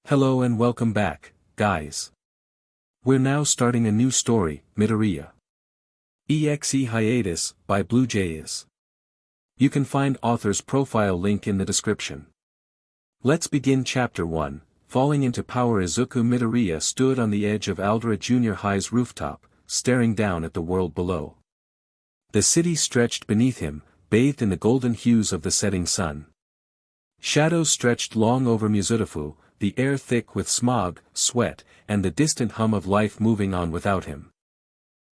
Hello and welcome back, guys. We're now starting a new story, Midoriya.exe Hiatus, by Blue.js. You can find author's profile link in the description. Let's begin Chapter 1. Falling into power. Izuku Midoriya stood on the edge of Aldera Junior High's rooftop, staring down at the world below. The city stretched beneath him, bathed in the golden hues of the setting sun. Shadows stretched long over Mizutofu, the air thick with smog, sweat, and the distant hum of life moving on without him.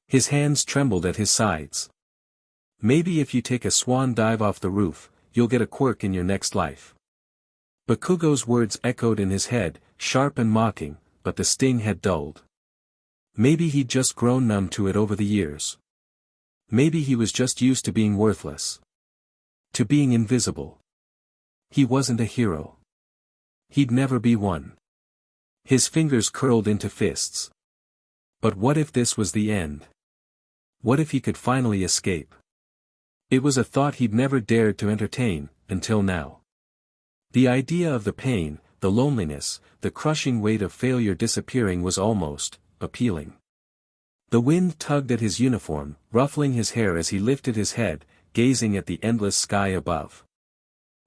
His hands trembled at his sides. Maybe if you take a swan dive off the roof, you'll get a quirk in your next life. Bakugo's words echoed in his head, sharp and mocking, but the sting had dulled. Maybe he'd just grown numb to it over the years. Maybe he was just used to being worthless. To being invisible. He wasn't a hero. He'd never be one. His fingers curled into fists. But what if this was the end? What if he could finally escape? It was a thought he'd never dared to entertain, until now. The idea of the pain, the loneliness, the crushing weight of failure disappearing was almost appealing. The wind tugged at his uniform, ruffling his hair as he lifted his head, gazing at the endless sky above.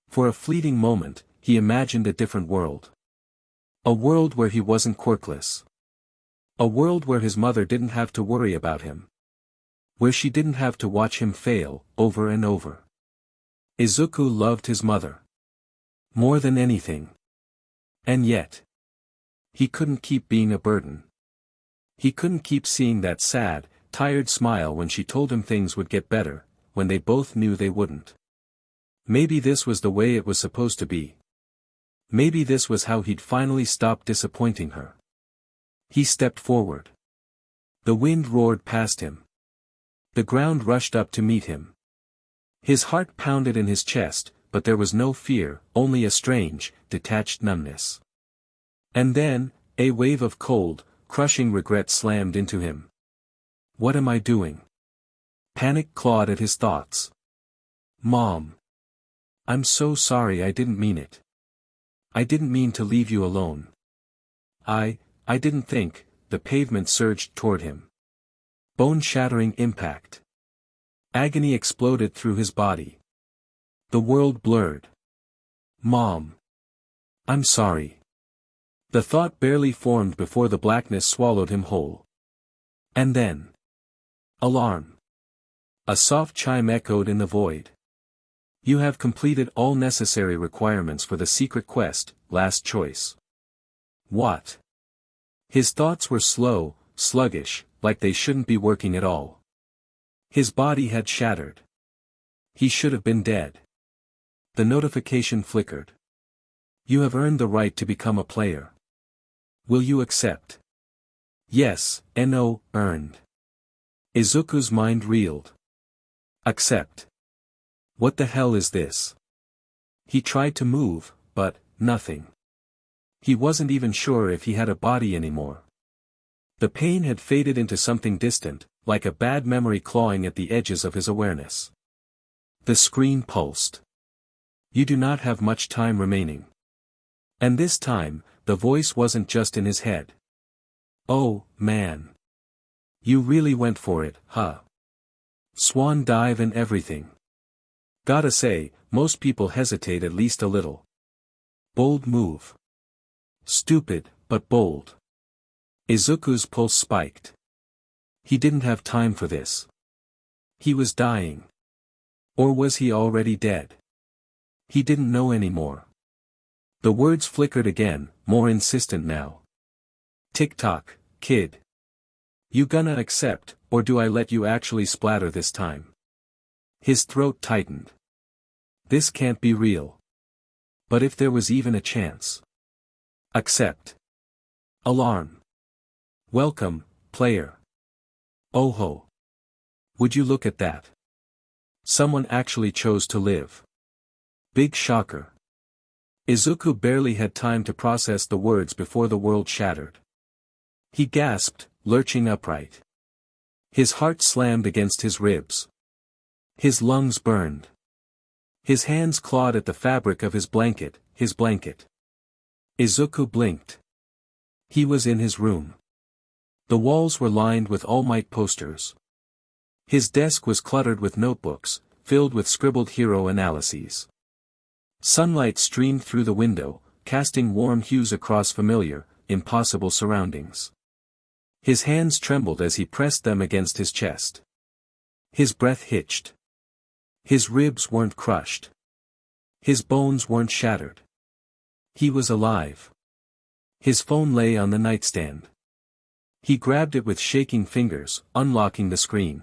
For a fleeting moment, he imagined a different world. A world where he wasn't quirkless. A world where his mother didn't have to worry about him. Where she didn't have to watch him fail, over and over. Izuku loved his mother. More than anything. And yet. He couldn't keep being a burden. He couldn't keep seeing that sad, tired smile when she told him things would get better, when they both knew they wouldn't. Maybe this was the way it was supposed to be. Maybe this was how he'd finally stop disappointing her. He stepped forward. The wind roared past him. The ground rushed up to meet him. His heart pounded in his chest, but there was no fear, only a strange, detached numbness. And then, a wave of cold, crushing regret slammed into him. What am I doing? Panic clawed at his thoughts. Mom. I'm so sorry, I didn't mean it. I didn't mean to leave you alone. I didn't think. The pavement surged toward him. Bone-shattering impact. Agony exploded through his body. The world blurred. Mom. I'm sorry. The thought barely formed before the blackness swallowed him whole. And then. Alarm. A soft chime echoed in the void. You have completed all necessary requirements for the secret quest, last choice. What? His thoughts were slow, sluggish, like they shouldn't be working at all. His body had shattered. He should have been dead. The notification flickered. You have earned the right to become a player. Will you accept? Yes, no, earned. Izuku's mind reeled. Accept. What the hell is this? He tried to move, but nothing. He wasn't even sure if he had a body anymore. The pain had faded into something distant, like a bad memory clawing at the edges of his awareness. The screen pulsed. You do not have much time remaining. And this time, the voice wasn't just in his head. Oh, man. You really went for it, huh? Swan dive and everything. Gotta say, most people hesitate at least a little. Bold move. Stupid, but bold. Izuku's pulse spiked. He didn't have time for this. He was dying. Or was he already dead? He didn't know anymore. The words flickered again, more insistent now. Tick-tock, kid. You gonna accept, or do I let you actually splatter this time? His throat tightened. This can't be real. But if there was even a chance. Accept. Alarm. Welcome, player. Oh ho. Would you look at that? Someone actually chose to live. Big shocker. Izuku barely had time to process the words before the world shattered. He gasped, lurching upright. His heart slammed against his ribs. His lungs burned. His hands clawed at the fabric of his blanket. Izuku blinked. He was in his room. The walls were lined with All Might posters. His desk was cluttered with notebooks, filled with scribbled hero analyses. Sunlight streamed through the window, casting warm hues across familiar, impossible surroundings. His hands trembled as he pressed them against his chest. His breath hitched. His ribs weren't crushed. His bones weren't shattered. He was alive. His phone lay on the nightstand. He grabbed it with shaking fingers, unlocking the screen.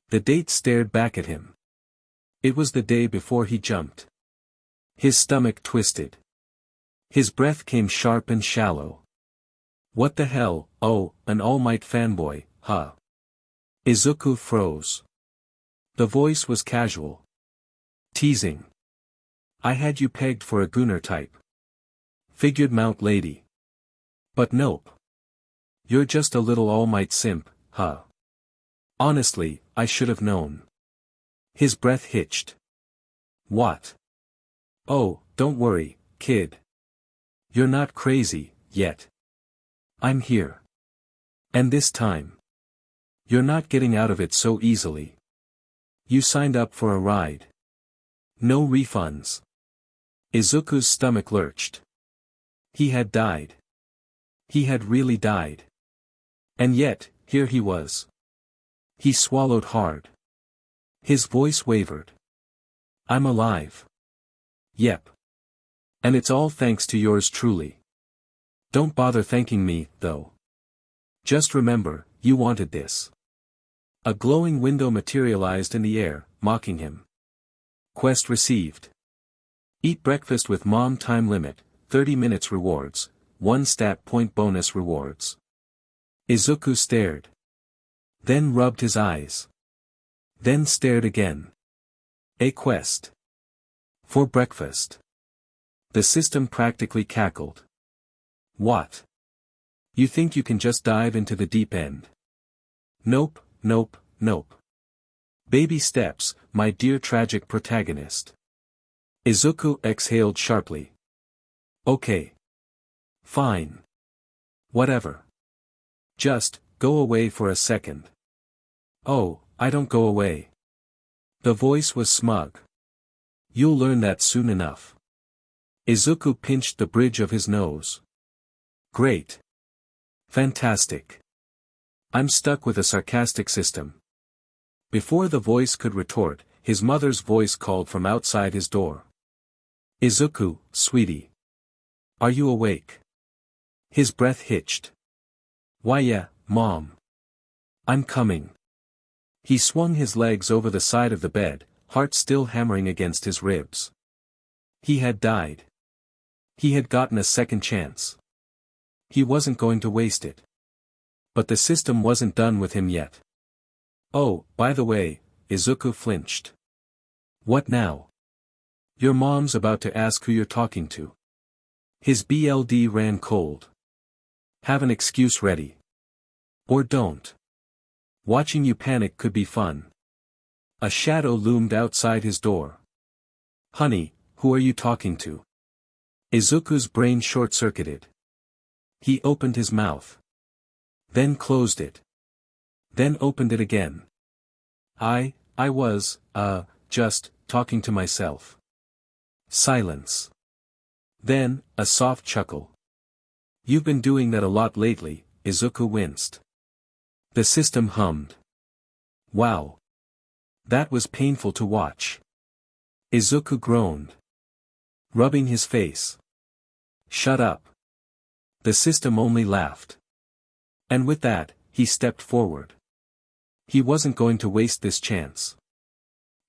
The date stared back at him. It was the day before he jumped. His stomach twisted. His breath came sharp and shallow. What the hell, oh, an All Might fanboy, huh? Izuku froze. The voice was casual. Teasing. I had you pegged for a gooner type. Figured Mount Lady. But nope. You're just a little All Might simp, huh? Honestly, I should have known. His breath hitched. What? Oh, don't worry, kid. You're not crazy, yet. I'm here. And this time. You're not getting out of it so easily. You signed up for a ride. No refunds. Izuku's stomach lurched. He had died. He had really died. And yet, here he was. He swallowed hard. His voice wavered. I'm alive. Yep. And it's all thanks to yours truly. Don't bother thanking me, though. Just remember, you wanted this. A glowing window materialized in the air, mocking him. Quest received. Eat breakfast with mom time limit, 30 minutes rewards, 1 stat point bonus rewards. Izuku stared. Then rubbed his eyes. Then stared again. A quest. For breakfast. The system practically cackled. What? You think you can just dive into the deep end? Nope, nope, nope. Baby steps, my dear tragic protagonist. Izuku exhaled sharply. Okay. Fine. Whatever. Just, go away for a second. Oh, I don't go away. The voice was smug. You'll learn that soon enough. Izuku pinched the bridge of his nose. Great. Fantastic. I'm stuck with a sarcastic system. Before the voice could retort, his mother's voice called from outside his door. Izuku, sweetie. Are you awake? His breath hitched. Why yeah, Mom. I'm coming. He swung his legs over the side of the bed, heart still hammering against his ribs. He had died. He had gotten a second chance. He wasn't going to waste it. But the system wasn't done with him yet. Oh, by the way, Izuku flinched. What now? Your mom's about to ask who you're talking to. His BLD ran cold. Have an excuse ready. Or don't. Watching you panic could be fun. A shadow loomed outside his door. Honey, who are you talking to? Izuku's brain short-circuited. He opened his mouth. Then closed it. Then opened it again. I was, just, talking to myself. Silence. Then, a soft chuckle. You've been doing that a lot lately, Izuku winced. The system hummed. Wow. That was painful to watch. Izuku groaned. Rubbing his face. Shut up. The system only laughed. And with that, he stepped forward. He wasn't going to waste this chance.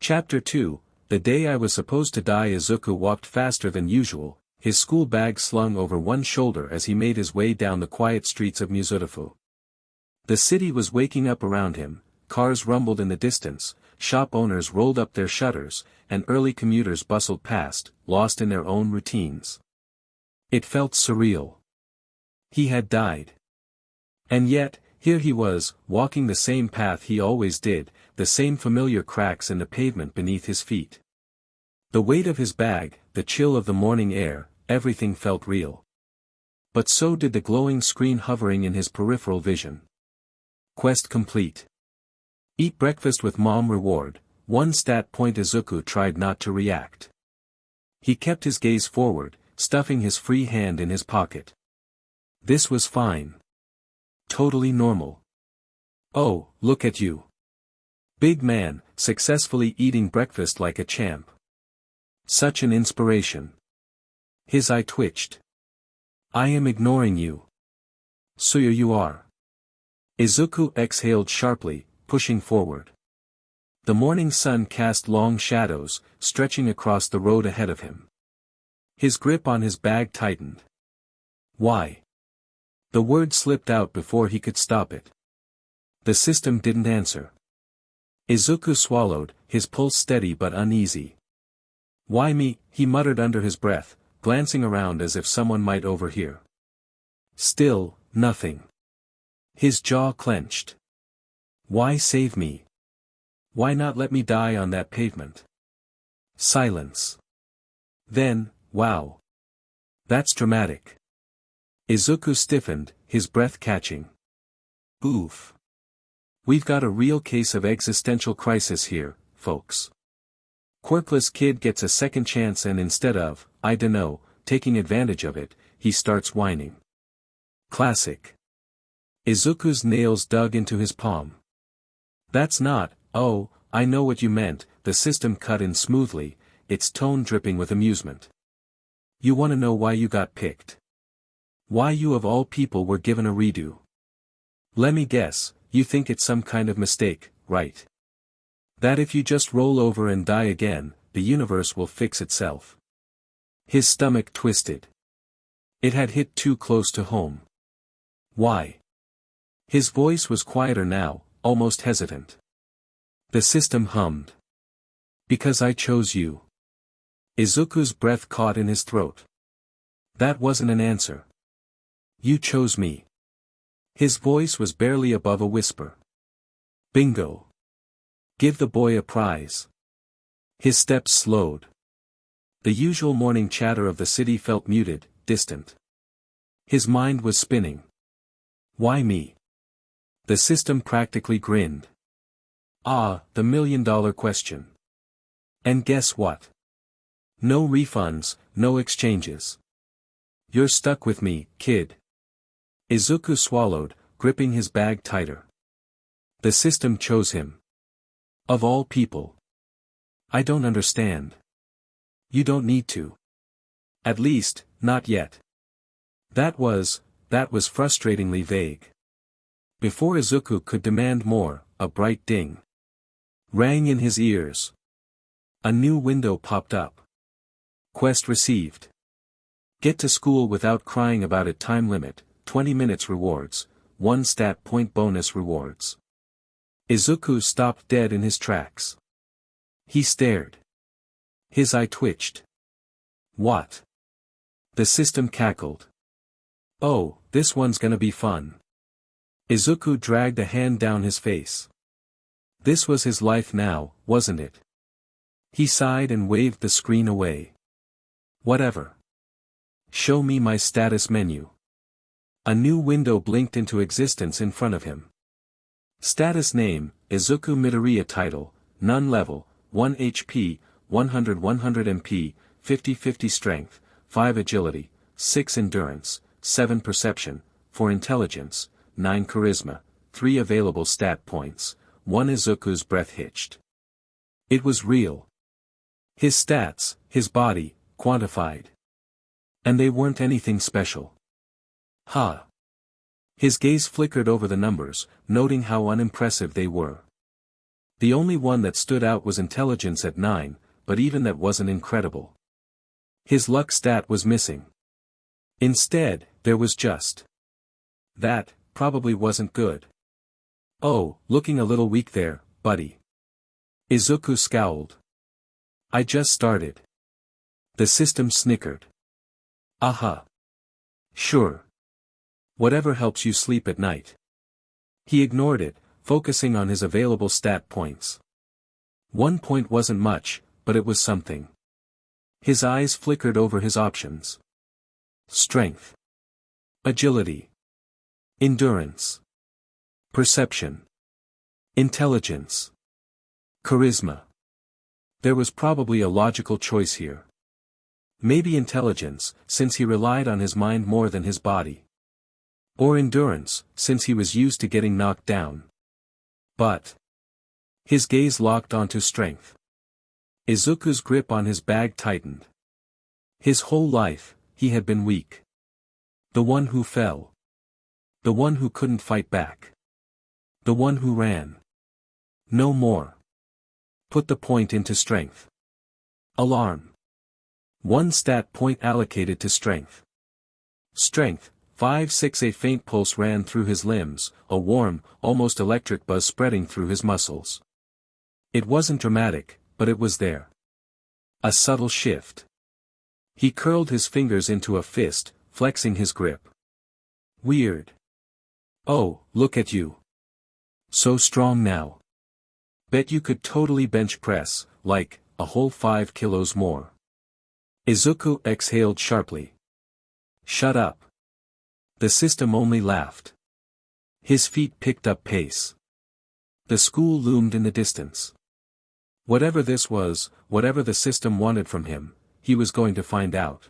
Chapter 2, The day I was supposed to die. Izuku walked faster than usual, his school bag slung over one shoulder as he made his way down the quiet streets of Mizurufu. The city was waking up around him, cars rumbled in the distance, shop owners rolled up their shutters, and early commuters bustled past, lost in their own routines. It felt surreal. He had died. And yet, here he was, walking the same path he always did, the same familiar cracks in the pavement beneath his feet. The weight of his bag, the chill of the morning air, everything felt real. But so did the glowing screen hovering in his peripheral vision. Quest complete. Eat breakfast with mom reward. 1 stat point. Izuku tried not to react. He kept his gaze forward, stuffing his free hand in his pocket. This was fine. Totally normal. Oh, look at you. Big man, successfully eating breakfast like a champ. Such an inspiration. His eye twitched. I am ignoring you. So you are. Izuku exhaled sharply, pushing forward. The morning sun cast long shadows, stretching across the road ahead of him. His grip on his bag tightened. Why? The word slipped out before he could stop it. The system didn't answer. Izuku swallowed, his pulse steady but uneasy. Why me? He muttered under his breath, glancing around as if someone might overhear. Still, nothing. His jaw clenched. Why save me? Why not let me die on that pavement? Silence. Then, wow. That's dramatic. Izuku stiffened, his breath catching. Oof. We've got a real case of existential crisis here, folks. Quirkless kid gets a second chance and instead of, I dunno, taking advantage of it, he starts whining. Classic. Izuku's nails dug into his palm. That's not, oh, I know what you meant, the system cut in smoothly, its tone dripping with amusement. You want to know why you got picked? Why you of all people were given a redo? Let me guess, you think it's some kind of mistake, right? That if you just roll over and die again, the universe will fix itself. His stomach twisted. It had hit too close to home. Why? His voice was quieter now, almost hesitant. The system hummed. Because I chose you. Izuku's breath caught in his throat. That wasn't an answer. You chose me. His voice was barely above a whisper. Bingo. Give the boy a prize. His steps slowed. The usual morning chatter of the city felt muted, distant. His mind was spinning. Why me? The system practically grinned. Ah, the million-dollar question. And guess what? No refunds, no exchanges. You're stuck with me, kid. Izuku swallowed, gripping his bag tighter. The system chose him. Of all people. I don't understand. You don't need to. At least, not yet. That was frustratingly vague. Before Izuku could demand more, a bright ding rang in his ears. A new window popped up. Quest received. Get to school without crying about it. Time limit, 20 minutes rewards, 1 stat point bonus rewards. Izuku stopped dead in his tracks. He stared. His eye twitched. What? The system cackled. Oh, this one's gonna be fun. Izuku dragged a hand down his face. This was his life now, wasn't it? He sighed and waved the screen away. Whatever. Show me my status menu. A new window blinked into existence in front of him. Status name, Izuku Midoriya. Title, None level, 1 HP, 100 MP, 50 strength, 5 agility, 6 endurance, 7 perception, 4 intelligence, 9 charisma, 3 available stat points, 1. Izuku's breath hitched. It was real. His stats, his body, quantified. And they weren't anything special. Huh. His gaze flickered over the numbers, noting how unimpressive they were. The only one that stood out was intelligence at 9, but even that wasn't incredible. His luck stat was missing. Instead, there was just. That, probably wasn't good. Oh, looking a little weak there, buddy. Izuku scowled. I just started. The system snickered. Aha. Sure. Whatever helps you sleep at night. He ignored it, focusing on his available stat points. 1 point wasn't much, but it was something. His eyes flickered over his options. Strength. Agility. Endurance. Perception. Intelligence. Charisma. There was probably a logical choice here. Maybe intelligence, since he relied on his mind more than his body. Or endurance, since he was used to getting knocked down. But his gaze locked onto strength. Izuku's grip on his bag tightened. His whole life, he had been weak. The one who fell. The one who couldn't fight back. The one who ran. No more. Put the point into strength. Alarm. 1 stat point allocated to strength. Strength, 5-6. A faint pulse ran through his limbs, a warm, almost electric buzz spreading through his muscles. It wasn't dramatic, but it was there. A subtle shift. He curled his fingers into a fist, flexing his grip. Weird. Oh, look at you. So strong now. Bet you could totally bench press, like, a whole 5 kilos more. Izuku exhaled sharply. Shut up. The system only laughed. His feet picked up pace. The school loomed in the distance. Whatever this was, whatever the system wanted from him, he was going to find out.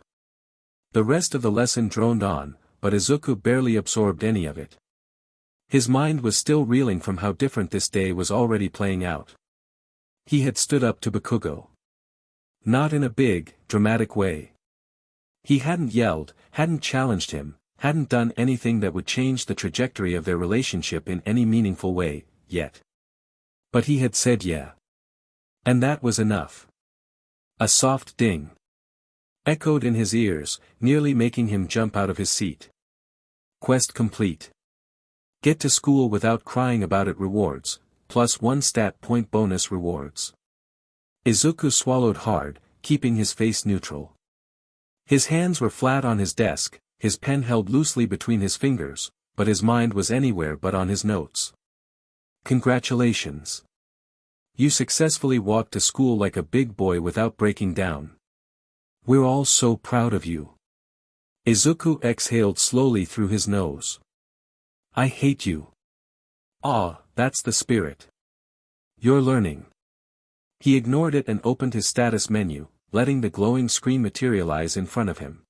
The rest of the lesson droned on, but Izuku barely absorbed any of it. His mind was still reeling from how different this day was already playing out. He had stood up to Bakugo. Not in a big, dramatic way. He hadn't yelled, hadn't challenged him, hadn't done anything that would change the trajectory of their relationship in any meaningful way, yet. But he had said yeah. And that was enough. A soft ding echoed in his ears, nearly making him jump out of his seat. Quest complete. Get to school without crying about it. Rewards, plus 1 stat point bonus. Rewards. Izuku swallowed hard, keeping his face neutral. His hands were flat on his desk, his pen held loosely between his fingers, but his mind was anywhere but on his notes. Congratulations. You successfully walked to school like a big boy without breaking down. We're all so proud of you. Izuku exhaled slowly through his nose. I hate you. Ah, that's the spirit. You're learning. He ignored it and opened his status menu, letting the glowing screen materialize in front of him.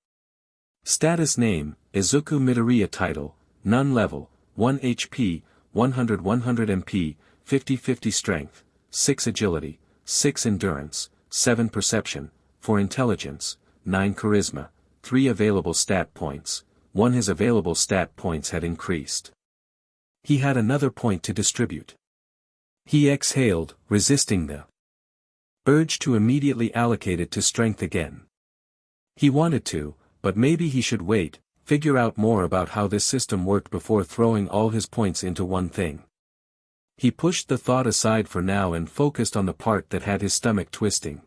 Status name, Izuku Midoriya. Title, None. Level, 1 HP, 100 MP, 50-50 Strength, 6 Agility, 6 Endurance, 7 Perception, 4 Intelligence, 9 Charisma, 3 available stat points. 1 His available stat points had increased. He had another point to distribute. He exhaled, resisting the urge to immediately allocate it to strength again. He wanted to, but maybe he should wait, figure out more about how this system worked before throwing all his points into one thing. He pushed the thought aside for now and focused on the part that had his stomach twisting.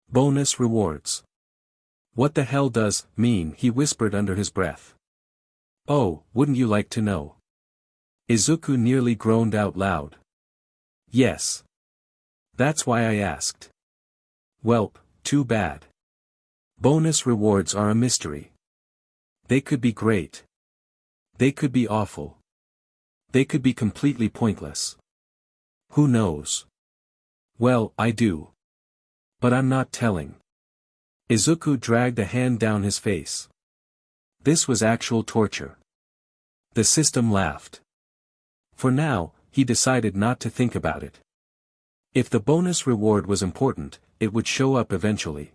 Bonus rewards. What the hell does mean? He whispered under his breath. Oh, wouldn't you like to know? Izuku nearly groaned out loud. Yes. That's why I asked. Welp, too bad. Bonus rewards are a mystery. They could be great. They could be awful. They could be completely pointless. Who knows? Well, I do. But I'm not telling. Izuku dragged a hand down his face. This was actual torture. The system laughed. For now, he decided not to think about it. If the bonus reward was important, it would show up eventually.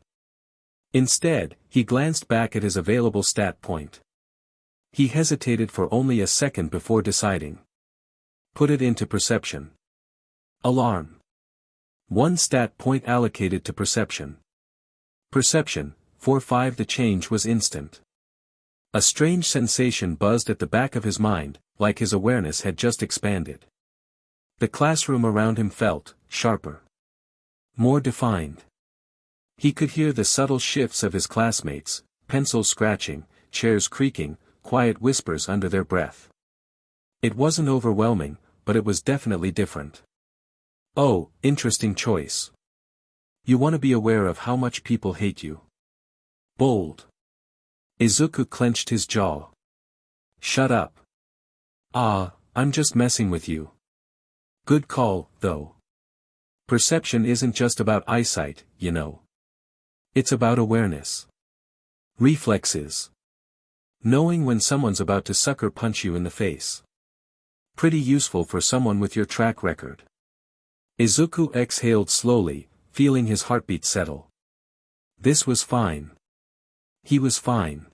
Instead, he glanced back at his available stat point. He hesitated for only a second before deciding. Put it into perception. Alarm. 1 stat point allocated to perception. Perception, 4-5. The change was instant. A strange sensation buzzed at the back of his mind, like his awareness had just expanded. The classroom around him felt sharper. More defined. He could hear the subtle shifts of his classmates, pencils scratching, chairs creaking, quiet whispers under their breath. It wasn't overwhelming, but it was definitely different. Oh, interesting choice. You want to be aware of how much people hate you. Bold. Izuku clenched his jaw. Shut up. Ah, I'm just messing with you. Good call, though. Perception isn't just about eyesight, you know. It's about awareness. Reflexes. Knowing when someone's about to sucker punch you in the face. Pretty useful for someone with your track record. Izuku exhaled slowly, feeling his heartbeat settle. This was fine. He was fine.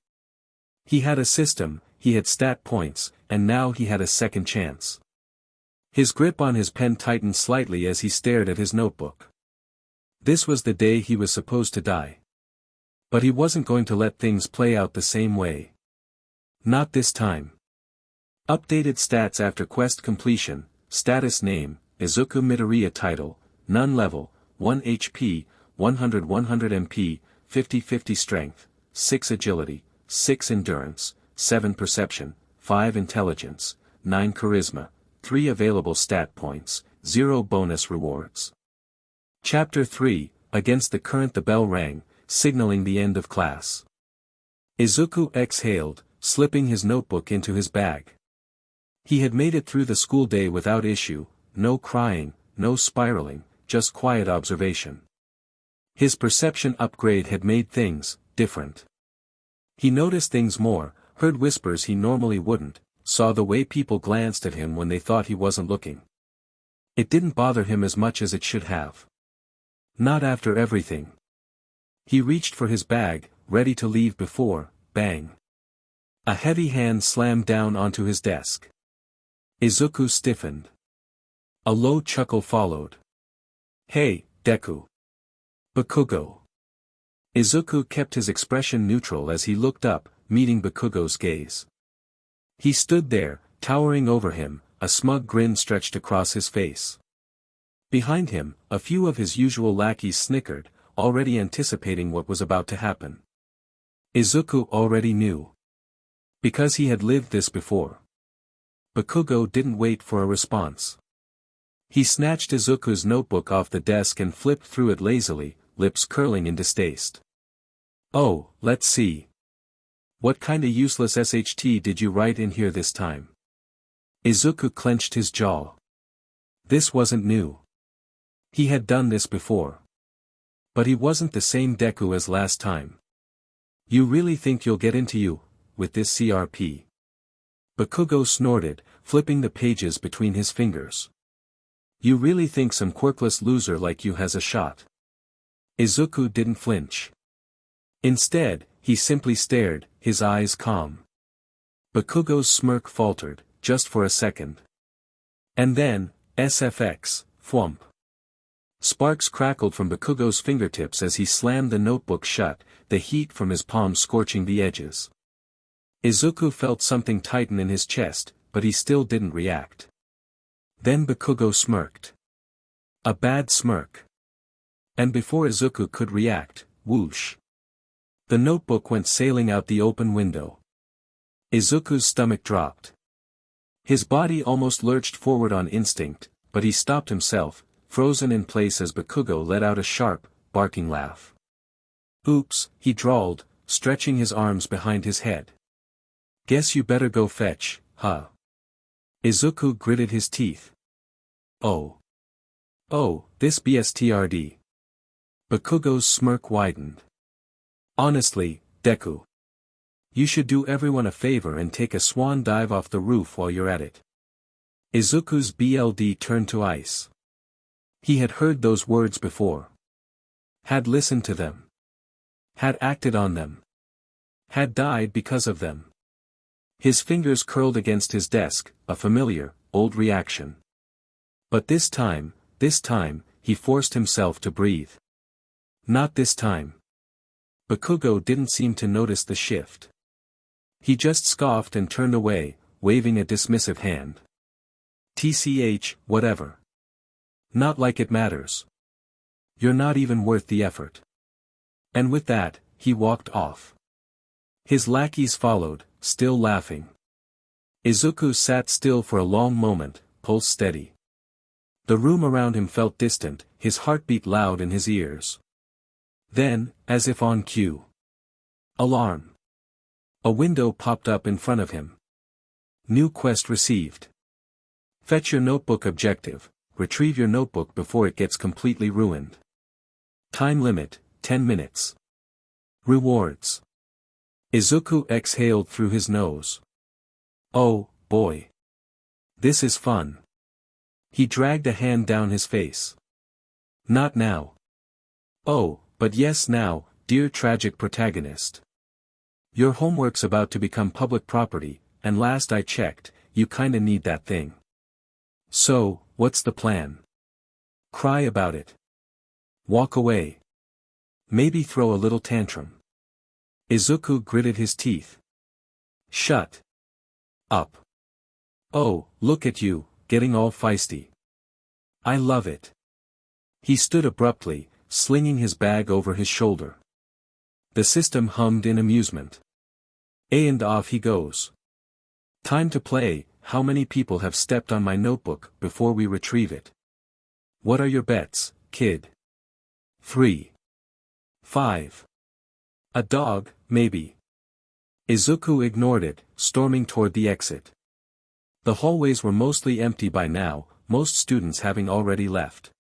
He had a system, he had stat points, and now he had a second chance. His grip on his pen tightened slightly as he stared at his notebook. This was the day he was supposed to die. But he wasn't going to let things play out the same way. Not this time. Updated stats after quest completion, status name, Izuku Midoriya title, none level, 1 HP, 100 MP, 50 strength, 6 agility, 6 endurance, 7 perception, 5 intelligence, 9 charisma, 3 available stat points, 0 bonus rewards. Chapter 3, Against the Current. The bell rang, signaling the end of class. Izuku exhaled, slipping his notebook into his bag. He had made it through the school day without issue, no crying, no spiraling, just quiet observation. His perception upgrade had made things different. He noticed things more, heard whispers he normally wouldn't, saw the way people glanced at him when they thought he wasn't looking. It didn't bother him as much as it should have. Not after everything. He reached for his bag, ready to leave before, bang. A heavy hand slammed down onto his desk. Izuku stiffened. A low chuckle followed. Hey, Deku. Bakugo. Izuku kept his expression neutral as he looked up, meeting Bakugo's gaze. He stood there, towering over him, a smug grin stretched across his face. Behind him, a few of his usual lackeys snickered, already anticipating what was about to happen. Izuku already knew. Because he had lived this before. Bakugo didn't wait for a response. He snatched Izuku's notebook off the desk and flipped through it lazily, lips curling in distaste. Oh, let's see. What kinda useless SHT did you write in here this time? Izuku clenched his jaw. This wasn't new. He had done this before. But he wasn't the same Deku as last time. You really think you'll get into you, with this CRP? Bakugo snorted, flipping the pages between his fingers. You really think some quirkless loser like you has a shot? Izuku didn't flinch. Instead, he simply stared, his eyes calm. Bakugo's smirk faltered, just for a second. And then, SFX, thwomp. Sparks crackled from Bakugo's fingertips as he slammed the notebook shut, the heat from his palm scorching the edges. Izuku felt something tighten in his chest, but he still didn't react. Then Bakugo smirked. A bad smirk. And before Izuku could react, whoosh. The notebook went sailing out the open window. Izuku's stomach dropped. His body almost lurched forward on instinct, but he stopped himself, frozen in place as Bakugo let out a sharp, barking laugh. Oops, he drawled, stretching his arms behind his head. Guess you better go fetch, huh? Izuku gritted his teeth. Oh. Oh, this BSTRD. Bakugo's smirk widened. Honestly, Deku. You should do everyone a favor and take a swan dive off the roof while you're at it. Izuku's BLD turned to ice. He had heard those words before. Had listened to them. Had acted on them. Had died because of them. His fingers curled against his desk, a familiar, old reaction. But this time, he forced himself to breathe. Not this time. Bakugo didn't seem to notice the shift. He just scoffed and turned away, waving a dismissive hand. TCH, whatever. Not like it matters. You're not even worth the effort. And with that, he walked off. His lackeys followed, still laughing. Izuku sat still for a long moment, pulse steady. The room around him felt distant, his heartbeat loud in his ears. Then, as if on cue. Alarm. A window popped up in front of him. New quest received. Fetch your notebook objective. Retrieve your notebook before it gets completely ruined. Time limit, 10 minutes. Rewards. Izuku exhaled through his nose. Oh, boy. This is fun. He dragged a hand down his face. Not now. Oh, but yes now, dear tragic protagonist. Your homework's about to become public property, and last I checked, you kinda need that thing. So, what's the plan? Cry about it. Walk away. Maybe throw a little tantrum. Izuku gritted his teeth. Shut up. Oh, look at you, getting all feisty. I love it. He stood abruptly, slinging his bag over his shoulder. The system hummed in amusement. And off he goes. Time to play. How many people have stepped on my notebook before we retrieve it? What are your bets, kid? 3. 5. A dog, maybe. Izuku ignored it, storming toward the exit. The hallways were mostly empty by now, most students having already left.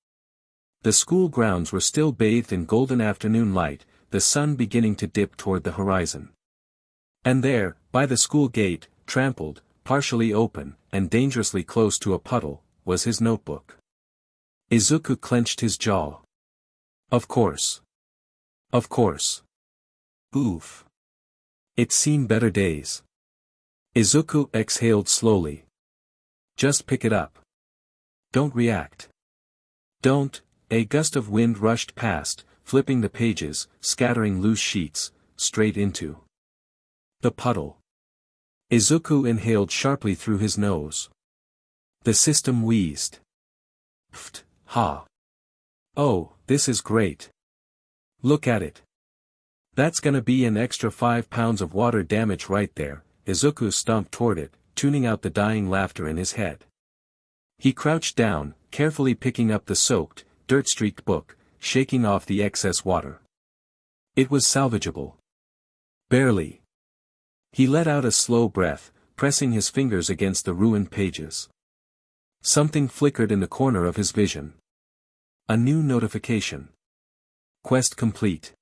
The school grounds were still bathed in golden afternoon light, the sun beginning to dip toward the horizon. And there, by the school gate, trampled, partially open, and dangerously close to a puddle, was his notebook. Izuku clenched his jaw. Of course. Of course. Oof. It's seen better days. Izuku exhaled slowly. Just pick it up. Don't react. Don't. A gust of wind rushed past, flipping the pages, scattering loose sheets, straight into the puddle. Izuku inhaled sharply through his nose. The system wheezed. Pfft, ha. Oh, this is great. Look at it. That's gonna be an extra 5 pounds of water damage right there. Izuku stomped toward it, tuning out the dying laughter in his head. He crouched down, carefully picking up the soaked, dirt-streaked book, shaking off the excess water. It was salvageable. Barely. He let out a slow breath, pressing his fingers against the ruined pages. Something flickered in the corner of his vision. A new notification. Quest complete.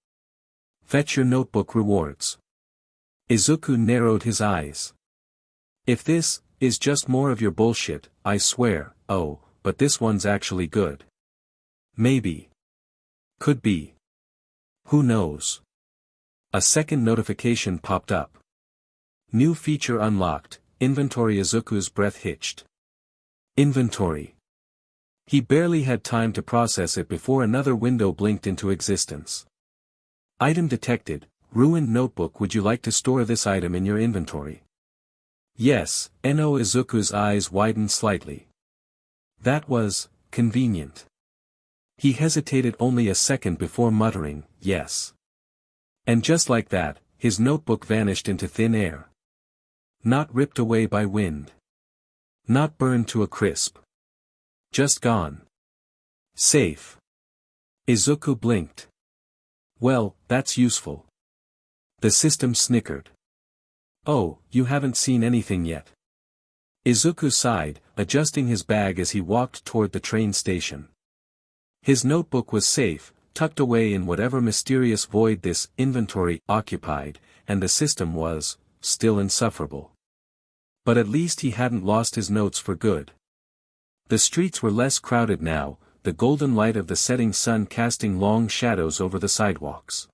Fetch your notebook rewards. Izuku narrowed his eyes. If this is just more of your bullshit, I swear. Oh, but this one's actually good. Maybe. Could be. Who knows? A second notification popped up. New feature unlocked, inventory. Izuku's breath hitched. Inventory. He barely had time to process it before another window blinked into existence. Item detected, ruined notebook. Would you like to store this item in your inventory? Yes, no. Izuku's eyes widened slightly. That was convenient. He hesitated only a second before muttering, yes. And just like that, his notebook vanished into thin air. Not ripped away by wind. Not burned to a crisp. Just gone. Safe. Izuku blinked. Well, that's useful. The system snickered. Oh, you haven't seen anything yet. Izuku sighed, adjusting his bag as he walked toward the train station. His notebook was safe, tucked away in whatever mysterious void this inventory occupied, and the system was still insufferable. But at least he hadn't lost his notes for good. The streets were less crowded now, the golden light of the setting sun casting long shadows over the sidewalks.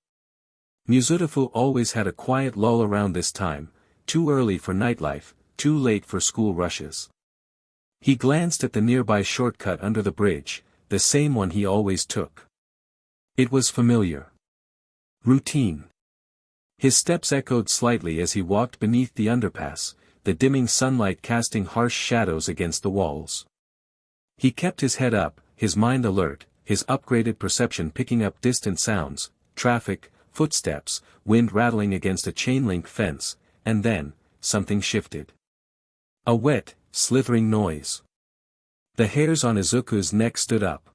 Muzutafu always had a quiet lull around this time, too early for nightlife, too late for school rushes. He glanced at the nearby shortcut under the bridge, the same one he always took. It was familiar. Routine. His steps echoed slightly as he walked beneath the underpass, the dimming sunlight casting harsh shadows against the walls. He kept his head up, his mind alert, his upgraded perception picking up distant sounds, traffic, footsteps, wind rattling against a chain-link fence, and then, something shifted. A wet, slithering noise. The hairs on Izuku's neck stood up.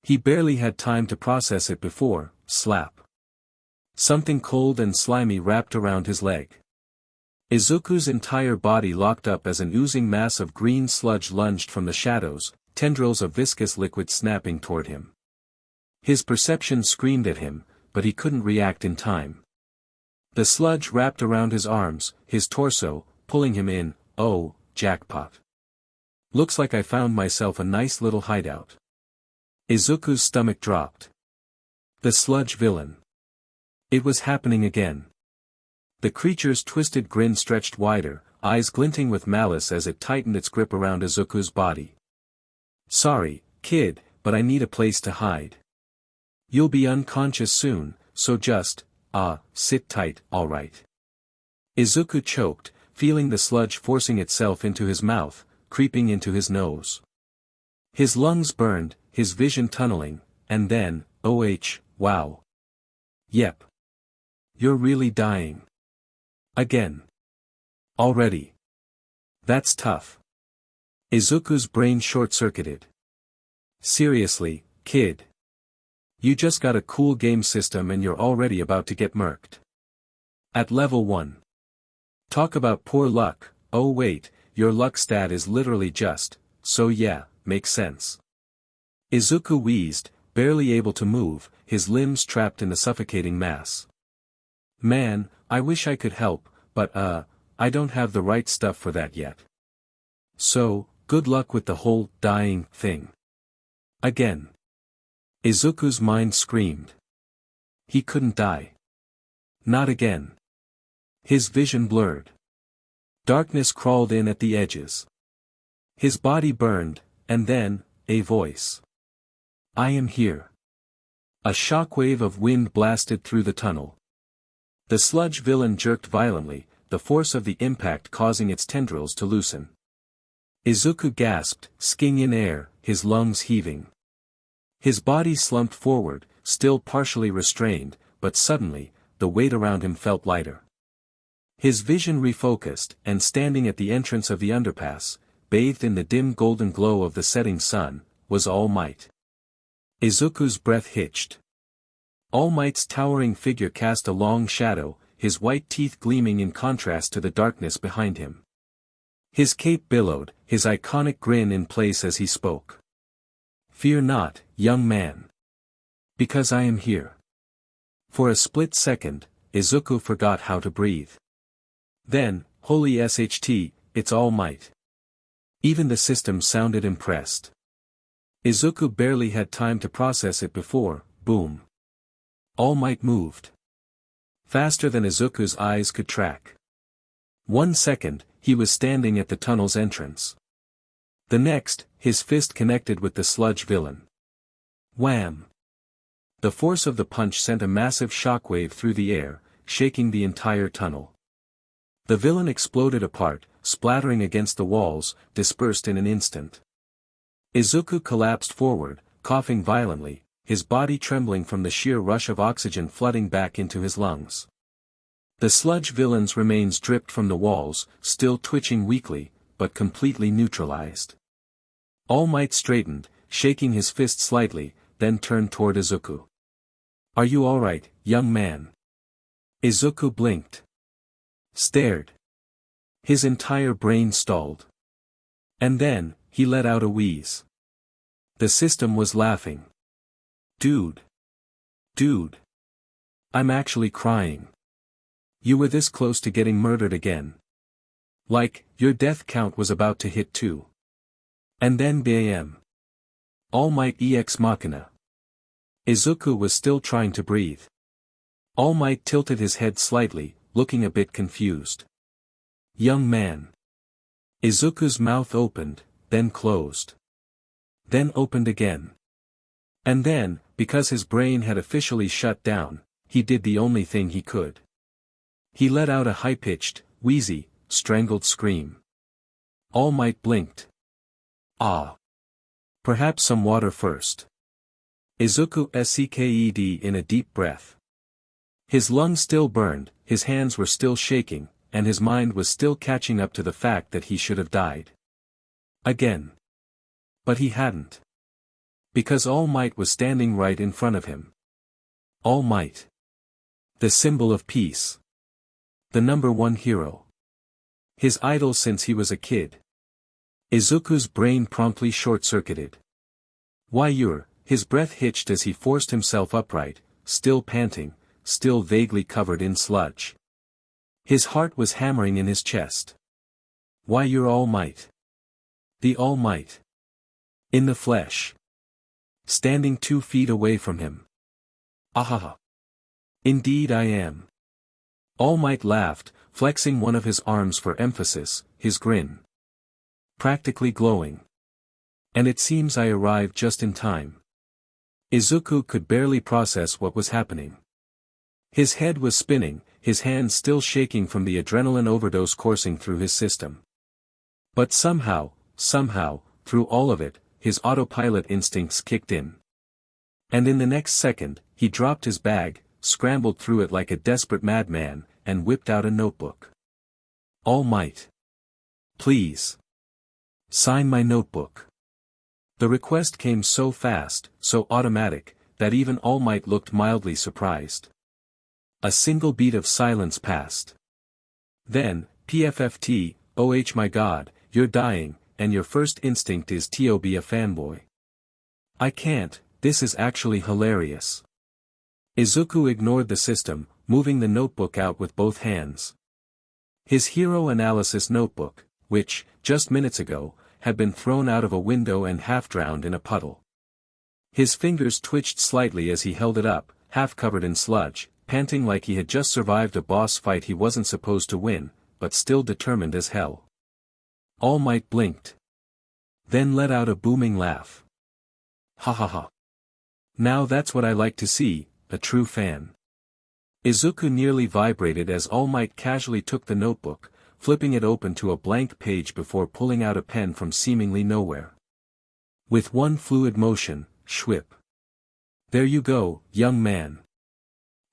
He barely had time to process it before, slap. Something cold and slimy wrapped around his leg. Izuku's entire body locked up as an oozing mass of green sludge lunged from the shadows, tendrils of viscous liquid snapping toward him. His perception screamed at him, but he couldn't react in time. The sludge wrapped around his arms, his torso, pulling him in. Oh, jackpot. Looks like I found myself a nice little hideout. Izuku's stomach dropped. The sludge villain. It was happening again. The creature's twisted grin stretched wider, eyes glinting with malice as it tightened its grip around Izuku's body. Sorry, kid, but I need a place to hide. You'll be unconscious soon, so just, sit tight, alright. Izuku choked, feeling the sludge forcing itself into his mouth, creeping into his nose. His lungs burned, his vision tunneling, and then, wow. Yep. You're really dying. Again. Already. That's tough. Izuku's brain short-circuited. Seriously, kid. You just got a cool game system and you're already about to get murked. At level 1. Talk about poor luck. Oh wait, your luck stat is literally just, so yeah, makes sense. Izuku wheezed, barely able to move, his limbs trapped in the suffocating mass. Man, I wish I could help, but I don't have the right stuff for that yet. So, good luck with the whole dying thing. Again. Izuku's mind screamed. He couldn't die. Not again. His vision blurred. Darkness crawled in at the edges. His body burned, and then, a voice. I am here. A shockwave of wind blasted through the tunnel. The sludge villain jerked violently, the force of the impact causing its tendrils to loosen. Izuku gasped, skiing in air, his lungs heaving. His body slumped forward, still partially restrained, but suddenly, the weight around him felt lighter. His vision refocused, and standing at the entrance of the underpass, bathed in the dim golden glow of the setting sun, was All Might. Izuku's breath hitched. All Might's towering figure cast a long shadow, his white teeth gleaming in contrast to the darkness behind him. His cape billowed, his iconic grin in place as he spoke. Fear not, young man. Because I am here. For a split second, Izuku forgot how to breathe. Then, holy SHT, it's All Might. Even the system sounded impressed. Izuku barely had time to process it before, boom. All Might moved. Faster than Izuku's eyes could track. 1 second, he was standing at the tunnel's entrance. The next, his fist connected with the sludge villain. Wham! The force of the punch sent a massive shockwave through the air, shaking the entire tunnel. The villain exploded apart, splattering against the walls, dispersed in an instant. Izuku collapsed forward, coughing violently, his body trembling from the sheer rush of oxygen flooding back into his lungs. The sludge villain's remains dripped from the walls, still twitching weakly, but completely neutralized. All Might straightened, shaking his fist slightly, then turned toward Izuku. Are you alright, young man? Izuku blinked. Stared. His entire brain stalled. And then, he let out a wheeze. The system was laughing. Dude. I'm actually crying. You were this close to getting murdered again. Like, your death count was about to hit 2. And then BAM. All Might.exe machina. Izuku was still trying to breathe. All Might tilted his head slightly, looking a bit confused. Young man. Izuku's mouth opened, then closed. Then opened again. And then, because his brain had officially shut down, he did the only thing he could. He let out a high-pitched, wheezy, strangled scream. All Might blinked. Ah. Perhaps some water first. Izuku sked in a deep breath. His lungs still burned, his hands were still shaking, and his mind was still catching up to the fact that he should have died. Again. But he hadn't. Because All Might was standing right in front of him. All Might. The symbol of peace. The #1 hero. His idol since he was a kid. Izuku's brain promptly short-circuited. Why his breath hitched as he forced himself upright, still panting, still vaguely covered in sludge. His heart was hammering in his chest. Why your All Might? The All Might. In the flesh. Standing 2 feet away from him. Ahaha. Indeed I am. All Might laughed, flexing one of his arms for emphasis, his grin practically glowing. And it seems I arrived just in time. Izuku could barely process what was happening. His head was spinning, his hands still shaking from the adrenaline overdose coursing through his system. But somehow, through all of it, his autopilot instincts kicked in. And in the next second, he dropped his bag, scrambled through it like a desperate madman, and whipped out a notebook. All Might. Please. Sign my notebook. The request came so fast, so automatic, that even All Might looked mildly surprised. A single beat of silence passed. Then, PFFT, oh my god, you're dying, and your first instinct is to be a fanboy. I can't, this is actually hilarious. Izuku ignored the system, moving the notebook out with both hands. His hero analysis notebook, which, just minutes ago, had been thrown out of a window and half-drowned in a puddle. His fingers twitched slightly as he held it up, half-covered in sludge, panting like he had just survived a boss fight he wasn't supposed to win, but still determined as hell. All Might blinked. Then let out a booming laugh. Ha ha ha. Now that's what I like to see, a true fan. Izuku nearly vibrated as All Might casually took the notebook, flipping it open to a blank page before pulling out a pen from seemingly nowhere. With one fluid motion, shwip. There you go, young man.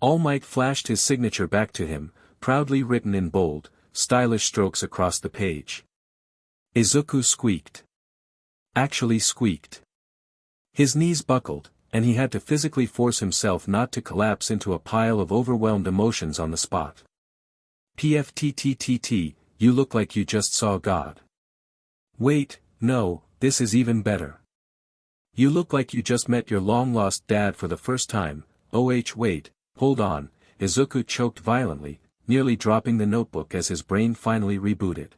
All Might flashed his signature back to him, proudly written in bold, stylish strokes across the page. Izuku squeaked. Actually squeaked. His knees buckled, and he had to physically force himself not to collapse into a pile of overwhelmed emotions on the spot. PFTTTT, you look like you just saw God. Wait, no, this is even better. You look like you just met your long-lost dad for the first time. Wait, hold on, Izuku choked violently, nearly dropping the notebook as his brain finally rebooted.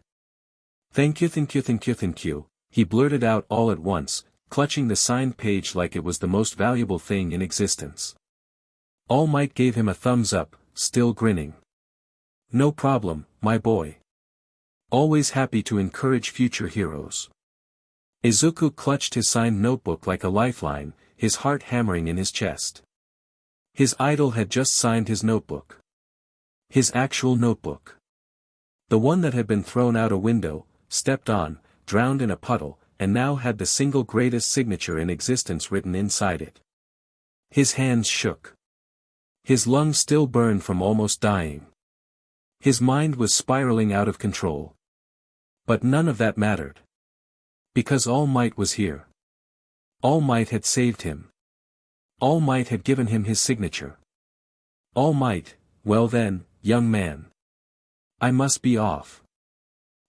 Thank you, he blurted out all at once, clutching the signed page like it was the most valuable thing in existence. All Might gave him a thumbs up, still grinning. No problem, my boy. Always happy to encourage future heroes. Izuku clutched his signed notebook like a lifeline, his heart hammering in his chest. His idol had just signed his notebook. His actual notebook. The one that had been thrown out a window, stepped on, drowned in a puddle, and now had the single greatest signature in existence written inside it. His hands shook. His lungs still burned from almost dying. His mind was spiraling out of control. But none of that mattered. Because All Might was here. All Might had saved him. All Might had given him his signature. All Might, well then, young man. I must be off.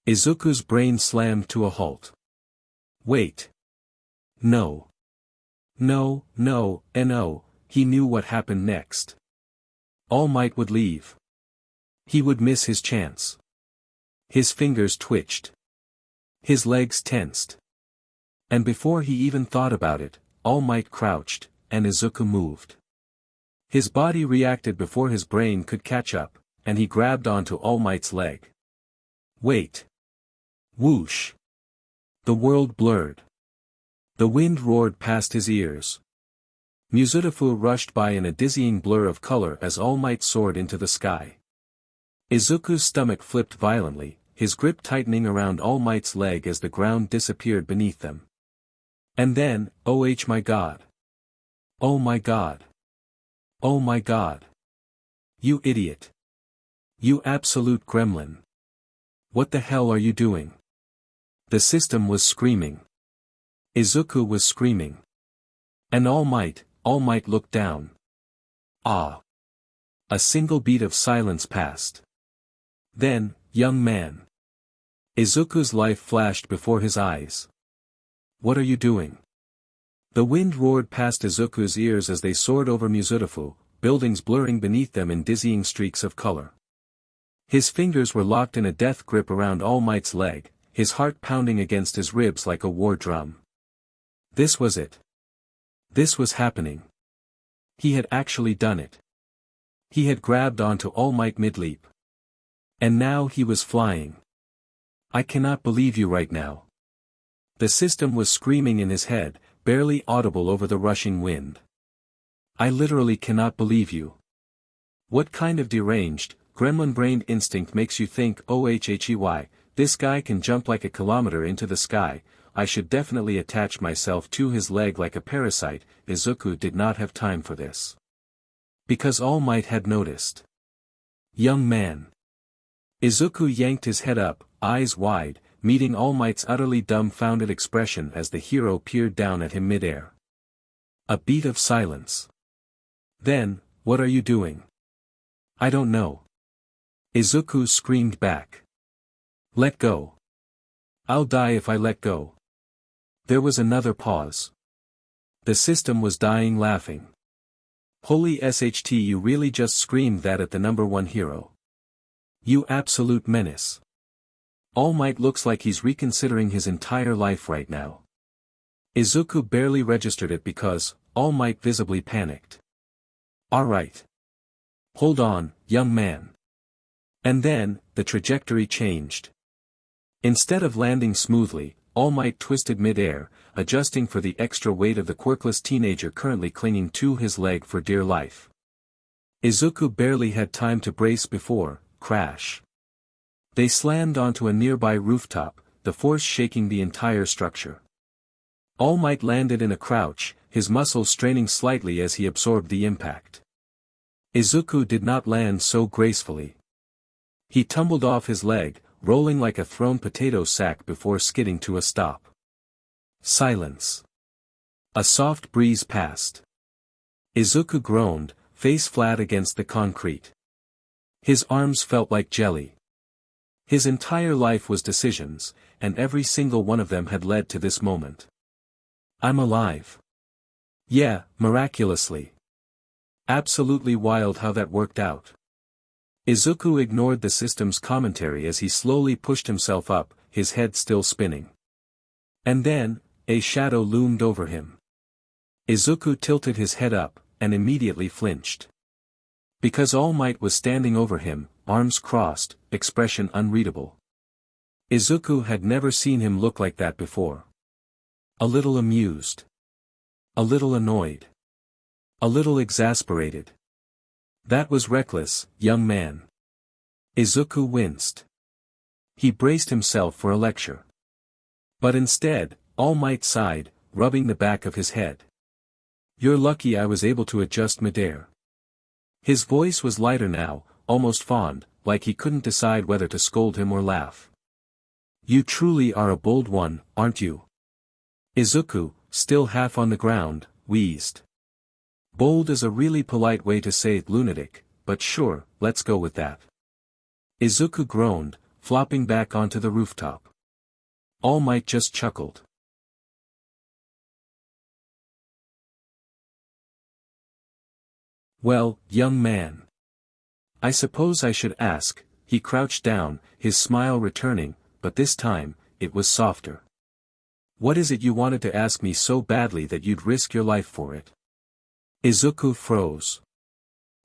Izuku's brain slammed to a halt. Wait. No. No, he knew what happened next. All Might would leave. He would miss his chance. His fingers twitched. His legs tensed. And before he even thought about it, All Might crouched, and Izuku moved. His body reacted before his brain could catch up, and he grabbed onto All Might's leg. Wait. Whoosh. The world blurred. The wind roared past his ears. Muzutafu rushed by in a dizzying blur of color as All Might soared into the sky. Izuku's stomach flipped violently, his grip tightening around All Might's leg as the ground disappeared beneath them. And then, oh my god. Oh my god. Oh my god. You idiot. You absolute gremlin. What the hell are you doing? The system was screaming. Izuku was screaming. And All Might looked down. Ah. A single beat of silence passed. Then, young man. Izuku's life flashed before his eyes. What are you doing? The wind roared past Izuku's ears as they soared over Mizutofu, buildings blurring beneath them in dizzying streaks of color. His fingers were locked in a death grip around All Might's leg, his heart pounding against his ribs like a war drum. This was it. This was happening. He had actually done it. He had grabbed onto All Might mid-leap. And now he was flying. I cannot believe you right now. The system was screaming in his head, barely audible over the rushing wind. I literally cannot believe you. What kind of deranged, gremlin-brained instinct makes you think, "Oh, this guy can jump like a kilometer into the sky, I should definitely attach myself to his leg like a parasite." Izuku did not have time for this. Because All Might had noticed. Young man. Izuku yanked his head up, eyes wide, meeting All Might's utterly dumbfounded expression as the hero peered down at him mid-air. A beat of silence. Then, what are you doing? I don't know. Izuku screamed back. Let go. I'll die if I let go. There was another pause. The system was dying laughing. Holy SHT, you really just screamed that at the number one hero. You absolute menace. All Might looks like he's reconsidering his entire life right now. Izuku barely registered it because, All Might visibly panicked. Alright. Hold on, young man. And then, the trajectory changed. Instead of landing smoothly, All Might twisted mid-air, adjusting for the extra weight of the quirkless teenager currently clinging to his leg for dear life. Izuku barely had time to brace before, crash. They slammed onto a nearby rooftop, the force shaking the entire structure. All Might landed in a crouch, his muscles straining slightly as he absorbed the impact. Izuku did not land so gracefully. He tumbled off his leg, rolling like a thrown potato sack before skidding to a stop. Silence. A soft breeze passed. Izuku groaned, face flat against the concrete. His arms felt like jelly. His entire life was decisions, and every single one of them had led to this moment. I'm alive. Yeah, miraculously. Absolutely wild how that worked out. Izuku ignored the system's commentary as he slowly pushed himself up, his head still spinning. And then, a shadow loomed over him. Izuku tilted his head up, and immediately flinched. Because All Might was standing over him, arms crossed, expression unreadable. Izuku had never seen him look like that before. A little amused. A little annoyed. A little exasperated. That was reckless, young man. Izuku winced. He braced himself for a lecture. But instead, All Might sighed, rubbing the back of his head. You're lucky I was able to adjust midair. His voice was lighter now, almost fond, like he couldn't decide whether to scold him or laugh. You truly are a bold one, aren't you? Izuku, still half on the ground, wheezed. Bold is a really polite way to say lunatic, but sure, let's go with that. Izuku groaned, flopping back onto the rooftop. All Might just chuckled. Well, young man. I suppose I should ask. He crouched down, his smile returning, but this time, it was softer. What is it you wanted to ask me so badly that you'd risk your life for it? Izuku froze.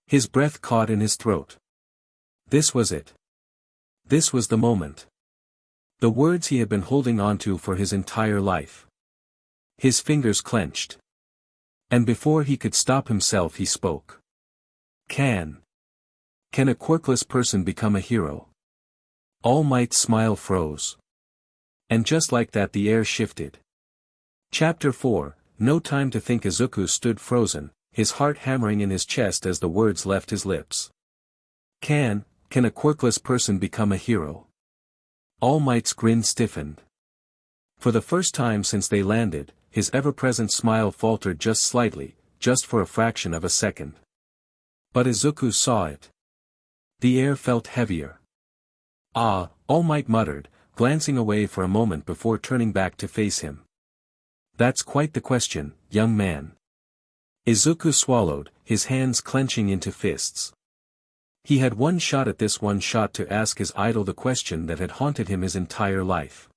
His breath caught in his throat. This was it. This was the moment. The words he had been holding onto for his entire life. His fingers clenched. And before he could stop himself he spoke. Can a quirkless person become a hero? All Might's smile froze. And just like that the air shifted. Chapter 4, No time to think. Izuku stood frozen, his heart hammering in his chest as the words left his lips. Can a quirkless person become a hero? All Might's grin stiffened. For the first time since they landed, his ever-present smile faltered just slightly, just for a fraction of a second. But Izuku saw it. The air felt heavier. Ah, All Might muttered, glancing away for a moment before turning back to face him. That's quite the question, young man. Izuku swallowed, his hands clenching into fists. He had one shot at this one shot to ask his idol the question that had haunted him his entire life.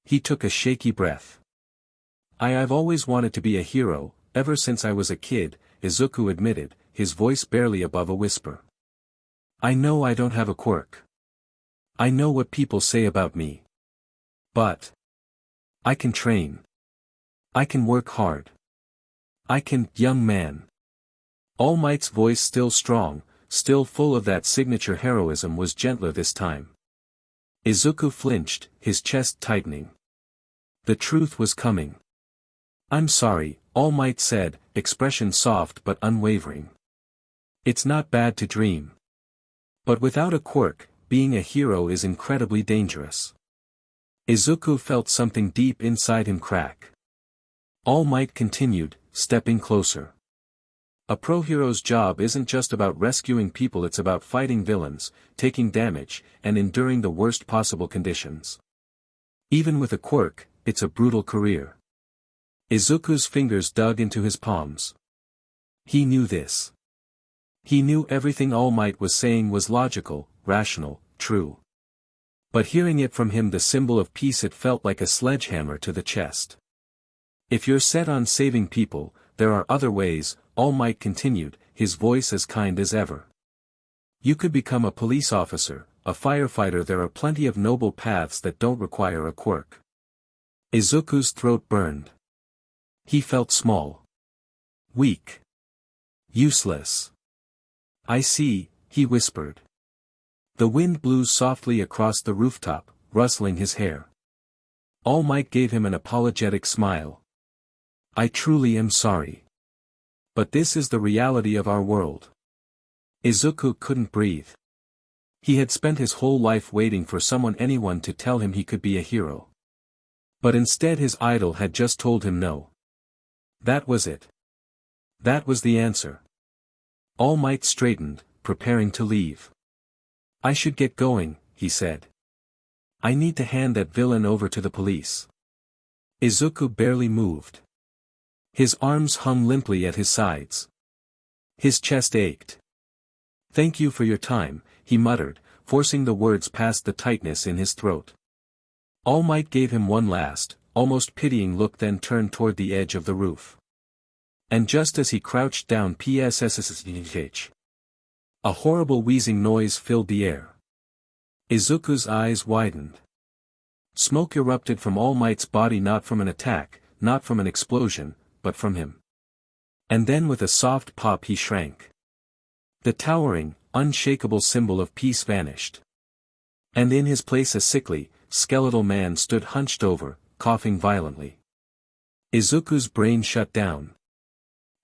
He took a shaky breath. I've always wanted to be a hero, ever since I was a kid, Izuku admitted, his voice barely above a whisper. I know I don't have a quirk. I know what people say about me. But I can train. I can work hard. I can, young man. All Might's voice, still strong, still full of that signature heroism, was gentler this time. Izuku flinched, his chest tightening. The truth was coming. I'm sorry, All Might said, expression soft but unwavering. It's not bad to dream. But without a quirk, being a hero is incredibly dangerous. Izuku felt something deep inside him crack. All Might continued, stepping closer. A pro-hero's job isn't just about rescuing people, it's about fighting villains, taking damage, and enduring the worst possible conditions. Even with a quirk, it's a brutal career. Izuku's fingers dug into his palms. He knew this. He knew everything All Might was saying was logical, rational, true. But hearing it from him, the symbol of peace, it felt like a sledgehammer to the chest. If you're set on saving people, there are other ways, All Might continued, his voice as kind as ever. You could become a police officer, a firefighter. There are plenty of noble paths that don't require a quirk. Izuku's throat burned. He felt small. Weak. Useless. I see, he whispered. The wind blew softly across the rooftop, rustling his hair. All Might gave him an apologetic smile. I truly am sorry. But this is the reality of our world. Izuku couldn't breathe. He had spent his whole life waiting for anyone to tell him he could be a hero. But instead his idol had just told him no. That was it. That was the answer. All Might straightened, preparing to leave. I should get going, he said. I need to hand that villain over to the police. Izuku barely moved. His arms hung limply at his sides. His chest ached. Thank you for your time, he muttered, forcing the words past the tightness in his throat. All Might gave him one last, almost pitying look, then turned toward the edge of the roof. And just as he crouched down, a horrible wheezing noise filled the air. Izuku's eyes widened. Smoke erupted from All Might's body, not from an attack, not from an explosion, but from him. And then with a soft pop he shrank. The towering, unshakable symbol of peace vanished. And in his place a sickly, skeletal man stood hunched over, coughing violently. Izuku's brain shut down.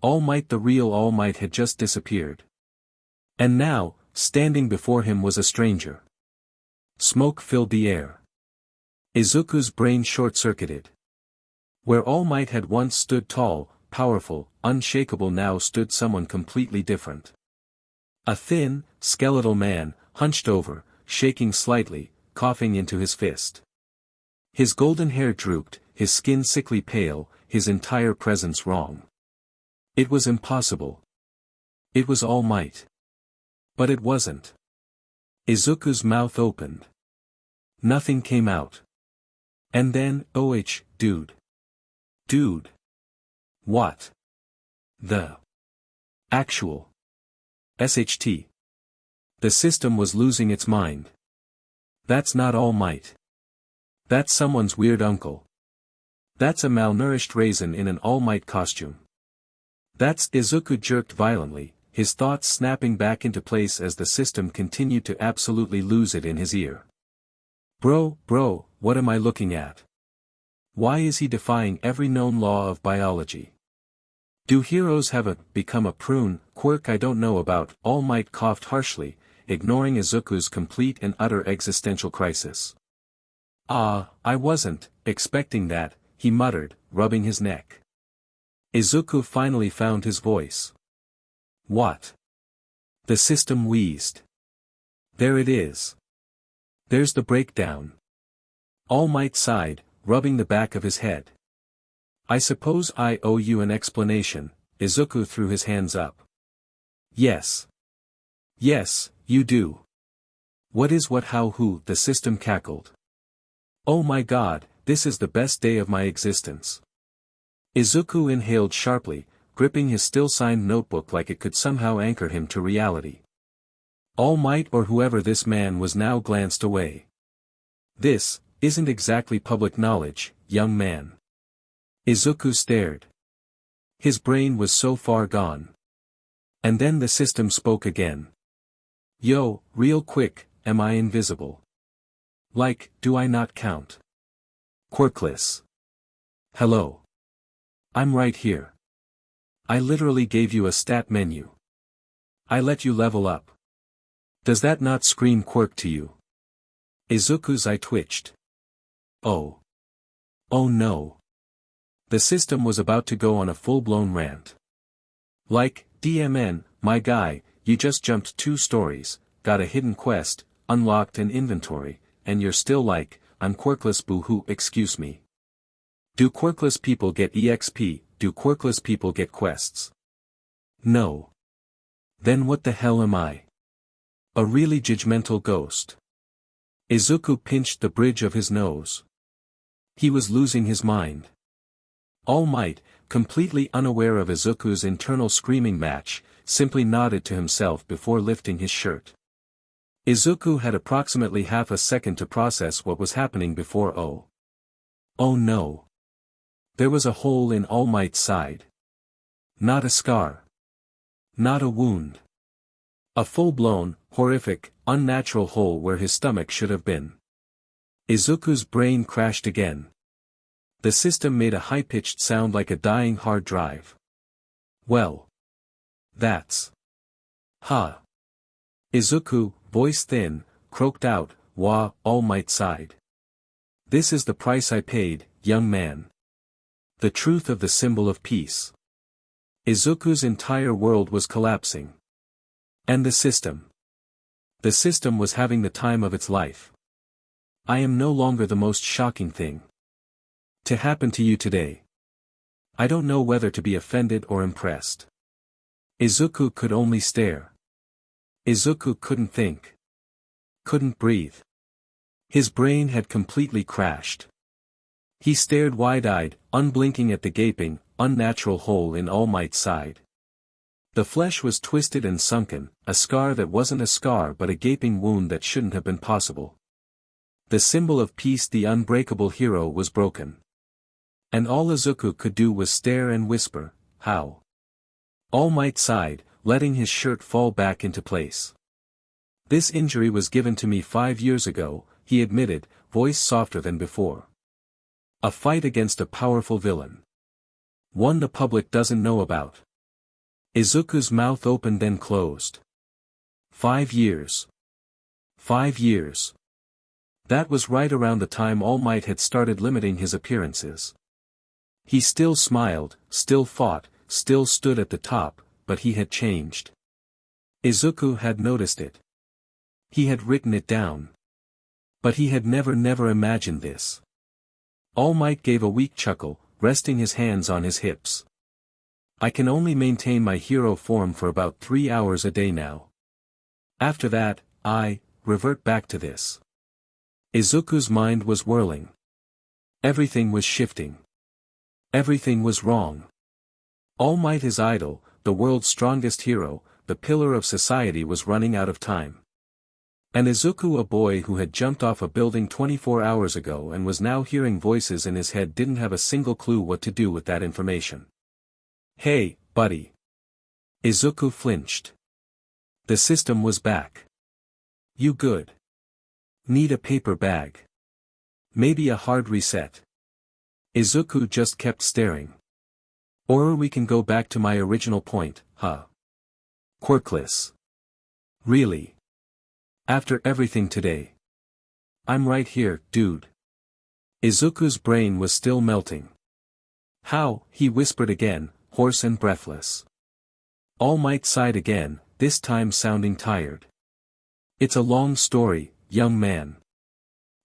All Might, the real All Might, had just disappeared. And now, standing before him was a stranger. Smoke filled the air. Izuku's brain short-circuited. Where All Might had once stood tall, powerful, unshakable, now stood someone completely different. A thin, skeletal man, hunched over, shaking slightly, coughing into his fist. His golden hair drooped, his skin sickly pale, his entire presence wrong. It was impossible. It was All Might. But it wasn't. Izuku's mouth opened. Nothing came out. And then, dude. Dude. What? The actual SHT. The system was losing its mind. That's not All Might. That's someone's weird uncle. That's a malnourished raisin in an All Might costume. Izuku jerked violently, his thoughts snapping back into place as the system continued to absolutely lose it in his ear. Bro, what am I looking at? Why is he defying every known law of biology? Do heroes have become a prune, quirk I don't know about? All Might coughed harshly, ignoring Izuku's complete and utter existential crisis. I wasn't expecting that, he muttered, rubbing his neck. Izuku finally found his voice. What? The system wheezed. There it is. There's the breakdown. All Might sighed, rubbing the back of his head. I suppose I owe you an explanation. Izuku threw his hands up. Yes. Yes, you do. What is what how who? The system cackled. Oh my god, this is the best day of my existence. Izuku inhaled sharply, gripping his still-signed notebook like it could somehow anchor him to reality. All Might or whoever this man was now glanced away. This isn't exactly public knowledge, young man. Izuku stared. His brain was so far gone. And then the system spoke again. Yo, real quick, am I invisible? Like, do I not count? Quirkless. Hello. I'm right here. I literally gave you a stat menu. I let you level up. Does that not scream quirk to you? Izuku's eye twitched. Oh. Oh no. The system was about to go on a full-blown rant. Like, DMN, my guy, you just jumped 2 stories, got a hidden quest, unlocked an inventory, and you're still like, I'm quirkless boo-hoo, excuse me. Do quirkless people get EXP, do quirkless people get quests? No. Then what the hell am I? A really judgmental ghost. Izuku pinched the bridge of his nose. He was losing his mind. All Might, completely unaware of Izuku's internal screaming match, simply nodded to himself before lifting his shirt. Izuku had approximately half a second to process what was happening before Oh no. There was a hole in All Might's side. Not a scar. Not a wound. A full-blown, horrific, unnatural hole where his stomach should have been. Izuku's brain crashed again. The system made a high-pitched sound like a dying hard drive. Well. That's. Ha. Izuku, voice thin, croaked out, wah, All Might sighed. This is the price I paid, young man. The truth of the symbol of peace. Izuku's entire world was collapsing. And the system. The system was having the time of its life. I am no longer the most shocking thing to happen to you today. I don't know whether to be offended or impressed. Izuku could only stare. Izuku couldn't think. Couldn't breathe. His brain had completely crashed. He stared wide-eyed, unblinking at the gaping, unnatural hole in All Might's side. The flesh was twisted and sunken, a scar that wasn't a scar but a gaping wound that shouldn't have been possible. The symbol of peace, the unbreakable hero, was broken. And all Izuku could do was stare and whisper, how? All Might sighed, letting his shirt fall back into place. This injury was given to me 5 years ago, he admitted, voice softer than before. A fight against a powerful villain. One the public doesn't know about. Izuku's mouth opened then closed. 5 years. 5 years. That was right around the time All Might had started limiting his appearances. He still smiled, still fought, still stood at the top, but he had changed. Izuku had noticed it. He had written it down. But he had never imagined this. All Might gave a weak chuckle, resting his hands on his hips. I can only maintain my hero form for about 3 hours a day now. After that, I revert back to this. Izuku's mind was whirling. Everything was shifting. Everything was wrong. All Might, his idol, the world's strongest hero, the pillar of society, was running out of time. And Izuku, a boy who had jumped off a building 24 hours ago and was now hearing voices in his head, didn't have a single clue what to do with that information. Hey, buddy. Izuku flinched. The system was back. You good? Need a paper bag? Maybe a hard reset? Izuku just kept staring. Or we can go back to my original point, huh? Quirkless. Really? After everything today? I'm right here, dude. Izuku's brain was still melting. How? He whispered again, hoarse and breathless. All Might sighed again, this time sounding tired. It's a long story, young man.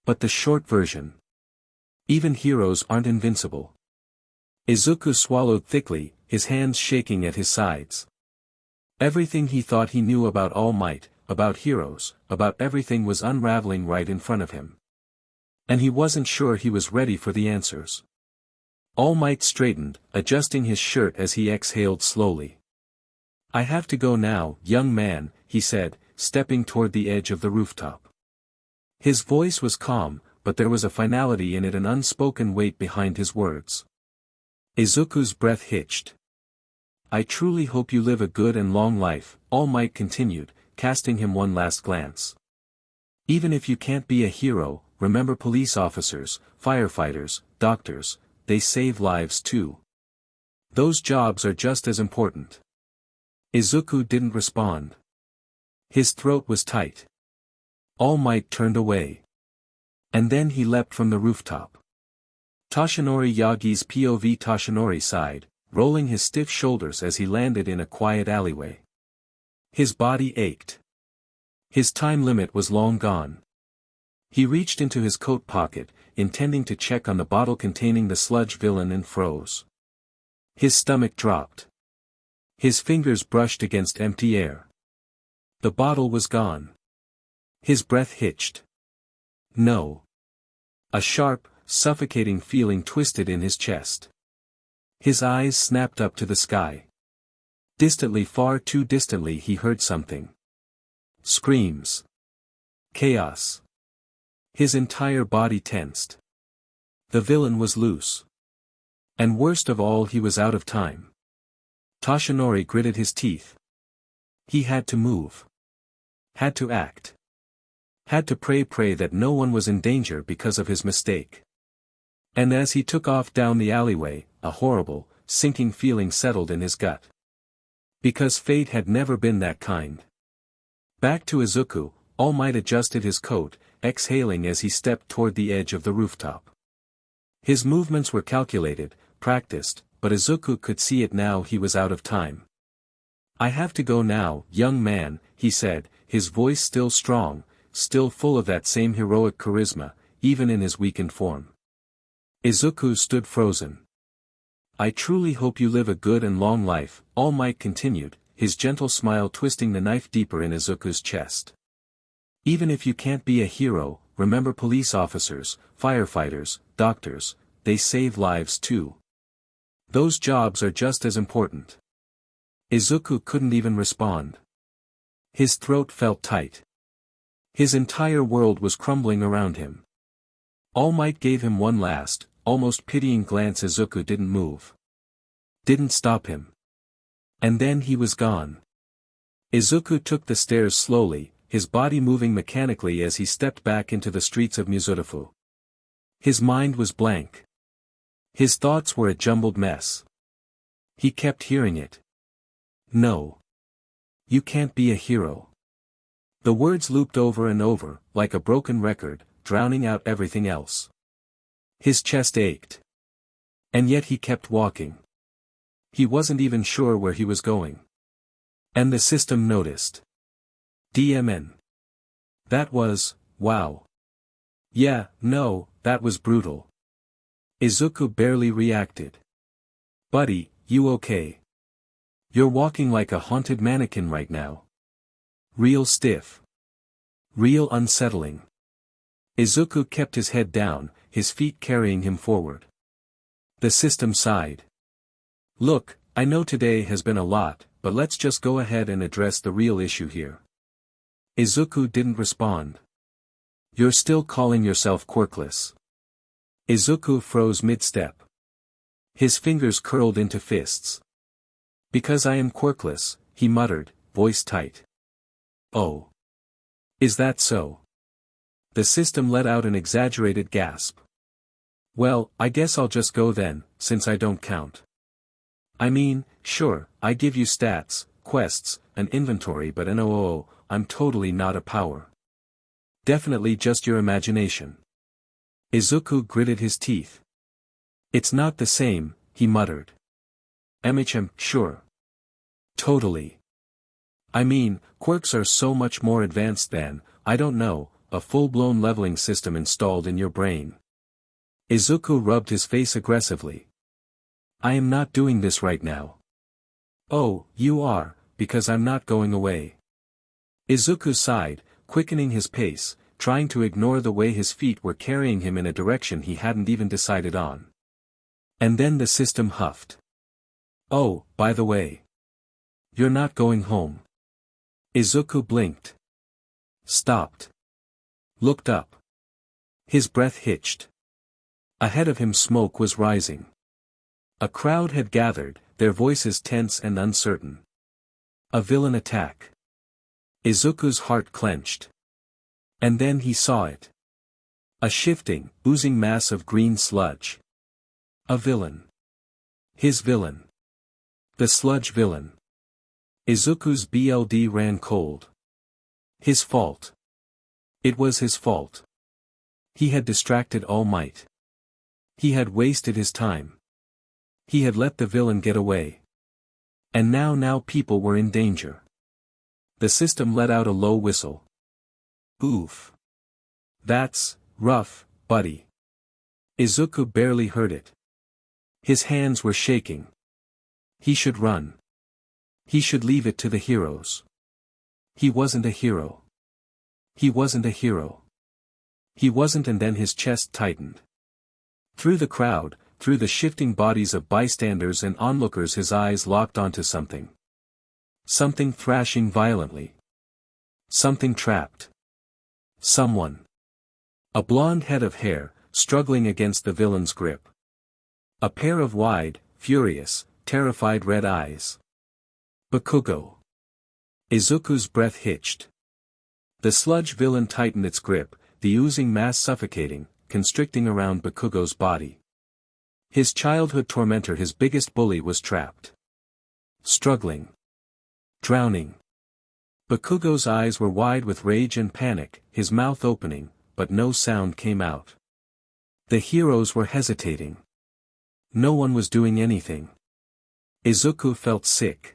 But the short version. Even heroes aren't invincible. Izuku swallowed thickly, his hands shaking at his sides. Everything he thought he knew about All Might, about heroes, about everything was unraveling right in front of him. And he wasn't sure he was ready for the answers. All Might straightened, adjusting his shirt as he exhaled slowly. "I have to go now, young man," he said, stepping toward the edge of the rooftop. His voice was calm, but there was a finality in it, an unspoken weight behind his words. Izuku's breath hitched. "I truly hope you live a good and long life," All Might continued, casting him one last glance. "Even if you can't be a hero, remember police officers, firefighters, doctors, they save lives too. Those jobs are just as important." Izuku didn't respond. His throat was tight. All Might turned away. And then he leapt from the rooftop. Toshinori-Yagi's POV. Toshinori sighed, rolling his stiff shoulders as he landed in a quiet alleyway. His body ached. His time limit was long gone. He reached into his coat pocket, intending to check on the bottle containing the sludge villain, and froze. His stomach dropped. His fingers brushed against empty air. The bottle was gone. His breath hitched. No. A sharp, suffocating feeling twisted in his chest. His eyes snapped up to the sky. Distantly, far too distantly, he heard something. Screams. Chaos. His entire body tensed. The villain was loose. And worst of all, he was out of time. Toshinori gritted his teeth. He had to move. Had to act. Had to pray that no one was in danger because of his mistake. And as he took off down the alleyway, a horrible, sinking feeling settled in his gut. Because fate had never been that kind. Back to Izuku, All Might adjusted his coat, exhaling as he stepped toward the edge of the rooftop. His movements were calculated, practiced, but Izuku could see it now, he was out of time. "I have to go now, young man," he said, his voice still strong, still full of that same heroic charisma, even in his weakened form. Izuku stood frozen. "I truly hope you live a good and long life," All Might continued, his gentle smile twisting the knife deeper in Izuku's chest. "Even if you can't be a hero, remember police officers, firefighters, doctors, they save lives too. Those jobs are just as important." Izuku couldn't even respond. His throat felt tight. His entire world was crumbling around him. All Might gave him one last, almost pitying glance. Izuku didn't move. Didn't stop him. And then he was gone. Izuku took the stairs slowly, his body moving mechanically as he stepped back into the streets of Mizurufu. His mind was blank. His thoughts were a jumbled mess. He kept hearing it. "No. You can't be a hero." The words looped over and over, like a broken record, drowning out everything else. His chest ached. And yet he kept walking. He wasn't even sure where he was going. And the system noticed. DMN. That was, wow. Yeah, no, that was brutal. Izuku barely reacted. "Buddy, you okay? You're walking like a haunted mannequin right now. Real stiff. Real unsettling." Izuku kept his head down, his feet carrying him forward. The system sighed. "Look, I know today has been a lot, but let's just go ahead and address the real issue here." Izuku didn't respond. "You're still calling yourself Quirkless?" Izuku froze mid-step. His fingers curled into fists. "Because I am Quirkless," he muttered, voice tight. "Oh. Is that so?" The system let out an exaggerated gasp. "Well, I guess I'll just go then, since I don't count. I mean, sure, I give you stats, quests, an inventory, but no, I'm totally not a power. Definitely just your imagination." Izuku gritted his teeth. "It's not the same," he muttered. Sure. Totally. I mean, quirks are so much more advanced than, I don't know, a full-blown leveling system installed in your brain." Izuku rubbed his face aggressively. I am not doing this right now. Oh, you are, because I'm not going away. Izuku sighed, quickening his pace, trying to ignore the way his feet were carrying him in a direction he hadn't even decided on. And then the system huffed. Oh, by the way. You're not going home. Izuku blinked. Stopped. Looked up. His breath hitched. Ahead of him smoke was rising. A crowd had gathered, their voices tense and uncertain. A villain attack. Izuku's heart clenched. And then he saw it. A shifting, oozing mass of green sludge. A villain. His villain. The sludge villain. Izuku's blood ran cold. His fault. It was his fault. He had distracted All Might. He had wasted his time. He had let the villain get away. And now people were in danger. The system let out a low whistle. Oof. That's rough, buddy. Izuku barely heard it. His hands were shaking. He should run. He should leave it to the heroes. He wasn't a hero. He wasn't a hero. He wasn't, and then his chest tightened. Through the crowd, through the shifting bodies of bystanders and onlookers, his eyes locked onto something. Something thrashing violently. Something trapped. Someone. A blonde head of hair, struggling against the villain's grip. A pair of wide, furious, terrified red eyes. Bakugo. Izuku's breath hitched. The sludge villain tightened its grip, the oozing mass suffocating, constricting around Bakugo's body. His childhood tormentor, his biggest bully, was trapped. Struggling. Drowning. Bakugo's eyes were wide with rage and panic, his mouth opening, but no sound came out. The heroes were hesitating. No one was doing anything. Izuku felt sick.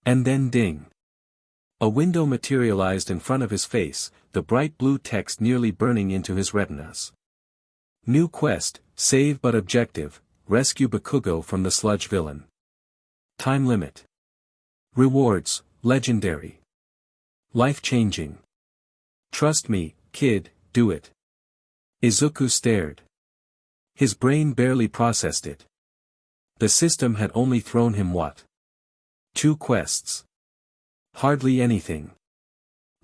And then ding. A window materialized in front of his face, the bright blue text nearly burning into his retinas. New quest, save but objective, rescue Bakugo from the sludge villain. Time limit. Rewards, legendary. Life-changing. Trust me, kid, do it. Izuku stared. His brain barely processed it. The system had only thrown him what? 2 quests. Hardly anything.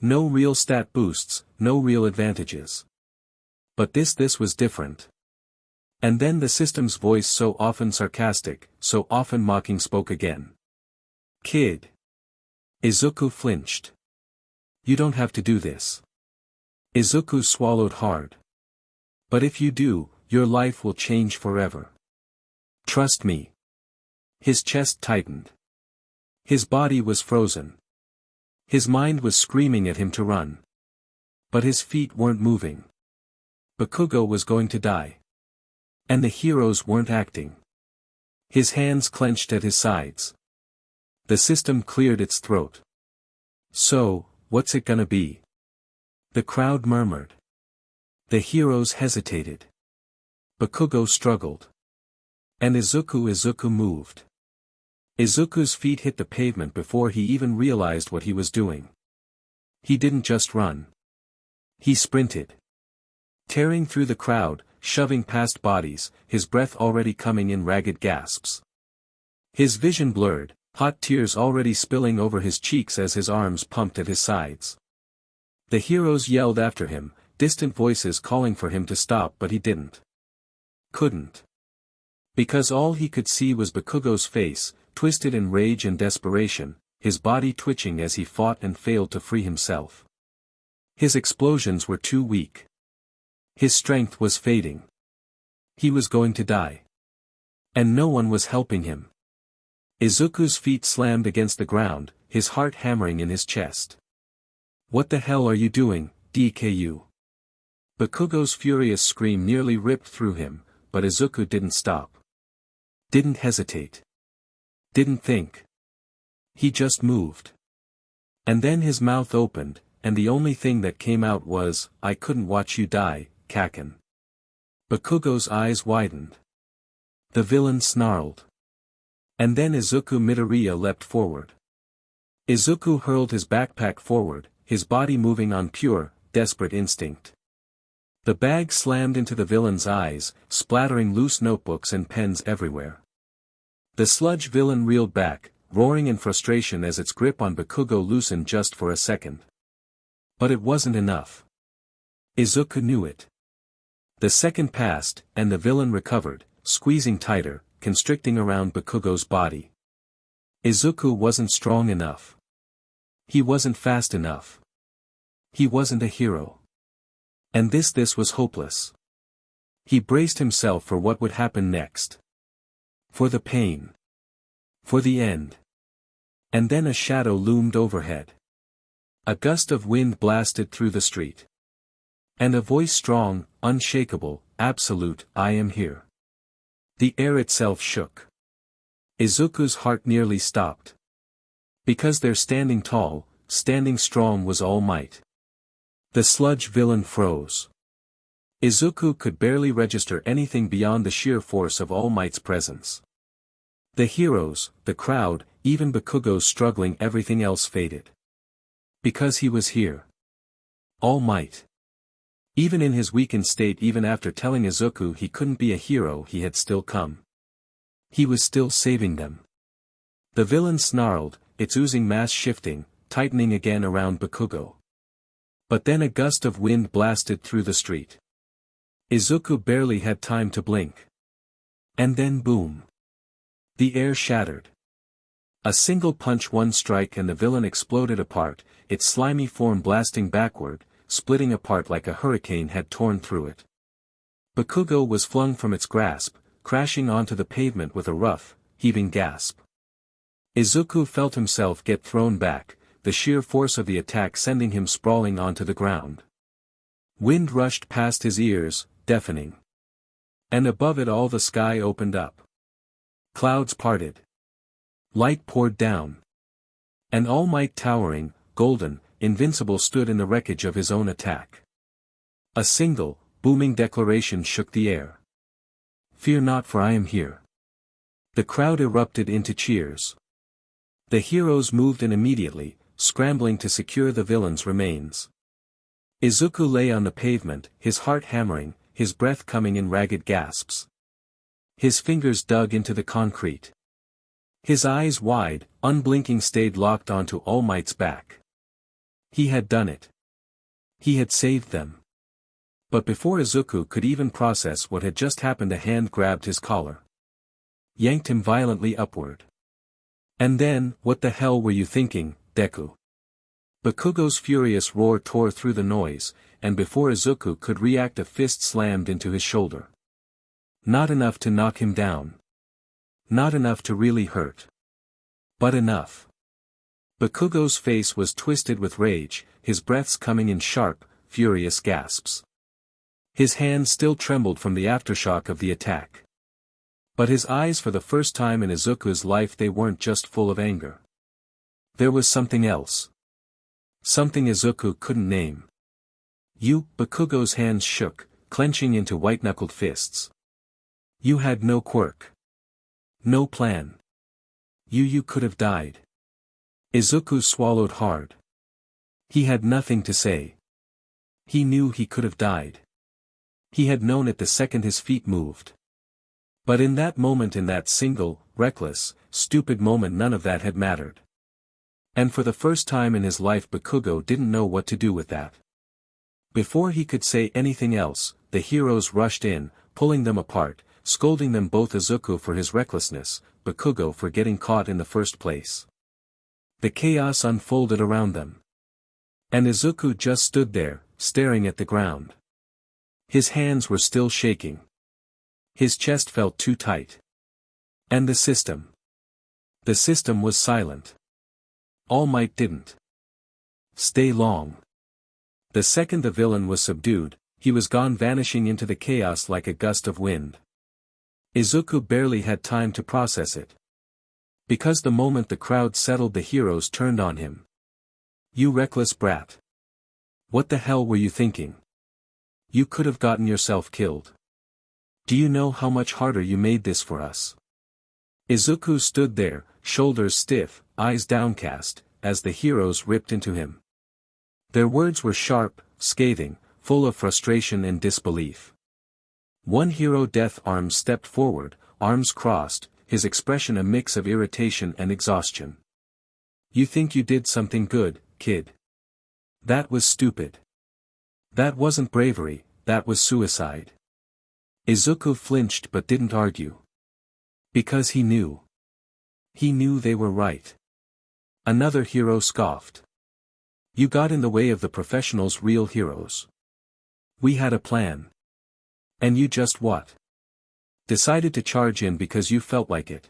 No real stat boosts, no real advantages. But this was different. And then the system's voice, so often sarcastic, so often mocking, spoke again. Kid. Izuku flinched. You don't have to do this. Izuku swallowed hard. But if you do, your life will change forever. Trust me. His chest tightened. His body was frozen. His mind was screaming at him to run. But his feet weren't moving. Bakugo was going to die. And the heroes weren't acting. His hands clenched at his sides. The system cleared its throat. So, what's it gonna be? The crowd murmured. The heroes hesitated. Bakugo struggled. And Izuku moved. Izuku's feet hit the pavement before he even realized what he was doing. He didn't just run. He sprinted. Tearing through the crowd, shoving past bodies, his breath already coming in ragged gasps. His vision blurred, hot tears already spilling over his cheeks as his arms pumped at his sides. The heroes yelled after him, distant voices calling for him to stop, but he didn't. Couldn't. Because all he could see was Bakugo's face, twisted in rage and desperation, his body twitching as he fought and failed to free himself. His explosions were too weak. His strength was fading. He was going to die. And no one was helping him. Izuku's feet slammed against the ground, his heart hammering in his chest. What the hell are you doing, Deku? Bakugo's furious scream nearly ripped through him, but Izuku didn't stop. Didn't hesitate. Didn't think. He just moved. And then his mouth opened, and the only thing that came out was, I couldn't watch you die, Kaken. Bakugo's eyes widened. The villain snarled. And then Izuku Midoriya leapt forward. Izuku hurled his backpack forward, his body moving on pure, desperate instinct. The bag slammed into the villain's eyes, splattering loose notebooks and pens everywhere. The sludge villain reeled back, roaring in frustration as its grip on Bakugo loosened just for a second. But it wasn't enough. Izuku knew it. The second passed, and the villain recovered, squeezing tighter, constricting around Bakugo's body. Izuku wasn't strong enough. He wasn't fast enough. He wasn't a hero. And this was hopeless. He braced himself for what would happen next. For the pain. For the end. And then a shadow loomed overhead. A gust of wind blasted through the street. And a voice strong, unshakable, absolute, "I am here." The air itself shook. Izuku's heart nearly stopped. Because their standing tall, standing strong was All Might. The sludge villain froze. Izuku could barely register anything beyond the sheer force of All Might's presence. The heroes, the crowd, even Bakugo's struggling, everything else faded. Because he was here. All Might. Even in his weakened state, even after telling Izuku he couldn't be a hero, he had still come. He was still saving them. The villain snarled, its oozing mass shifting, tightening again around Bakugo. But then a gust of wind blasted through the street. Izuku barely had time to blink. And then boom. The air shattered. A single punch, one strike, and the villain exploded apart, its slimy form blasting backward, splitting apart like a hurricane had torn through it. Bakugo was flung from its grasp, crashing onto the pavement with a rough, heaving gasp. Izuku felt himself get thrown back, the sheer force of the attack sending him sprawling onto the ground. Wind rushed past his ears, deafening. And above it all the sky opened up. Clouds parted. Light poured down. And All Might, towering, golden, invincible, stood in the wreckage of his own attack. A single, booming declaration shook the air. "Fear not, for I am here." The crowd erupted into cheers. The heroes moved in immediately, scrambling to secure the villain's remains. Izuku lay on the pavement, his heart hammering, his breath coming in ragged gasps. His fingers dug into the concrete. His eyes wide, unblinking, stayed locked onto All Might's back. He had done it. He had saved them. But before Izuku could even process what had just happened, a hand grabbed his collar. Yanked him violently upward. And then, "What the hell were you thinking, Deku?" Bakugo's furious roar tore through the noise, and before Izuku could react, a fist slammed into his shoulder. Not enough to knock him down. Not enough to really hurt. But enough. Bakugo's face was twisted with rage, his breaths coming in sharp, furious gasps. His hands still trembled from the aftershock of the attack. But his eyes, for the first time in Izuku's life, they weren't just full of anger. There was something else. Something Izuku couldn't name. Bakugo's hands shook, clenching into white-knuckled fists. You had no quirk. No plan. You could have died. Izuku swallowed hard. He had nothing to say. He knew he could have died. He had known it the second his feet moved. But in that moment, in that single, reckless, stupid moment, none of that had mattered. And for the first time in his life, Bakugo didn't know what to do with that. Before he could say anything else, the heroes rushed in, pulling them apart, scolding them both, Izuku for his recklessness, Bakugo for getting caught in the first place. The chaos unfolded around them. And Izuku just stood there, staring at the ground. His hands were still shaking. His chest felt too tight. And the system. The system was silent. All Might didn't stay long. The second the villain was subdued, he was gone, vanishing into the chaos like a gust of wind. Izuku barely had time to process it. Because the moment the crowd settled, the heroes turned on him. You reckless brat. What the hell were you thinking? You could have gotten yourself killed. Do you know how much harder you made this for us? Izuku stood there, shoulders stiff, eyes downcast, as the heroes ripped into him. Their words were sharp, scathing, full of frustration and disbelief. One hero Death Arms stepped forward, arms crossed, his expression a mix of irritation and exhaustion. You think you did something good, kid? That was stupid. That wasn't bravery, that was suicide. Izuku flinched but didn't argue. Because he knew. He knew they were right. Another hero scoffed. You got in the way of the professionals' real heroes. We had a plan. And you just what? Decided to charge in because you felt like it.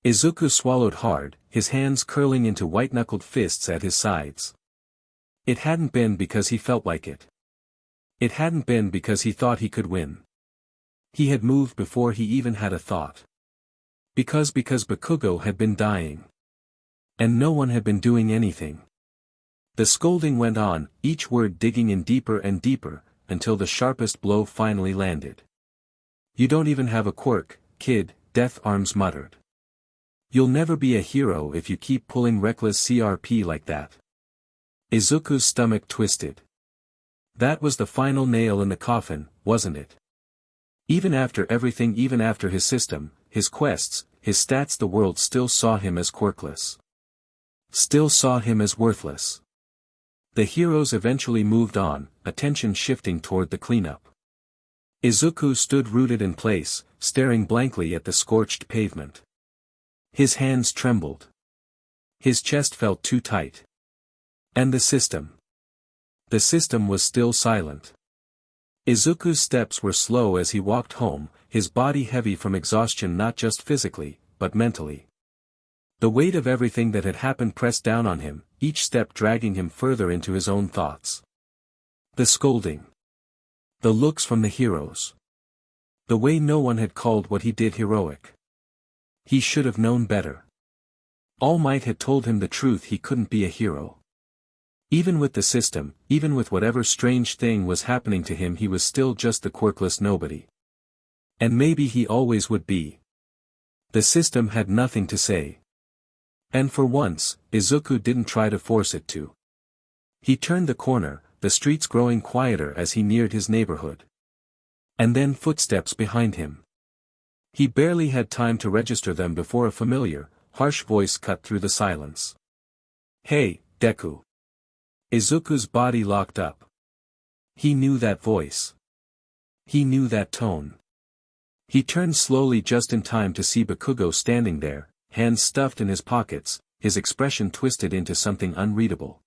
Izuku swallowed hard, his hands curling into white-knuckled fists at his sides. It hadn't been because he felt like it. It hadn't been because he thought he could win. He had moved before he even had a thought. Because Bakugo had been dying. And no one had been doing anything. The scolding went on, each word digging in deeper and deeper, until the sharpest blow finally landed. You don't even have a quirk, kid, Death Arms muttered. You'll never be a hero if you keep pulling reckless CRP like that. Izuku's stomach twisted. That was the final nail in the coffin, wasn't it? Even after everything, even after his system, his quests, his stats, the world still saw him as quirkless. Still saw him as worthless. The heroes eventually moved on, attention shifting toward the cleanup. Izuku stood rooted in place, staring blankly at the scorched pavement. His hands trembled. His chest felt too tight. And the system? The system was still silent. Izuku's steps were slow as he walked home, his body heavy from exhaustion not just physically, but mentally. The weight of everything that had happened pressed down on him, each step dragging him further into his own thoughts. The scolding. The looks from the heroes. The way no one had called what he did heroic. He should have known better. All Might had told him the truth, he couldn't be a hero. Even with the system, even with whatever strange thing was happening to him, he was still just the quirkless nobody. And maybe he always would be. The system had nothing to say. And for once, Izuku didn't try to force it to. He turned the corner, the streets growing quieter as he neared his neighborhood. And then footsteps behind him. He barely had time to register them before a familiar, harsh voice cut through the silence. Hey, Deku. Izuku's body locked up. He knew that voice. He knew that tone. He turned slowly just in time to see Bakugo standing there, hands stuffed in his pockets, his expression twisted into something unreadable.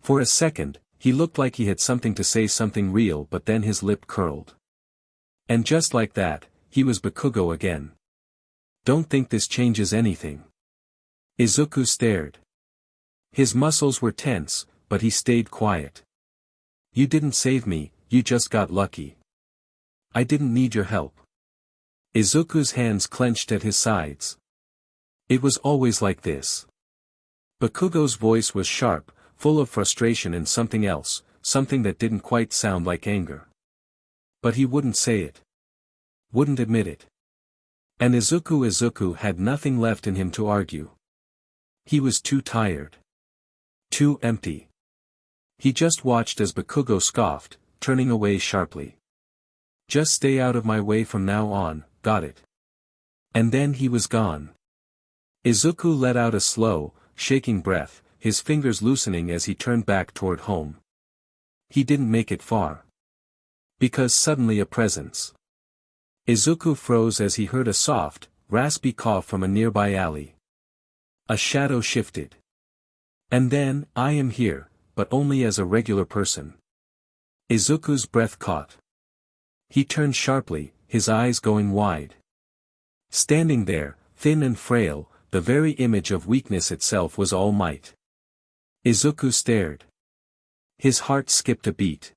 For a second, he looked like he had something to say, something real, but then his lip curled. And just like that, he was Bakugo again. Don't think this changes anything. Izuku stared. His muscles were tense, but he stayed quiet. You didn't save me, you just got lucky. I didn't need your help. Izuku's hands clenched at his sides. It was always like this. Bakugo's voice was sharp, full of frustration and something else, something that didn't quite sound like anger. But he wouldn't say it. Wouldn't admit it. And Izuku had nothing left in him to argue. He was too tired. Too empty. He just watched as Bakugo scoffed, turning away sharply. Just stay out of my way from now on, got it? And then he was gone. Izuku let out a slow, shaking breath, his fingers loosening as he turned back toward home. He didn't make it far. Because suddenly a presence. Izuku froze as he heard a soft, raspy cough from a nearby alley. A shadow shifted. And then, I am here, but only as a regular person. Izuku's breath caught. He turned sharply, his eyes going wide. Standing there, thin and frail, the very image of weakness itself was All Might. Izuku stared. His heart skipped a beat.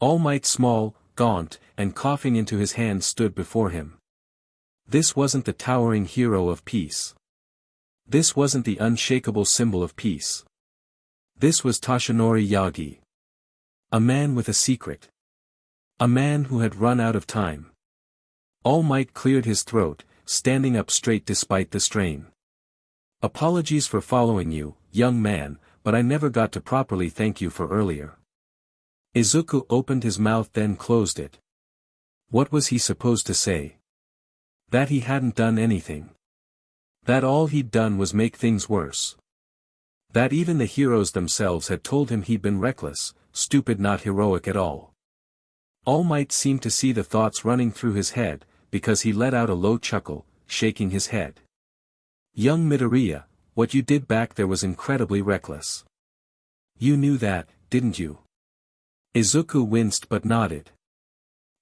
All Might, small, gaunt, and coughing into his hand, stood before him. This wasn't the towering hero of peace. This wasn't the unshakable symbol of peace. This was Toshinori Yagi. A man with a secret. A man who had run out of time. All Might cleared his throat, standing up straight despite the strain. Apologies for following you, young man, but I never got to properly thank you for earlier. Izuku opened his mouth then closed it. What was he supposed to say? That he hadn't done anything. That all he'd done was make things worse. That even the heroes themselves had told him he'd been reckless, stupid, not heroic at all. All Might seemed to see the thoughts running through his head, because he let out a low chuckle, shaking his head. Young Midoriya, what you did back there was incredibly reckless. You knew that, didn't you? Izuku winced but nodded.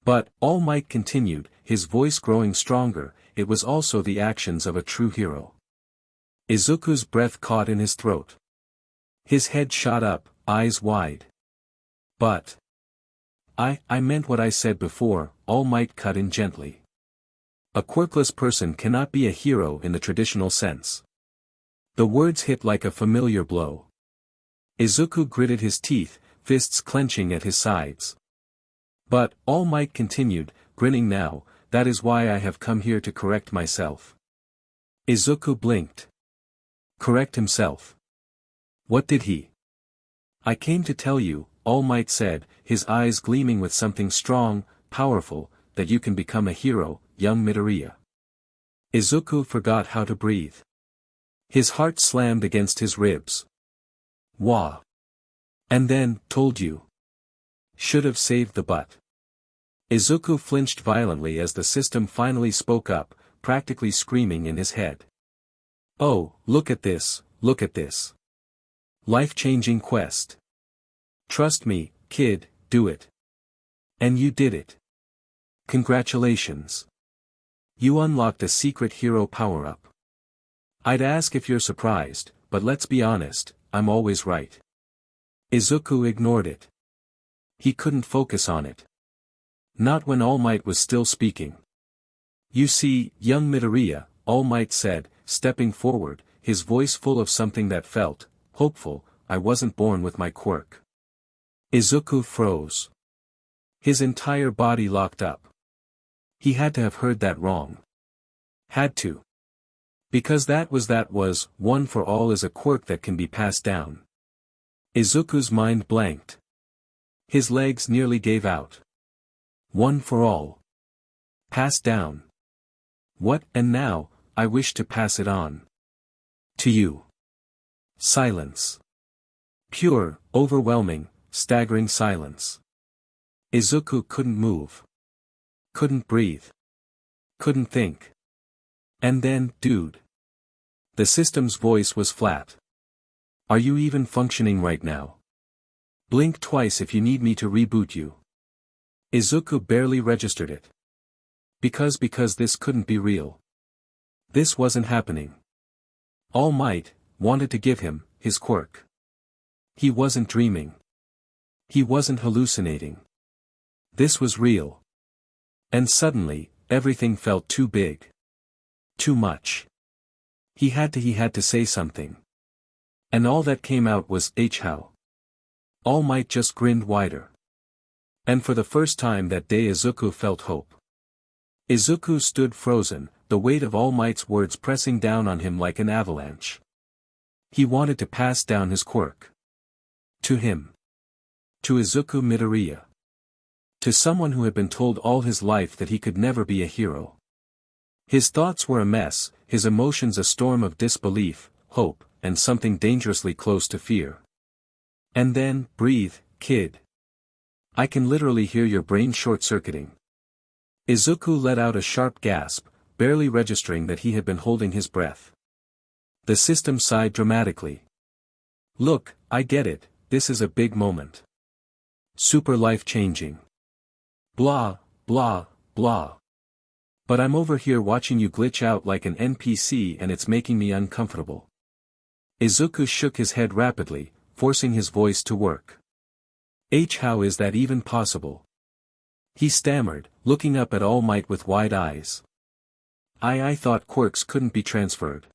But, All Might continued, his voice growing stronger, it was also the actions of a true hero. Izuku's breath caught in his throat. His head shot up, eyes wide. But. I meant what I said before, All Might cut in gently. A quirkless person cannot be a hero in the traditional sense. The words hit like a familiar blow. Izuku gritted his teeth, fists clenching at his sides. But, All Might continued, grinning now, that is why I have come here to correct myself. Izuku blinked. Correct himself? What did he? I came to tell you, All Might said, his eyes gleaming with something strong, powerful, that you can become a hero, young Midoriya. Izuku forgot how to breathe. His heart slammed against his ribs. Wah. And then, told you. Should have saved the butt. Izuku flinched violently as the system finally spoke up, practically screaming in his head. Oh, look at this, look at this. Life-changing quest. Trust me, kid, do it. And you did it. Congratulations. You unlocked a secret hero power-up. I'd ask if you're surprised, but let's be honest, I'm always right. Izuku ignored it. He couldn't focus on it. Not when All Might was still speaking. You see, young Midoriya, All Might said, stepping forward, his voice full of something that felt hopeful, I wasn't born with my quirk. Izuku froze. His entire body locked up. He had to have heard that wrong. Had to. Because that was, one for all is a quirk that can be passed down. Izuku's mind blanked. His legs nearly gave out. One for all. Passed down. What, and now, I wish to pass it on. To you. Silence. Pure, overwhelming, staggering silence. Izuku couldn't move. Couldn't breathe. Couldn't think. And then, dude. The system's voice was flat. Are you even functioning right now? Blink twice if you need me to reboot you. Izuku barely registered it. Because this couldn't be real. This wasn't happening. All Might wanted to give him his quirk. He wasn't dreaming. He wasn't hallucinating. This was real. And suddenly, everything felt too big. Too much. He had to say something. And all that came out was, how? All Might just grinned wider. And for the first time that day Izuku felt hope. Izuku stood frozen, the weight of All Might's words pressing down on him like an avalanche. He wanted to pass down his quirk. To him. To Izuku Midoriya. To someone who had been told all his life that he could never be a hero. His thoughts were a mess, his emotions a storm of disbelief, hope, and something dangerously close to fear. And then, breathe, kid. I can literally hear your brain short-circuiting. Izuku let out a sharp gasp, barely registering that he had been holding his breath. The system sighed dramatically. Look, I get it, this is a big moment. Super life-changing. Blah, blah, blah. But I'm over here watching you glitch out like an NPC and it's making me uncomfortable. Izuku shook his head rapidly, forcing his voice to work. How is that even possible? He stammered, looking up at All Might with wide eyes. I thought quirks couldn't be transferred.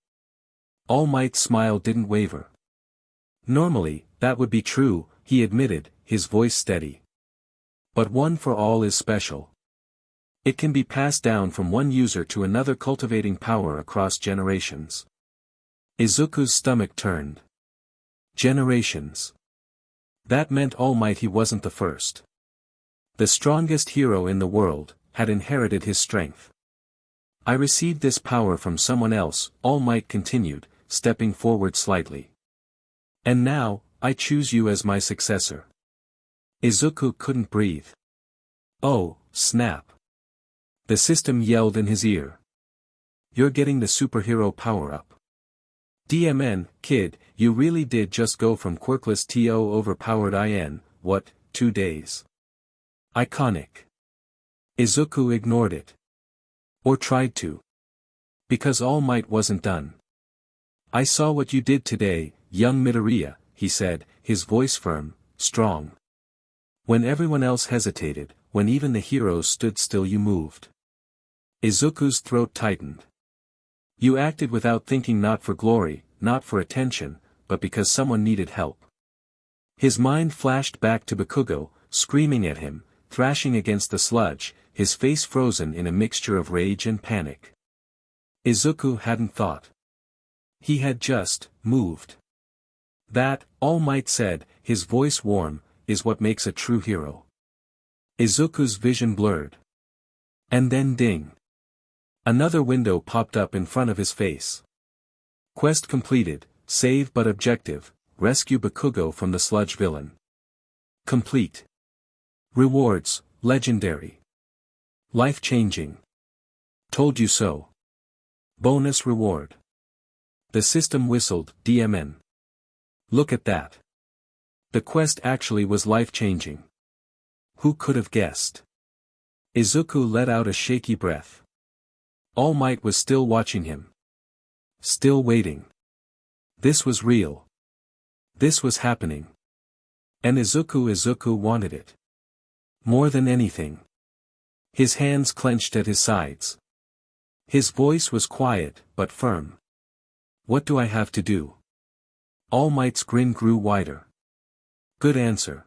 All Might's smile didn't waver. Normally, that would be true, he admitted, his voice steady. But one for all is special. It can be passed down from one user to another, cultivating power across generations. Izuku's stomach turned. Generations. That meant All Might he wasn't the first. The strongest hero in the world had inherited his strength. I received this power from someone else, All Might continued, stepping forward slightly. And now, I choose you as my successor. Izuku couldn't breathe. Oh, snap. The system yelled in his ear. You're getting the superhero power-up. DMN, kid, you really did just go from Quirkless to overpowered in, what, 2 days? Iconic. Izuku ignored it. Or tried to. Because All Might wasn't done. I saw what you did today, young Midoriya, he said, his voice firm, strong. When everyone else hesitated, when even the heroes stood still, you moved. Izuku's throat tightened. You acted without thinking, not for glory, not for attention, but because someone needed help. His mind flashed back to Bakugo, screaming at him, thrashing against the sludge, his face frozen in a mixture of rage and panic. Izuku hadn't thought. He had just moved. That, All Might said, his voice warm, is what makes a true hero. Izuku's vision blurred. And then ding. Another window popped up in front of his face. Quest completed, save but objective, rescue Bakugo from the sludge villain. Complete. Rewards, legendary. Life-changing. Told you so. Bonus reward. The system whistled, DMN. Look at that. The quest actually was life-changing. Who could have guessed? Izuku let out a shaky breath. All Might was still watching him. Still waiting. This was real. This was happening. And Izuku wanted it. More than anything. His hands clenched at his sides. His voice was quiet, but firm. What do I have to do? All Might's grin grew wider. Good answer.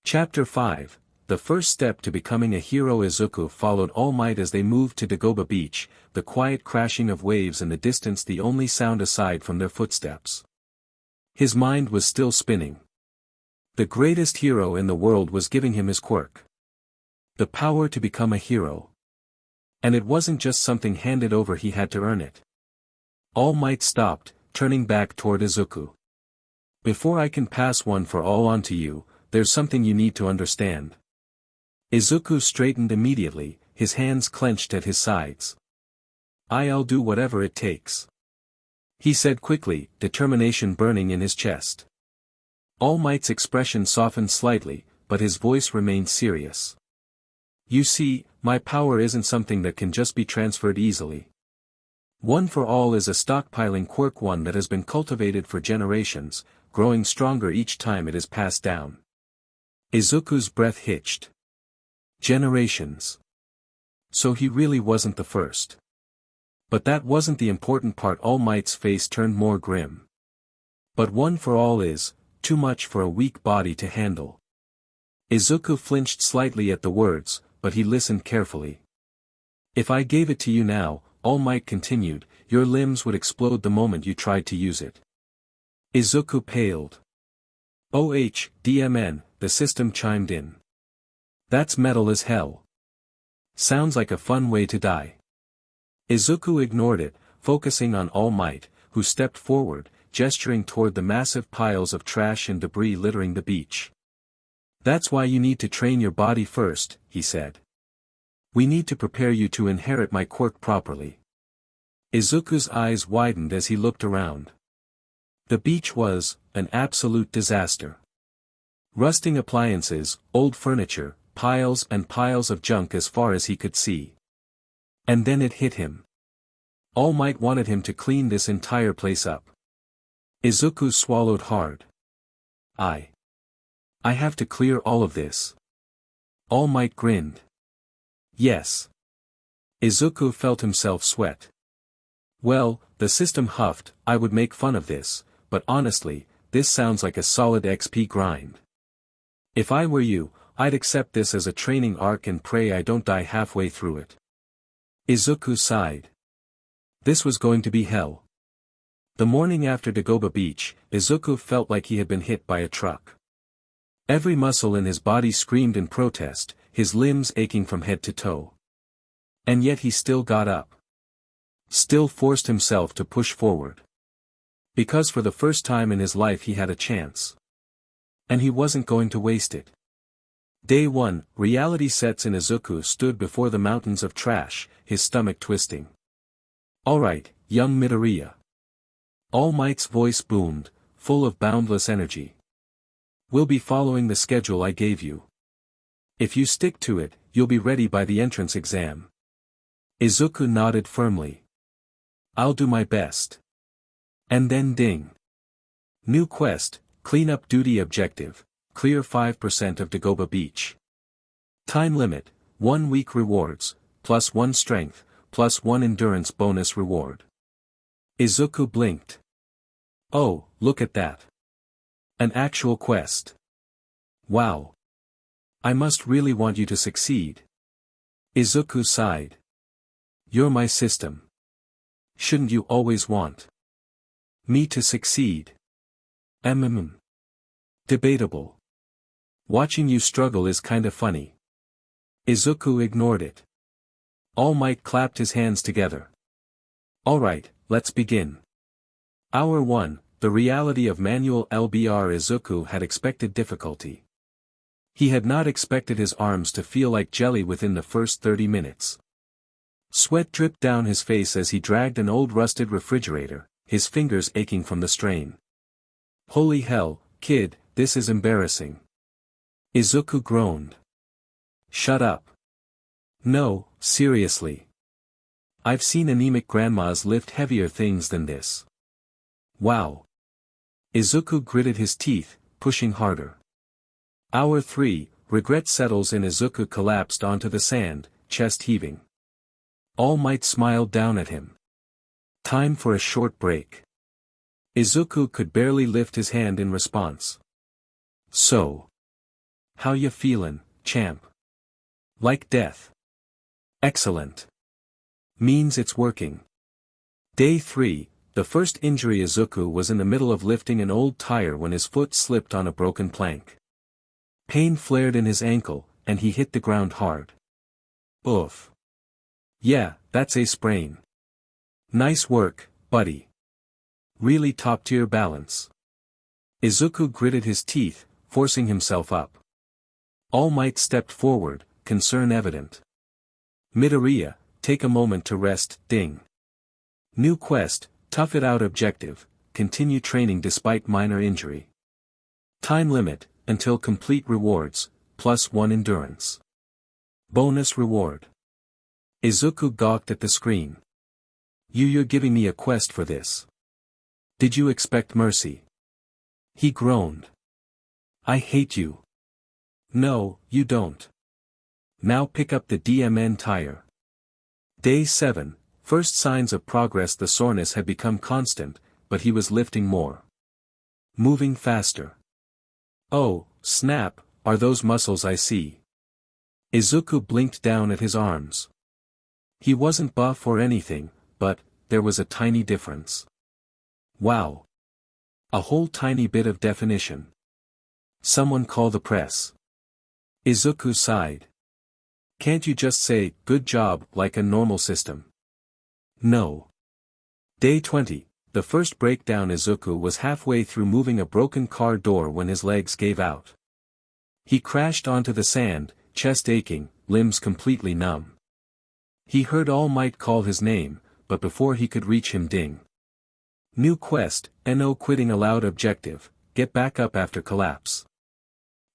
Chapter 5, The first step to becoming a hero. Izuku followed All Might as they moved to Dagoba Beach, the quiet crashing of waves in the distance the only sound aside from their footsteps. His mind was still spinning. The greatest hero in the world was giving him his quirk. The power to become a hero. And it wasn't just something handed over, he had to earn it. All Might stopped, turning back toward Izuku. Before I can pass one for all on to you, there's something you need to understand. Izuku straightened immediately, his hands clenched at his sides. I'll do whatever it takes. He said quickly, determination burning in his chest. All Might's expression softened slightly, but his voice remained serious. You see, my power isn't something that can just be transferred easily. One for All is a stockpiling quirk, one that has been cultivated for generations, growing stronger each time it is passed down. Izuku's breath hitched. Generations. So he really wasn't the first. But that wasn't the important part. All Might's face turned more grim. But one for all is too much for a weak body to handle. Izuku flinched slightly at the words, but he listened carefully. If I gave it to you now, All Might continued, your limbs would explode the moment you tried to use it. Izuku paled. DMN, the system chimed in. That's metal as hell. Sounds like a fun way to die. Izuku ignored it, focusing on All Might, who stepped forward, gesturing toward the massive piles of trash and debris littering the beach. That's why you need to train your body first, he said. We need to prepare you to inherit my quirk properly. Izuku's eyes widened as he looked around. The beach was an absolute disaster. Rusting appliances, old furniture, piles and piles of junk as far as he could see. And then it hit him. All Might wanted him to clean this entire place up. Izuku swallowed hard. I have to clear all of this. All Might grinned. Yes. Izuku felt himself sweat. Well, the system huffed, I would make fun of this, but honestly, this sounds like a solid XP grind. If I were you, I'd accept this as a training arc and pray I don't die halfway through it. Izuku sighed. This was going to be hell. The morning after Dagobah Beach, Izuku felt like he had been hit by a truck. Every muscle in his body screamed in protest, his limbs aching from head to toe. And yet he still got up. Still forced himself to push forward. Because for the first time in his life he had a chance. And he wasn't going to waste it. Day 1, reality sets in. Izuku stood before the mountains of trash, his stomach twisting. Alright, young Midoriya. All Might's voice boomed, full of boundless energy. We'll be following the schedule I gave you. If you stick to it, you'll be ready by the entrance exam. Izuku nodded firmly. I'll do my best. And then ding. New quest, cleanup duty objective, clear 5% of Dagobah Beach. Time limit, 1 week rewards, +1 strength, +1 endurance bonus reward. Izuku blinked. Oh, look at that. An actual quest. Wow. I must really want you to succeed. Izuku sighed. You're my system. Shouldn't you always want me to succeed? Debatable. Watching you struggle is kinda funny. Izuku ignored it. All Might clapped his hands together. Alright, let's begin. Hour 1, the reality of manual LBR. Izuku had expected difficulty. He had not expected his arms to feel like jelly within the first 30 minutes. Sweat dripped down his face as he dragged an old rusted refrigerator, his fingers aching from the strain. Holy hell, kid, this is embarrassing. Izuku groaned. Shut up. No, seriously. I've seen anemic grandmas lift heavier things than this. Wow. Izuku gritted his teeth, pushing harder. Hour 3, regret settles in. Izuku collapsed onto the sand, chest heaving. All Might smiled down at him. Time for a short break. Izuku could barely lift his hand in response. So. How ya feelin', champ? Like death. Excellent. Means it's working. Day 3, the first injury. Izuku was in the middle of lifting an old tire when his foot slipped on a broken plank. Pain flared in his ankle, and he hit the ground hard. Oof. Yeah, that's a sprain. Nice work, buddy. Really top-tier balance. Izuku gritted his teeth, forcing himself up. All Might stepped forward, concern evident. Midoriya, take a moment to rest. Ding. New quest, tough it out objective, continue training despite minor injury. Time limit, until complete rewards, +1 endurance. Bonus reward. Izuku gawked at the screen. You're giving me a quest for this. Did you expect mercy? He groaned. I hate you. No, you don't. Now pick up the DMN tire. Day 7, first signs of progress. The soreness had become constant, but he was lifting more. Moving faster. Oh, snap, are those muscles I see? Izuku blinked down at his arms. He wasn't buff or anything, but there was a tiny difference. Wow. A whole tiny bit of definition. Someone call the press. Izuku sighed. Can't you just say, good job, like a normal system? No. Day 20, the first breakdown. Izuku was halfway through moving a broken car door when his legs gave out. He crashed onto the sand, chest aching, limbs completely numb. He heard All Might call his name, but before he could reach him, ding. New quest, no quitting allowed objective, get back up after collapse.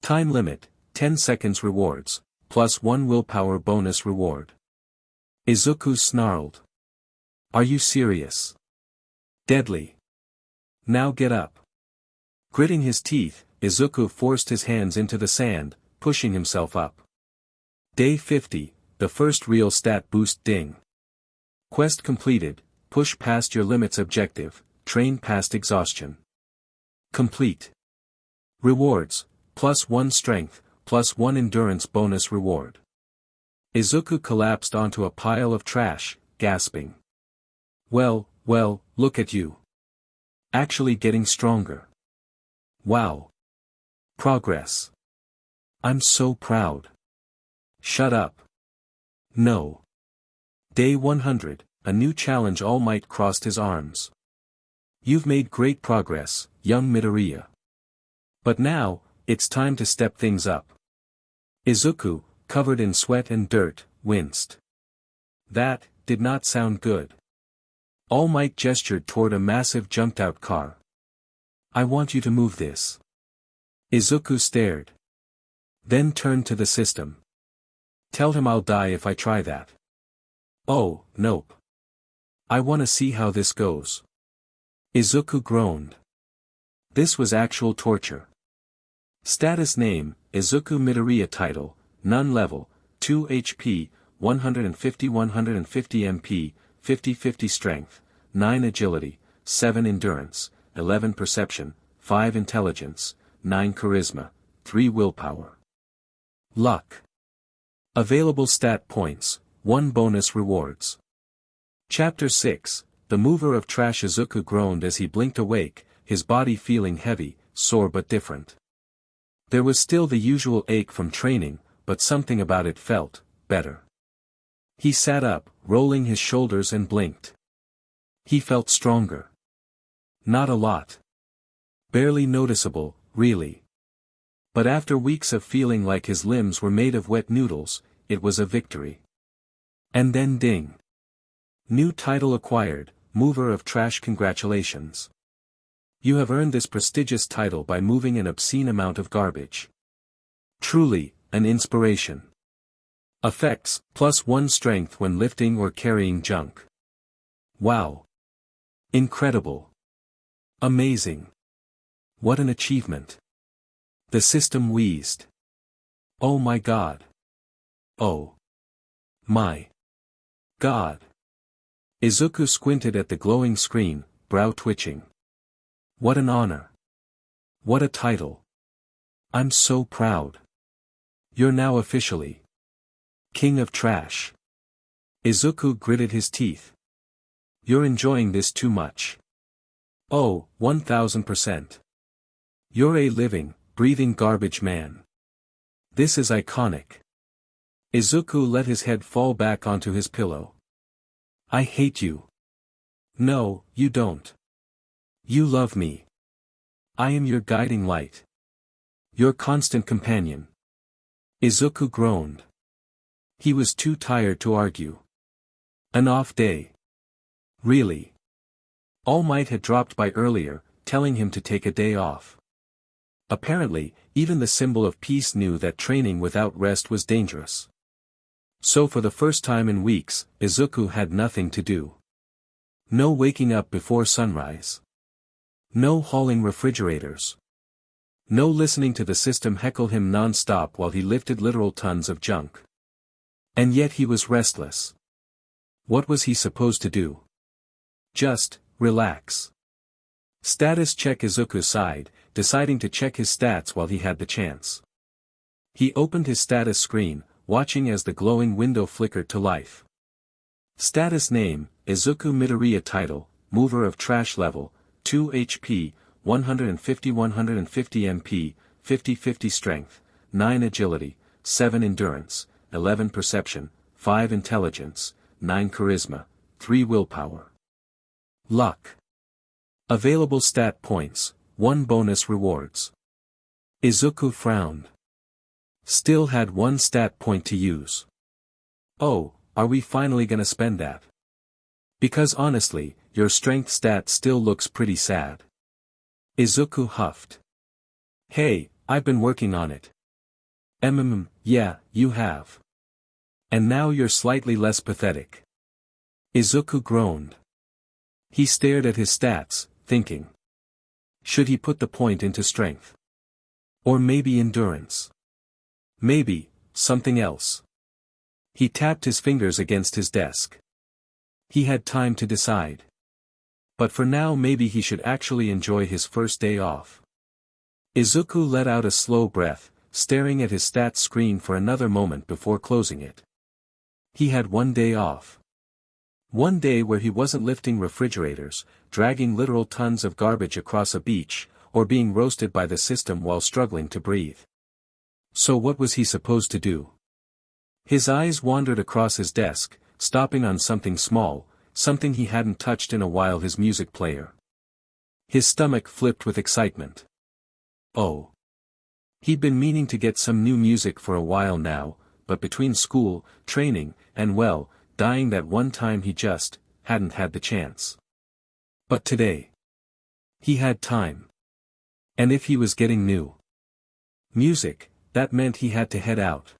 Time limit, 10 seconds rewards, +1 willpower bonus reward. Izuku snarled. Are you serious? Deadly. Now get up. Gritting his teeth, Izuku forced his hands into the sand, pushing himself up. Day 50, the first real stat boost. Ding. Quest completed, push past your limits objective, train past exhaustion. Complete. Rewards, +1 strength, +1 endurance bonus reward. Izuku collapsed onto a pile of trash, gasping. Well, look at you. Actually getting stronger. Wow. Progress. I'm so proud. Shut up. No. Day 100, a new challenge. All Might crossed his arms. You've made great progress, young Midoriya. But now, it's time to step things up. Izuku, covered in sweat and dirt, winced. That did not sound good. All Might gestured toward a massive junked-out car. I want you to move this. Izuku stared. Then turned to the system. Tell him I'll die if I try that. Oh, nope. I wanna see how this goes. Izuku groaned. This was actual torture. Status name, Izuku Midoriya. Title, None. Level, 2 HP, 150 MP, 50 Strength, 9 Agility, 7 Endurance, 11 Perception, 5 Intelligence, 9 Charisma, 3 Willpower. Luck. Available stat points, 1 bonus rewards. Chapter 6, The Mover of Trash. Izuku groaned as he blinked awake, his body feeling heavy, sore but different. There was still the usual ache from training, but something about it felt better. He sat up, rolling his shoulders, and blinked. He felt stronger. Not a lot. Barely noticeable, really. But after weeks of feeling like his limbs were made of wet noodles, it was a victory. And then ding. New title acquired, Mover of Trash. Congratulations. You have earned this prestigious title by moving an obscene amount of garbage. Truly, an inspiration. Effects, +1 strength when lifting or carrying junk. Wow. Incredible. Amazing. What an achievement. The system wheezed. Oh my god. Oh. My. God. Izuku squinted at the glowing screen, brow twitching. What an honor. What a title. I'm so proud. You're now officially King of Trash. Izuku gritted his teeth. You're enjoying this too much. Oh, 1000%. You're a living, breathing garbage man. This is iconic. Izuku let his head fall back onto his pillow. I hate you. No, you don't. You love me. I am your guiding light. Your constant companion. Izuku groaned. He was too tired to argue. An off day. Really. All Might had dropped by earlier, telling him to take a day off. Apparently, even the symbol of peace knew that training without rest was dangerous. So for the first time in weeks, Izuku had nothing to do. No waking up before sunrise. No hauling refrigerators. No listening to the system heckle him non-stop while he lifted literal tons of junk. And yet he was restless. What was he supposed to do? Just relax. Status check. Izuku sighed, deciding to check his stats while he had the chance. He opened his status screen, watching as the glowing window flickered to life. Status name, Izuku Midoriya. Title, Mover of Trash. Level, 2 HP, 150 MP, 50 Strength, 9 Agility, 7 Endurance, 11 Perception, 5 Intelligence, 9 Charisma, 3 Willpower. Luck. Available stat points, 1 bonus rewards. Izuku frowned. Still had 1 stat point to use. Oh, are we finally gonna spend that? Because honestly, your strength stat still looks pretty sad. Izuku huffed. Hey, I've been working on it. Yeah, you have. And now you're slightly less pathetic. Izuku groaned. He stared at his stats, thinking. Should he put the point into strength? Or maybe endurance? Maybe, something else. He tapped his fingers against his desk. He had time to decide. But for now maybe he should actually enjoy his first day off. Izuku let out a slow breath, staring at his stats screen for another moment before closing it. He had one day off. One day where he wasn't lifting refrigerators, dragging literal tons of garbage across a beach, or being roasted by the system while struggling to breathe. So what was he supposed to do? His eyes wandered across his desk, stopping on something small, something he hadn't touched in a while: his music player. His stomach flipped with excitement. Oh. He'd been meaning to get some new music for a while now, but between school, training, and well, dying that one time he just hadn't had the chance. But today, he had time. And if he was getting new music, that meant he had to head out.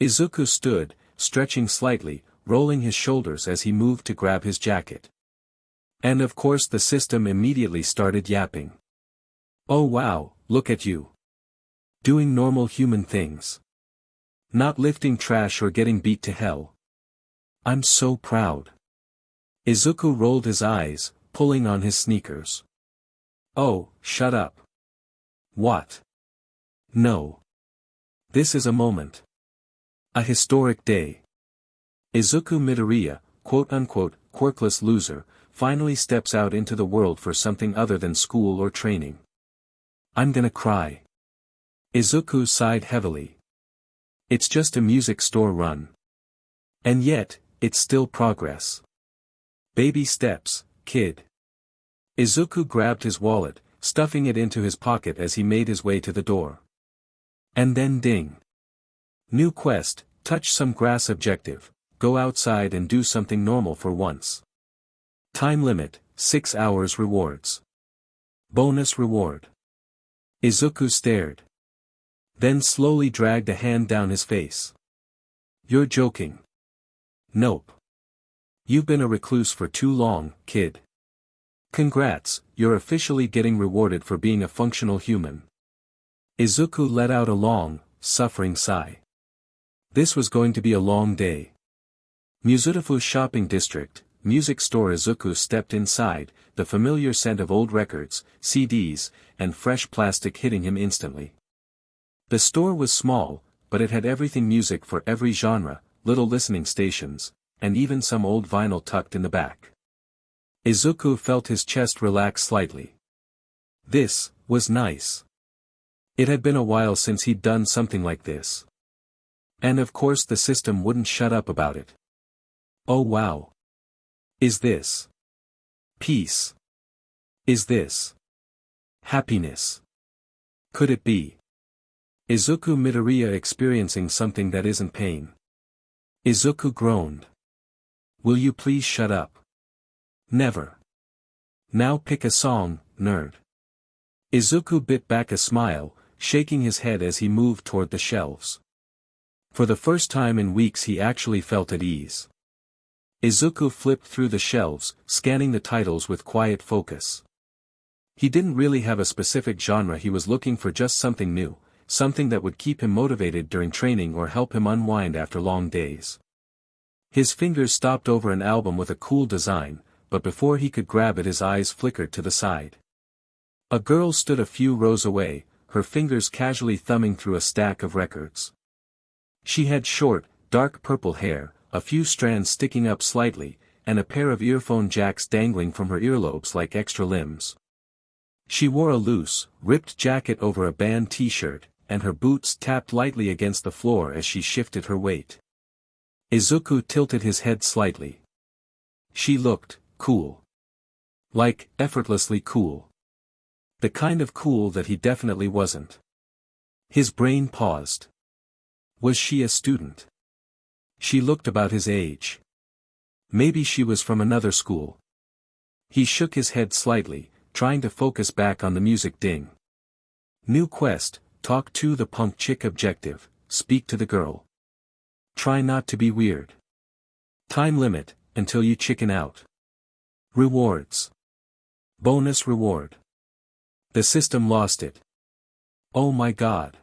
Izuku stood, stretching slightly, rolling his shoulders as he moved to grab his jacket. And of course the system immediately started yapping. Oh wow, look at you. Doing normal human things. Not lifting trash or getting beat to hell. I'm so proud. Izuku rolled his eyes, pulling on his sneakers. Oh, shut up. What? No. This is a moment. A historic day. Izuku Midoriya, quote-unquote, quirkless loser, finally steps out into the world for something other than school or training. I'm gonna cry. Izuku sighed heavily. It's just a music store run. And yet, it's still progress. Baby steps, kid. Izuku grabbed his wallet, stuffing it into his pocket as he made his way to the door. And then ding. New quest, touch some grass objective, go outside and do something normal for once. Time limit, 6 hours rewards. Bonus reward. Izuku stared. Then slowly dragged a hand down his face. You're joking. Nope. You've been a recluse for too long, kid. Congrats, you're officially getting rewarded for being a functional human. Izuku let out a long, suffering sigh. This was going to be a long day. Muzutafu's shopping district, music store. Izuku stepped inside, the familiar scent of old records, CDs, and fresh plastic hitting him instantly. The store was small, but it had everything: music for every genre, little listening stations, and even some old vinyl tucked in the back. Izuku felt his chest relax slightly. This was nice. It had been a while since he'd done something like this. And of course the system wouldn't shut up about it. Oh wow. Is this peace? Is this happiness? Could it be Izuku Midoriya experiencing something that isn't pain? Izuku groaned. Will you please shut up? Never. Now pick a song, nerd. Izuku bit back a smile, shaking his head as he moved toward the shelves. For the first time in weeks he actually felt at ease. Izuku flipped through the shelves, scanning the titles with quiet focus. He didn't really have a specific genre he was looking for, just something new, something that would keep him motivated during training or help him unwind after long days. His fingers stopped over an album with a cool design, but before he could grab it his eyes flickered to the side. A girl stood a few rows away, her fingers casually thumbing through a stack of records. She had short, dark purple hair, a few strands sticking up slightly, and a pair of earphone jacks dangling from her earlobes like extra limbs. She wore a loose, ripped jacket over a band t-shirt, and her boots tapped lightly against the floor as she shifted her weight. Izuku tilted his head slightly. She looked cool. Like, effortlessly cool. The kind of cool that he definitely wasn't. His brain paused. Was she a student? She looked about his age. Maybe she was from another school. He shook his head slightly, trying to focus back on the music. Ding. New quest, talk to the punk chick objective, speak to the girl. Try not to be weird. Time limit, until you chicken out. Rewards. Bonus reward. The system lost it. Oh my god.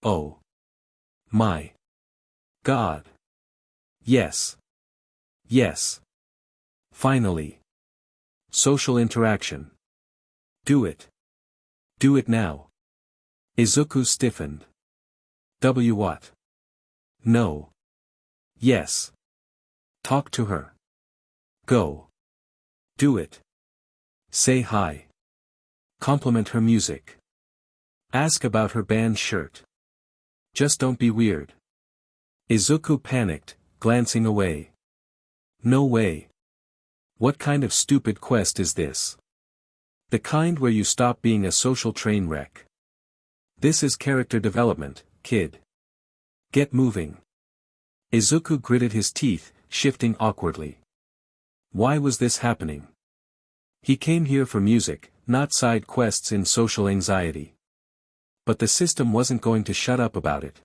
Oh. My. God. Yes. Yes. Finally. Social interaction. Do it. Do it now. Izuku stiffened. What? No. Yes. Talk to her. Go. Do it. Say hi. Compliment her music. Ask about her band shirt. Just don't be weird. Izuku panicked, glancing away. No way. What kind of stupid quest is this? The kind where you stop being a social train wreck. This is character development, kid. Get moving. Izuku gritted his teeth, shifting awkwardly. Why was this happening? He came here for music, not side quests in social anxiety. But the system wasn't going to shut up about it.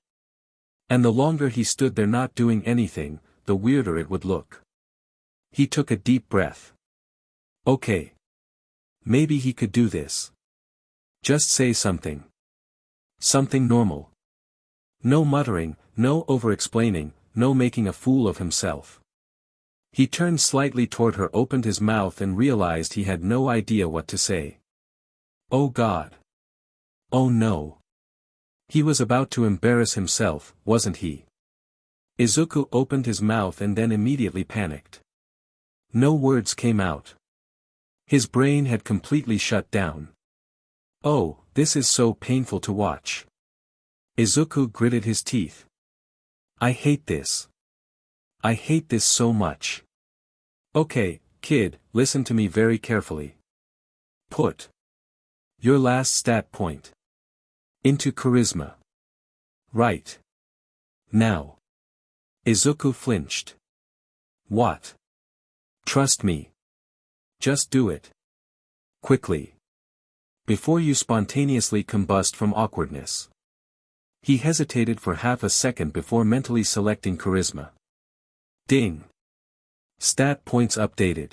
And the longer he stood there not doing anything, the weirder it would look. He took a deep breath. Okay. Maybe he could do this. Just say something. Something normal. No muttering, no over-explaining, no making a fool of himself. He turned slightly toward her, opened his mouth and realized he had no idea what to say. Oh God. Oh no. He was about to embarrass himself, wasn't he? Izuku opened his mouth and then immediately panicked. No words came out. His brain had completely shut down. Oh, this is so painful to watch. Izuku gritted his teeth. I hate this. I hate this so much. Okay, kid, listen to me very carefully. Put your last stat point into charisma. Right now. Izuku flinched. What? Trust me. Just do it. Quickly. Before you spontaneously combust from awkwardness. He hesitated for half a second before mentally selecting charisma. Ding. Stat points updated.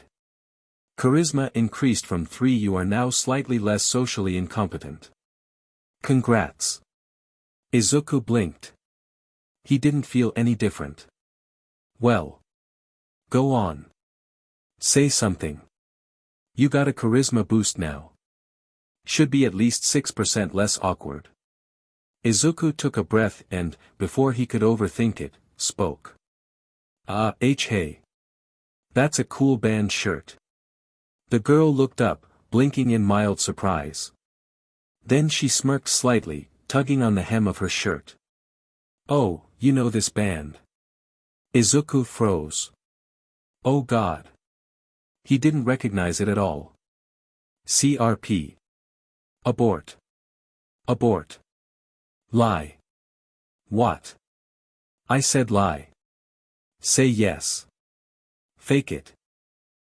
Charisma increased from 3. You are now slightly less socially incompetent. Congrats. Izuku blinked. He didn't feel any different. Well. Go on. Say something. You got a charisma boost now. Should be at least 6% less awkward. Izuku took a breath and, before he could overthink it, spoke. Hey. That's a cool band shirt. The girl looked up, blinking in mild surprise. Then she smirked slightly, tugging on the hem of her shirt. Oh, you know this band. Izuku froze. Oh God. He didn't recognize it at all. CRP. Abort. Abort. Lie. What? I said lie. Say yes. Fake it.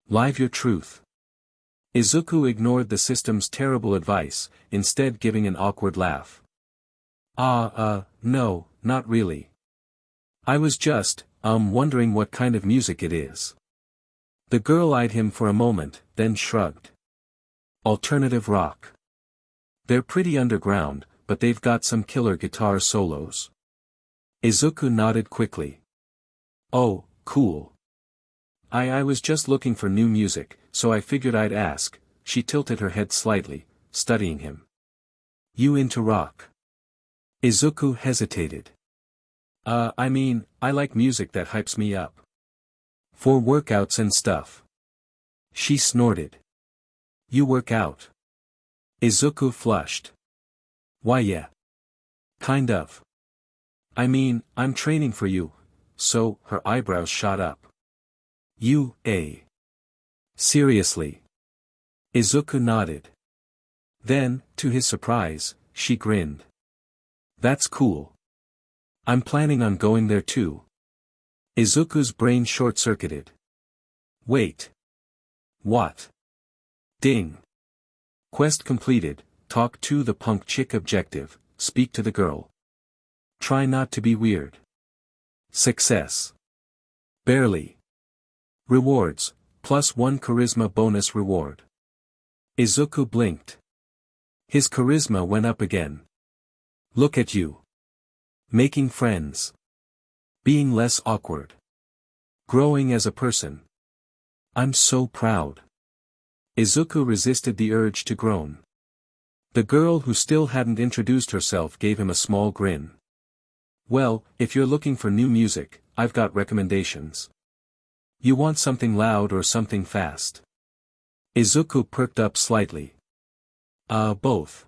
Live your truth. Izuku ignored the system's terrible advice, instead giving an awkward laugh. No, not really. I was just, wondering what kind of music it is. The girl eyed him for a moment, then shrugged. Alternative rock. They're pretty underground, but they've got some killer guitar solos. Izuku nodded quickly. Oh, cool. I was just looking for new music, so I figured I'd ask. She tilted her head slightly, studying him. You into rock? Izuku hesitated. I like music that hypes me up. For workouts and stuff. She snorted. You work out? Izuku flushed. Why yeah. Kind of. I'm training for you, so, her eyebrows shot up. Seriously? Izuku nodded. Then, to his surprise, she grinned. That's cool. I'm planning on going there too. Izuku's brain short-circuited. Wait. What? Ding. Quest completed, talk to the punk chick objective, speak to the girl. Try not to be weird. Success. Barely. Rewards, +1 charisma bonus reward. Izuku blinked. His charisma went up again. Look at you. Making friends. Being less awkward. Growing as a person. I'm so proud. Izuku resisted the urge to groan. The girl who still hadn't introduced herself gave him a small grin. Well, if you're looking for new music, I've got recommendations. You want something loud or something fast? Izuku perked up slightly. Both.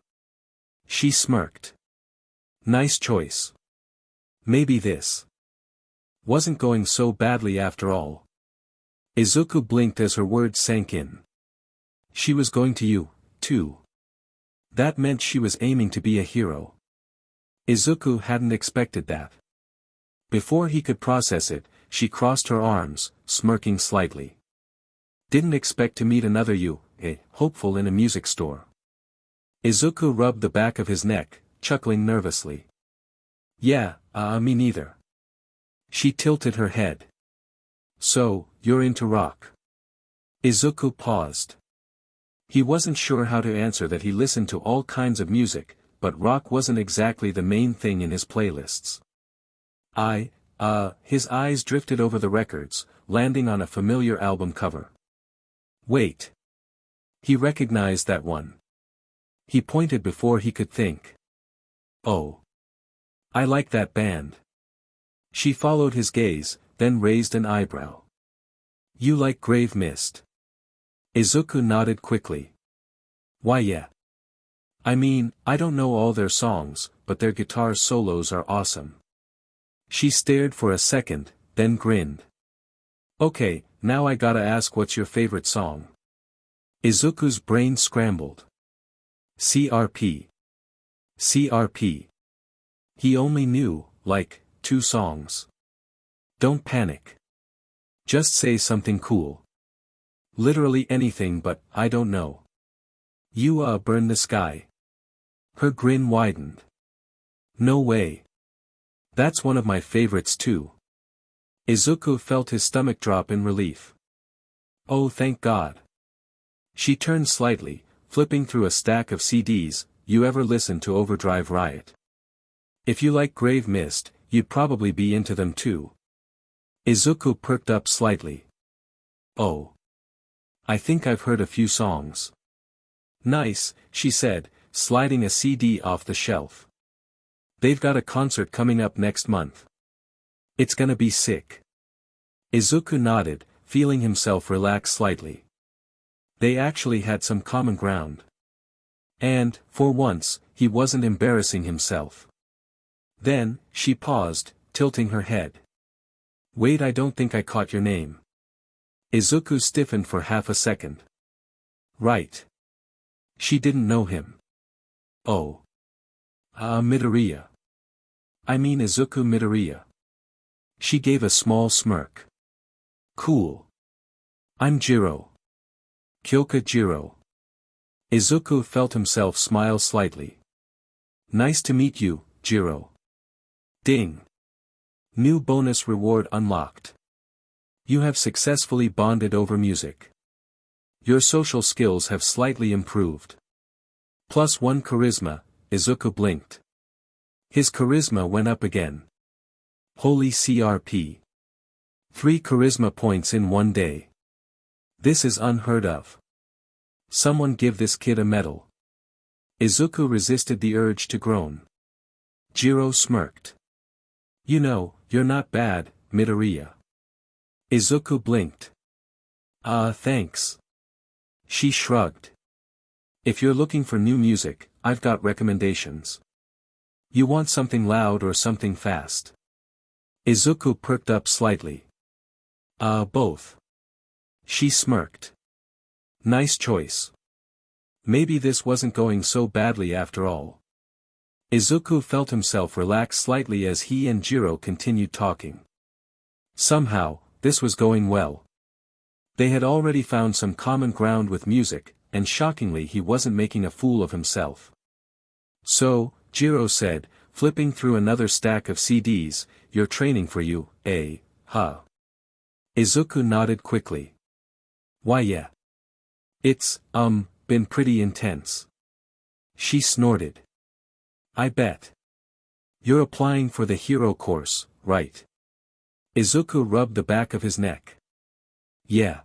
She smirked. Nice choice. Maybe this. Wasn't going so badly after all. Izuku blinked as her words sank in. She was going to you, too. That meant she was aiming to be a hero. Izuku hadn't expected that. Before he could process it, she crossed her arms, smirking slightly. Didn't expect to meet another you, hopeful in a music store. Izuku rubbed the back of his neck, chuckling nervously. Yeah, me neither. She tilted her head. So, you're into rock? Izuku paused. He wasn't sure how to answer that he listened to all kinds of music, but rock wasn't exactly the main thing in his playlists. His eyes drifted over the records, landing on a familiar album cover. Wait. He recognized that one. He pointed before he could think. Oh. I like that band. She followed his gaze, then raised an eyebrow. You like Grave Mist? Izuku nodded quickly. Why yeah. I mean, I don't know all their songs, but their guitar solos are awesome. She stared for a second, then grinned. Okay, now I gotta ask, what's your favorite song? Izuku's brain scrambled. CRP. CRP. He only knew, like, 2 songs. Don't panic. Just say something cool. Literally anything, but I don't know. You Burn the Sky. Her grin widened. No way. That's one of my favorites too. Izuku felt his stomach drop in relief. Oh, thank God. She turned slightly, flipping through a stack of CDs. You ever listen to Overdrive Riot? If you like Grave Mist, you'd probably be into them too. Izuku perked up slightly. Oh. I think I've heard a few songs. Nice, she said, sliding a CD off the shelf. They've got a concert coming up next month. It's gonna be sick. Izuku nodded, feeling himself relax slightly. They actually had some common ground. And, for once, he wasn't embarrassing himself. Then, she paused, tilting her head. Wait, I don't think I caught your name. Izuku stiffened for half a second. Right. She didn't know him. Oh. Midoriya. I mean Izuku Midoriya. She gave a small smirk. Cool. I'm Jiro. Kyoka Jiro. Izuku felt himself smile slightly. Nice to meet you, Jiro. Ding. New bonus reward unlocked. You have successfully bonded over music. Your social skills have slightly improved. +1 charisma, Izuku blinked. His charisma went up again. Holy CRP. 3 charisma points in one day. This is unheard of. Someone give this kid a medal. Izuku resisted the urge to groan. Jiro smirked. You know, you're not bad, Midoriya. Izuku blinked. Thanks. She shrugged. If you're looking for new music, I've got recommendations. You want something loud or something fast? Izuku perked up slightly. Both. She smirked. Nice choice. Maybe this wasn't going so badly after all. Izuku felt himself relax slightly as he and Jiro continued talking. Somehow, this was going well. They had already found some common ground with music, and shockingly he wasn't making a fool of himself. So, Jiro said, flipping through another stack of CDs, you're training for you, eh, huh? Izuku nodded quickly. Why yeah. It's, been pretty intense. She snorted. I bet. You're applying for the hero course, right? Izuku rubbed the back of his neck. Yeah.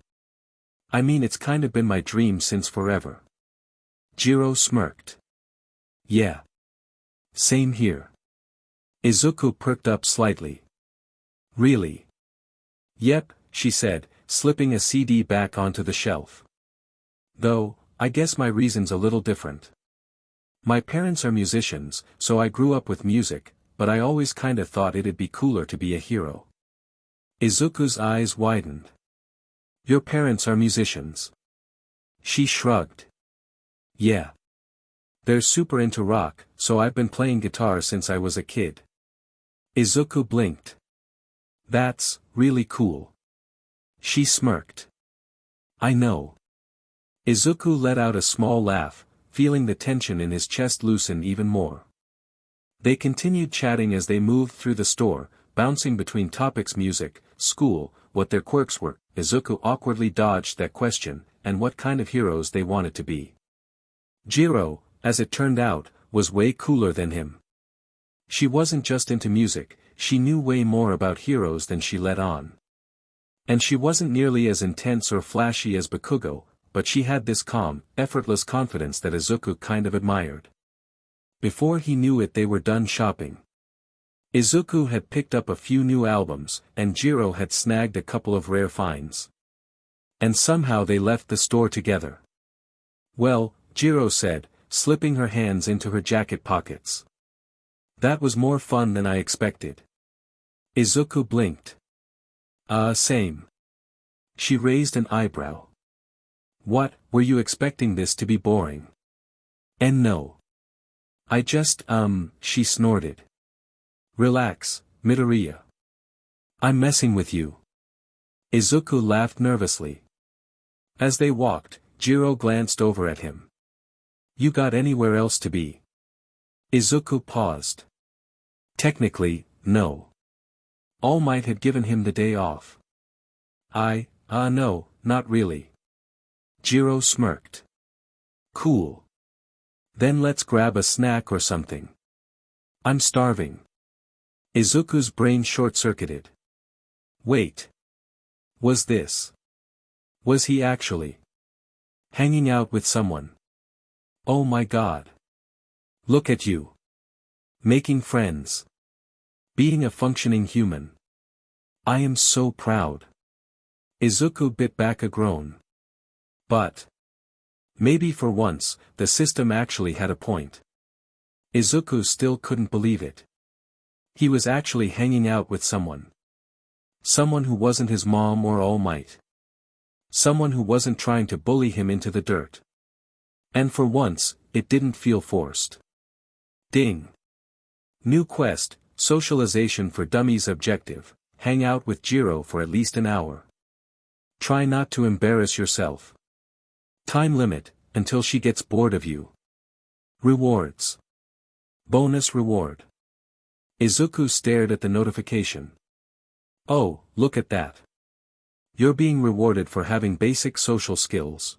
I mean, it's kinda been my dream since forever. Jiro smirked. Yeah. Same here. Izuku perked up slightly. Really? Yep, she said, slipping a CD back onto the shelf. Though, I guess my reason's a little different. My parents are musicians, so I grew up with music, but I always kinda thought it'd be cooler to be a hero. Izuku's eyes widened. Your parents are musicians? She shrugged. Yeah. They're super into rock, so I've been playing guitar since I was a kid. Izuku blinked. That's really cool. She smirked. I know. Izuku let out a small laugh, feeling the tension in his chest loosen even more. They continued chatting as they moved through the store, bouncing between topics: music, school, what their quirks were. Izuku awkwardly dodged that question, and what kind of heroes they wanted to be. Jiro, as it turned out, was way cooler than him. She wasn't just into music, she knew way more about heroes than she let on. And she wasn't nearly as intense or flashy as Bakugo, but she had this calm, effortless confidence that Izuku kind of admired. Before he knew it, they were done shopping. Izuku had picked up a few new albums, and Jiro had snagged a couple of rare finds. And somehow they left the store together. Well, Jiro said, slipping her hands into her jacket pockets. That was more fun than I expected. Izuku blinked. Same. She raised an eyebrow. What, were you expecting this to be boring? And no. I just, she snorted. Relax, Midoriya. I'm messing with you. Izuku laughed nervously. As they walked, Jiro glanced over at him. You got anywhere else to be? Izuku paused. Technically, no. All Might had given him the day off. No, not really. Jiro smirked. Cool. Then let's grab a snack or something. I'm starving. Izuku's brain short-circuited. Wait. Was he actually hanging out with someone? Oh my god. Look at you. Making friends. Being a functioning human. I am so proud. Izuku bit back a groan. But maybe for once, the system actually had a point. Izuku still couldn't believe it. He was actually hanging out with someone. Someone who wasn't his mom or All Might. Someone who wasn't trying to bully him into the dirt. And for once, it didn't feel forced. Ding. New quest, socialization for dummies objective, hang out with Jiro for at least an hour. Try not to embarrass yourself. Time limit, until she gets bored of you. Rewards. Bonus reward. Izuku stared at the notification. Oh, look at that. You're being rewarded for having basic social skills.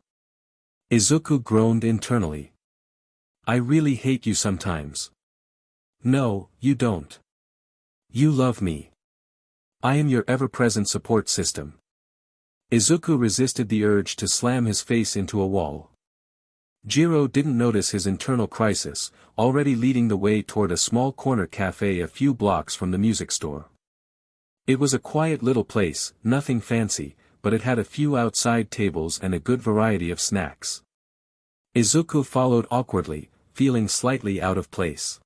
Izuku groaned internally. I really hate you sometimes. No, you don't. You love me. I am your ever-present support system. Izuku resisted the urge to slam his face into a wall. Jiro didn't notice his internal crisis, already leading the way toward a small corner cafe a few blocks from the music store. It was a quiet little place, nothing fancy, but it had a few outside tables and a good variety of snacks. Izuku followed awkwardly, feeling slightly out of place.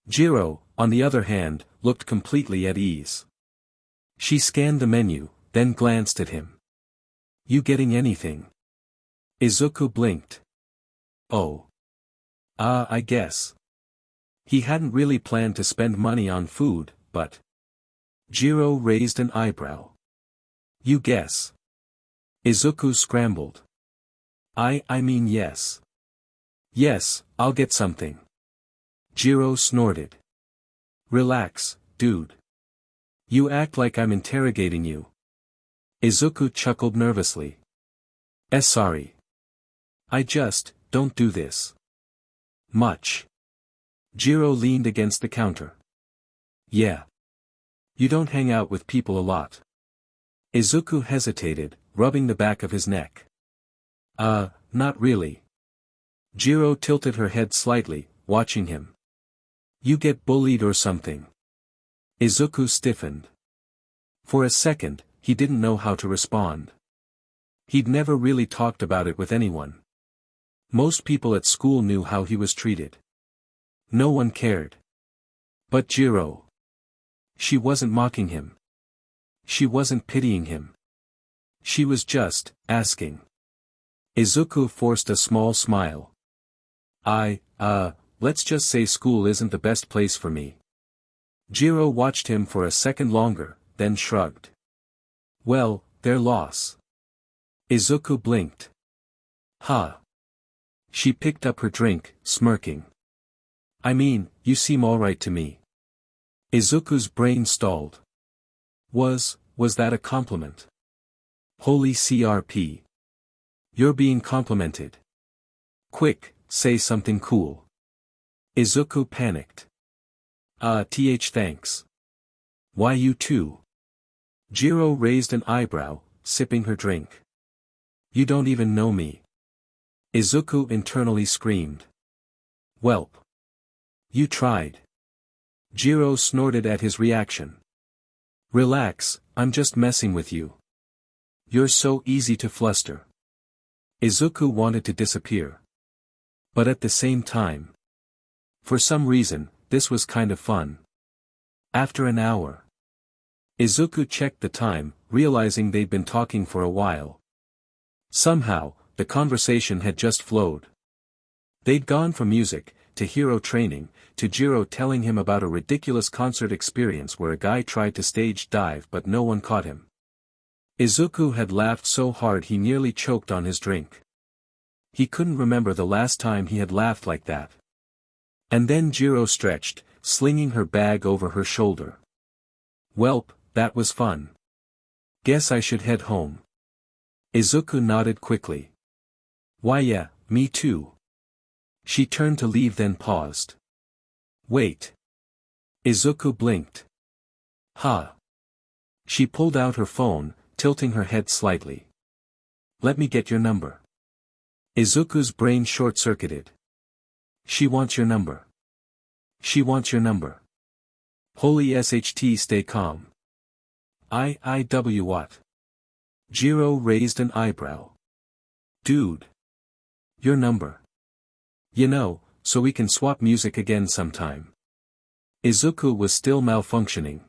Jiro, on the other hand, looked completely at ease. She scanned the menu, then glanced at him. You getting anything? Izuku blinked. Oh. I guess. He hadn't really planned to spend money on food, but... Jiro raised an eyebrow. You guess. Izuku scrambled. I mean yes. Yes, I'll get something. Jiro snorted. Relax, dude. You act like I'm interrogating you. Izuku chuckled nervously. Sorry. I just, don't do this. Much. Jiro leaned against the counter. Yeah. You don't hang out with people a lot. Izuku hesitated, rubbing the back of his neck. Not really. Jiro tilted her head slightly, watching him. You get bullied or something? Izuku stiffened. For a second, he didn't know how to respond. He'd never really talked about it with anyone. Most people at school knew how he was treated. No one cared. But Jiro. She wasn't mocking him. She wasn't pitying him. She was just asking. Izuku forced a small smile. Let's just say school isn't the best place for me. Jiro watched him for a second longer, then shrugged. Well, their loss. Izuku blinked. Ha. She picked up her drink, smirking. I mean, you seem alright to me. Izuku's brain stalled. Was that a compliment? Holy CRP. You're being complimented. Quick, say something cool. Izuku panicked. Thanks. Why you too? Jiro raised an eyebrow, sipping her drink. You don't even know me. Izuku internally screamed. Welp. You tried. Jiro snorted at his reaction. Relax, I'm just messing with you. You're so easy to fluster. Izuku wanted to disappear. But at the same time. For some reason, this was kind of fun. After an hour. Izuku checked the time, realizing they'd been talking for a while. Somehow, the conversation had just flowed. They'd gone from music, to hero training, to Jiro telling him about a ridiculous concert experience where a guy tried to stage dive but no one caught him. Izuku had laughed so hard he nearly choked on his drink. He couldn't remember the last time he had laughed like that. And then Jiro stretched, slinging her bag over her shoulder. Welp, that was fun. Guess I should head home. Izuku nodded quickly. Why yeah, me too. She turned to leave then paused. Wait. Izuku blinked. Ha. She pulled out her phone, tilting her head slightly. Let me get your number. Izuku's brain short-circuited. She wants your number. She wants your number. Holy SHT, stay calm. What? Jiro raised an eyebrow. Dude. Your number. You know, so we can swap music again sometime. Izuku was still malfunctioning.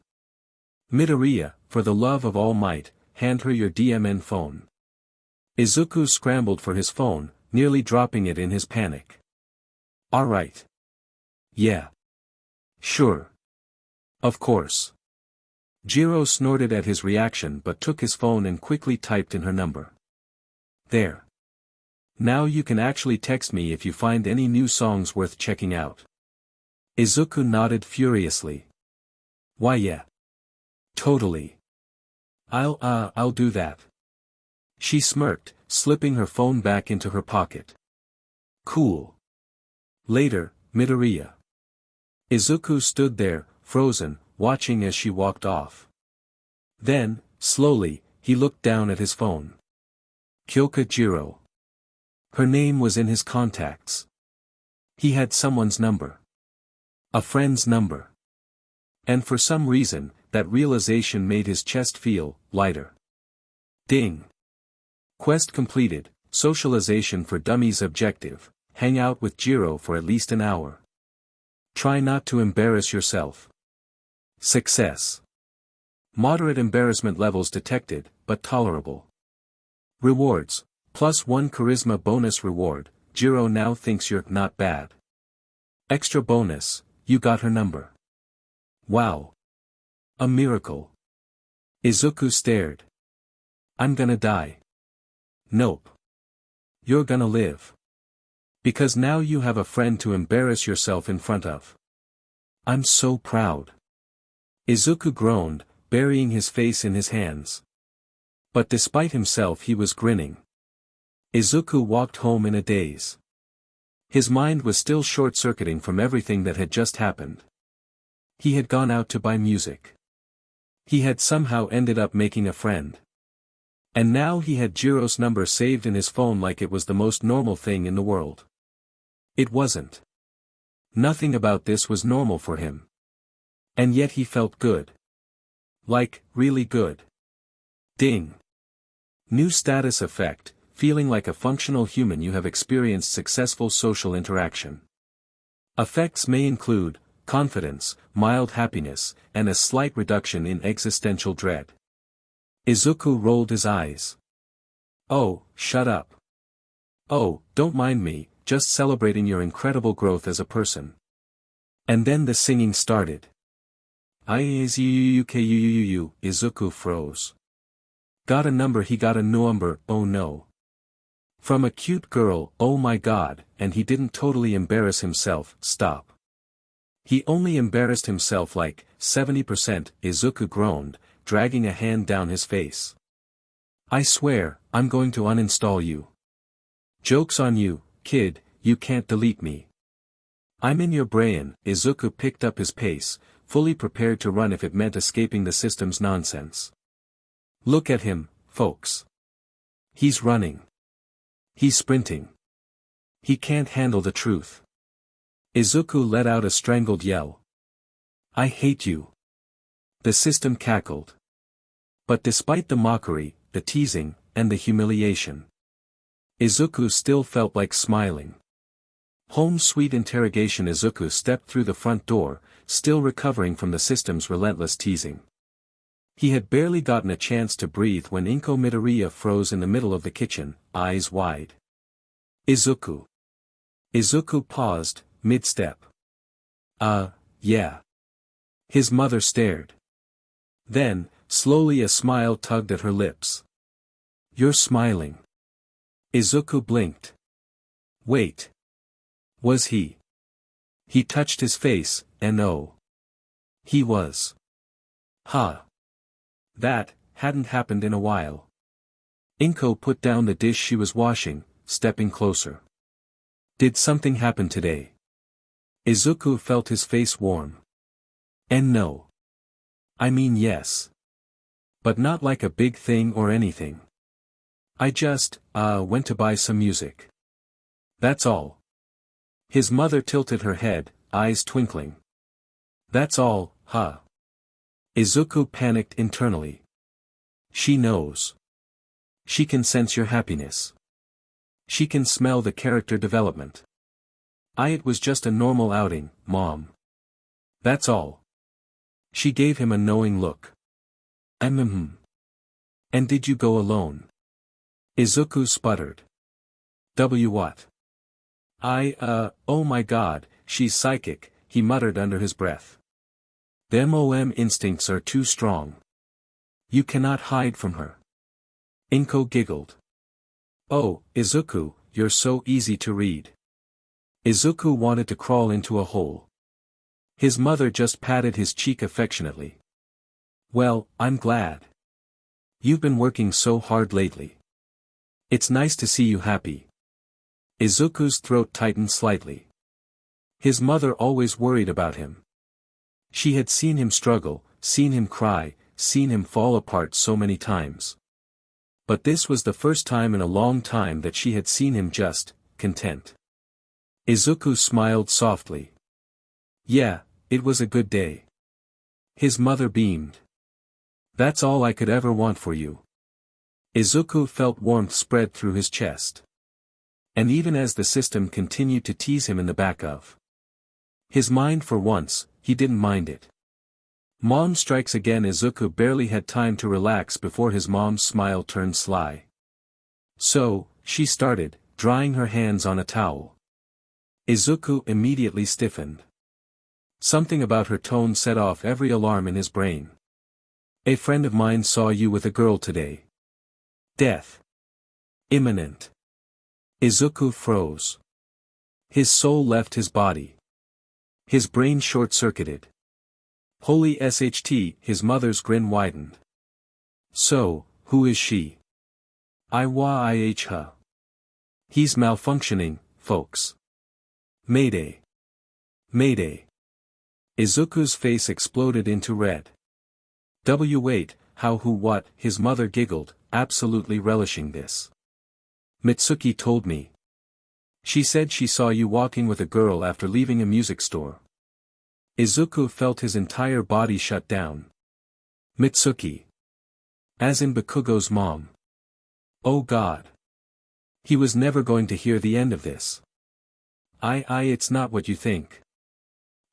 Midoriya, for the love of all might, hand her your DMN phone. Izuku scrambled for his phone, nearly dropping it in his panic. Alright. Yeah. Sure. Of course. Jiro snorted at his reaction but took his phone and quickly typed in her number. There. Now you can actually text me if you find any new songs worth checking out. Izuku nodded furiously. Why yeah. Totally. I'll do that. She smirked, slipping her phone back into her pocket. Cool. Later, Midoriya. Izuku stood there, frozen, watching as she walked off. Then, slowly, he looked down at his phone. Kyoka Jiro. Her name was in his contacts. He had someone's number. A friend's number. And for some reason, that realization made his chest feel lighter. Ding. Quest completed, socialization for dummies objective, hang out with Jiro for at least an hour. Try not to embarrass yourself. Success. Moderate embarrassment levels detected, but tolerable. Rewards. +1 charisma bonus reward, Jiro now thinks you're not bad. Extra bonus, you got her number. Wow. A miracle. Izuku stared. I'm gonna die. Nope. You're gonna live. Because now you have a friend to embarrass yourself in front of. I'm so proud. Izuku groaned, burying his face in his hands. But despite himself he was grinning. Izuku walked home in a daze. His mind was still short-circuiting from everything that had just happened. He had gone out to buy music. He had somehow ended up making a friend. And now he had Jiro's number saved in his phone like it was the most normal thing in the world. It wasn't. Nothing about this was normal for him. And yet he felt good. Like, really good. Ding. New status effect, feeling like a functional human. You have experienced successful social interaction. Effects may include confidence, mild happiness, and a slight reduction in existential dread. Izuku rolled his eyes. Oh, shut up. Oh, don't mind me, just celebrating your incredible growth as a person. And then the singing started. Izuku froze. Got a number, he got a number, oh no. From a cute girl, oh my god, and he didn't totally embarrass himself, stop. He only embarrassed himself like, 70%, Izuku groaned, dragging a hand down his face. I swear, I'm going to uninstall you. Joke's on you, kid, you can't delete me. I'm in your brain. Izuku picked up his pace, fully prepared to run if it meant escaping the system's nonsense. Look at him, folks. He's running. He's sprinting. He can't handle the truth. Izuku let out a strangled yell. I hate you. The system cackled. But despite the mockery, the teasing, and the humiliation, Izuku still felt like smiling. Home sweet interrogation. Izuku stepped through the front door, still recovering from the system's relentless teasing. He had barely gotten a chance to breathe when Izuku Midoriya froze in the middle of the kitchen, eyes wide. Izuku. Izuku paused, mid-step. Yeah. His mother stared. Then, slowly a smile tugged at her lips. You're smiling. Izuku blinked. Wait. Was he? He touched his face, and oh. He was. Huh. That hadn't happened in a while. Inko put down the dish she was washing, stepping closer. Did something happen today? Izuku felt his face warm. And no. I mean yes. But not like a big thing or anything. I just, went to buy some music. That's all. His mother tilted her head, eyes twinkling. That's all, huh? Izuku panicked internally. She knows. She can sense your happiness. She can smell the character development. It was just a normal outing, Mom. That's all. She gave him a knowing look. And did you go alone? Izuku sputtered. What? Oh my god, she's psychic, he muttered under his breath. Them instincts are too strong. You cannot hide from her. Inko giggled. Oh, Izuku, you're so easy to read. Izuku wanted to crawl into a hole. His mother just patted his cheek affectionately. Well, I'm glad. You've been working so hard lately. It's nice to see you happy. Izuku's throat tightened slightly. His mother always worried about him. She had seen him struggle, seen him cry, seen him fall apart so many times. But this was the first time in a long time that she had seen him just, content. Izuku smiled softly. Yeah, it was a good day. His mother beamed. That's all I could ever want for you. Izuku felt warmth spread through his chest. And even as the system continued to tease him in the back of his mind for once, he didn't mind it. Mom strikes again. Izuku barely had time to relax before his mom's smile turned sly. So, she started, drying her hands on a towel. Izuku immediately stiffened. Something about her tone set off every alarm in his brain. A friend of mine saw you with a girl today. Death. Imminent. Izuku froze. His soul left his body. His brain short-circuited. Holy SHT, his mother's grin widened. So, who is she? Iwah. He's malfunctioning, folks. Mayday. Mayday. Izuku's face exploded into red. Wait, how who what, his mother giggled, absolutely relishing this. Mitsuki told me. She said she saw you walking with a girl after leaving a music store. Izuku felt his entire body shut down. Mitsuki. As in Bakugo's mom. Oh God. He was never going to hear the end of this. It's not what you think.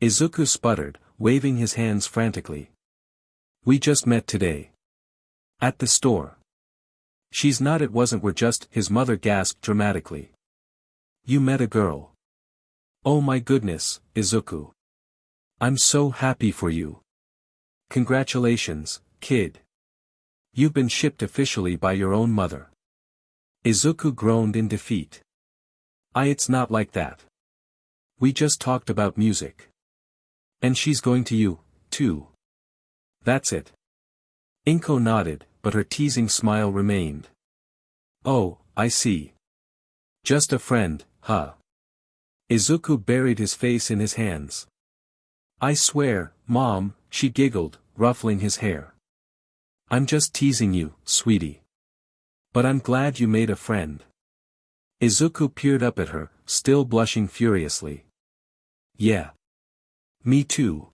Izuku sputtered, waving his hands frantically. We just met today. At the store. She's not, it wasn't, we're just, his mother gasped dramatically. You met a girl. Oh my goodness, Izuku. I'm so happy for you. Congratulations, kid. You've been shipped officially by your own mother. Izuku groaned in defeat. It's not like that. We just talked about music. And she's going to you, too. That's it. Inko nodded, but her teasing smile remained. Oh, I see. Just a friend, huh? Izuku buried his face in his hands. I swear, Mom, she giggled, ruffling his hair. I'm just teasing you, sweetie. But I'm glad you made a friend. Izuku peered up at her, still blushing furiously. Yeah. Me too.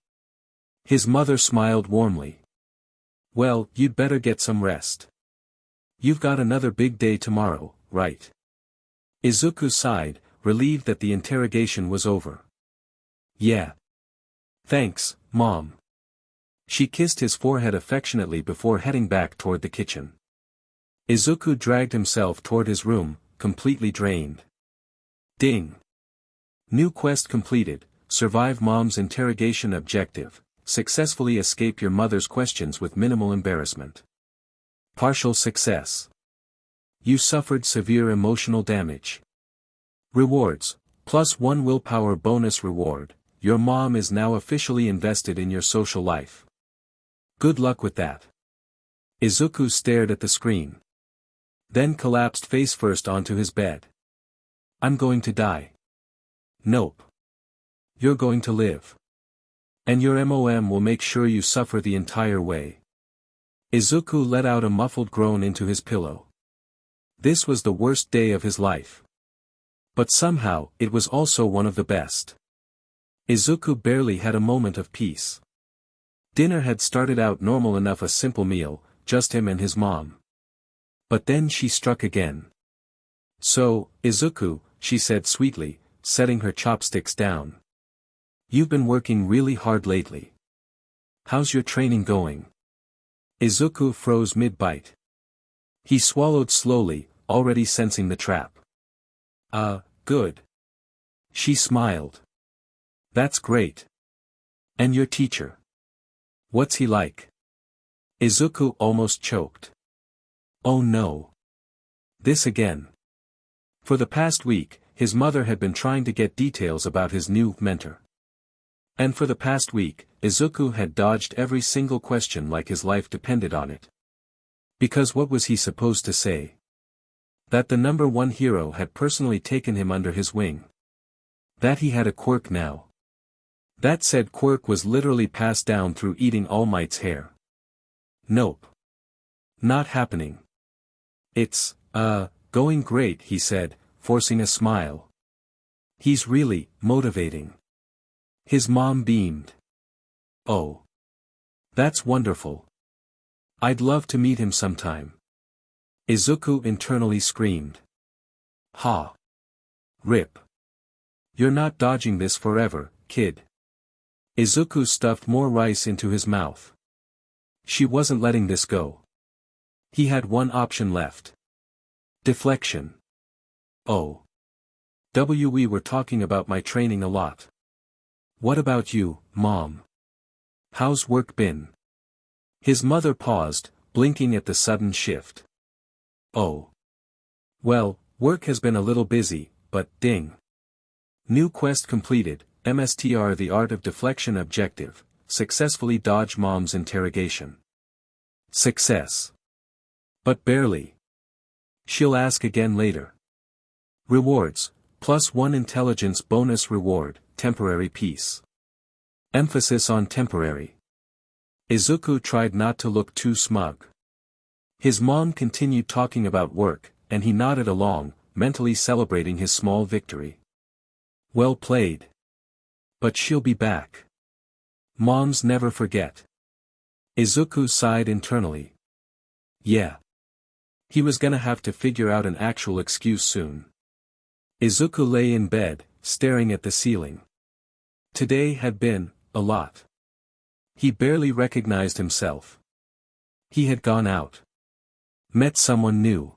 His mother smiled warmly. Well, you'd better get some rest. You've got another big day tomorrow, right? Izuku sighed, relieved that the interrogation was over. Yeah. Thanks, Mom. She kissed his forehead affectionately before heading back toward the kitchen. Izuku dragged himself toward his room, completely drained. Ding. New quest completed, survive Mom's interrogation objective, successfully escape your mother's questions with minimal embarrassment. Partial success. You suffered severe emotional damage. Rewards, +1 willpower bonus reward, your mom is now officially invested in your social life. Good luck with that. Izuku stared at the screen. Then collapsed face first onto his bed. I'm going to die. Nope. You're going to live. And your MOM will make sure you suffer the entire way. Izuku let out a muffled groan into his pillow. This was the worst day of his life. But somehow, it was also one of the best. Izuku barely had a moment of peace. Dinner had started out normal enough, a simple meal, just him and his mom. But then she struck again. So, Izuku, she said sweetly, setting her chopsticks down. You've been working really hard lately. How's your training going? Izuku froze mid-bite. He swallowed slowly, already sensing the trap. Good. She smiled. That's great. And your teacher? What's he like? Izuku almost choked. Oh no. This again. For the past week, his mother had been trying to get details about his new mentor. And for the past week, Izuku had dodged every single question like his life depended on it. Because what was he supposed to say? That the number one hero had personally taken him under his wing. That he had a quirk now. That said quirk was literally passed down through eating All Might's hair. Nope. Not happening. It's, going great, he said, forcing a smile. He's really motivating. His mom beamed. Oh. That's wonderful. I'd love to meet him sometime. Izuku internally screamed. Ha. Rip. You're not dodging this forever, kid. Izuku stuffed more rice into his mouth. She wasn't letting this go. He had one option left. Deflection. Oh. We were talking about my training a lot. What about you, Mom? How's work been? His mother paused, blinking at the sudden shift. Oh. Well, work has been a little busy, but ding. New quest completed, MSTR the Art of Deflection objective, successfully dodge Mom's interrogation. Success. But barely. She'll ask again later. Rewards, +1 intelligence bonus reward, temporary peace. Emphasis on temporary. Izuku tried not to look too smug. His mom continued talking about work, and he nodded along, mentally celebrating his small victory. Well played. But she'll be back. Moms never forget. Izuku sighed internally. Yeah. He was gonna have to figure out an actual excuse soon. Izuku lay in bed, staring at the ceiling. Today had been a lot. He barely recognized himself. He had gone out. Met someone new.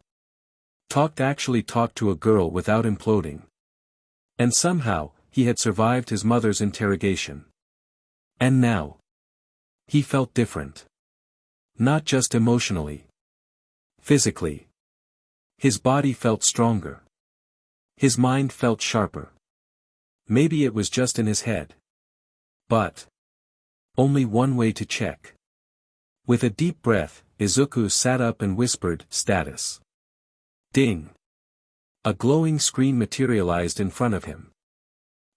Talked to a girl without imploding. And somehow, he had survived his mother's interrogation. And now. He felt different. Not just emotionally. Physically. His body felt stronger. His mind felt sharper. Maybe it was just in his head. But only one way to check. With a deep breath, Izuku sat up and whispered, "Status." Ding. A glowing screen materialized in front of him.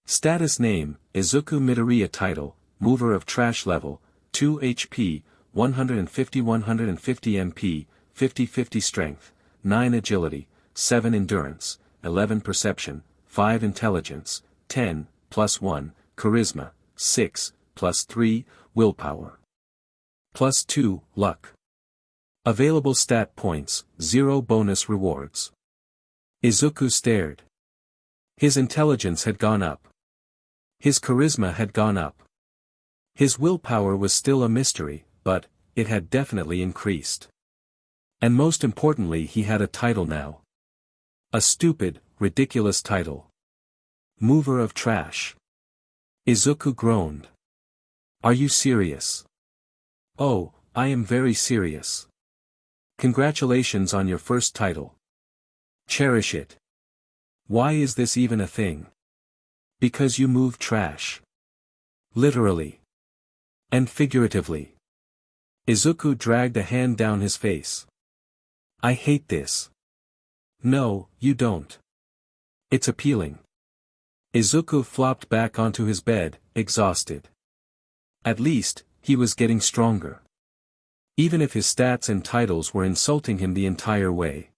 Status name, Izuku Midoriya. Title, Mover of Trash. Level, 2 HP, 150 MP, 50 Strength, 9 Agility, 7 Endurance, 11 Perception, 5 Intelligence, 10, +1, Charisma, 6, +3, Willpower. +2, Luck. Available stat points, 0 bonus rewards. Izuku stared. His intelligence had gone up. His charisma had gone up. His willpower was still a mystery, but it had definitely increased. And most importantly, he had a title now. A stupid, ridiculous title. Mover of Trash. Izuku groaned. Are you serious? Oh, I am very serious. Congratulations on your first title. Cherish it. Why is this even a thing? Because you move trash. Literally. And figuratively. Izuku dragged a hand down his face. I hate this. No, you don't. It's appealing. Izuku flopped back onto his bed, exhausted. At least, he was getting stronger. Even if his stats and titles were insulting him the entire way.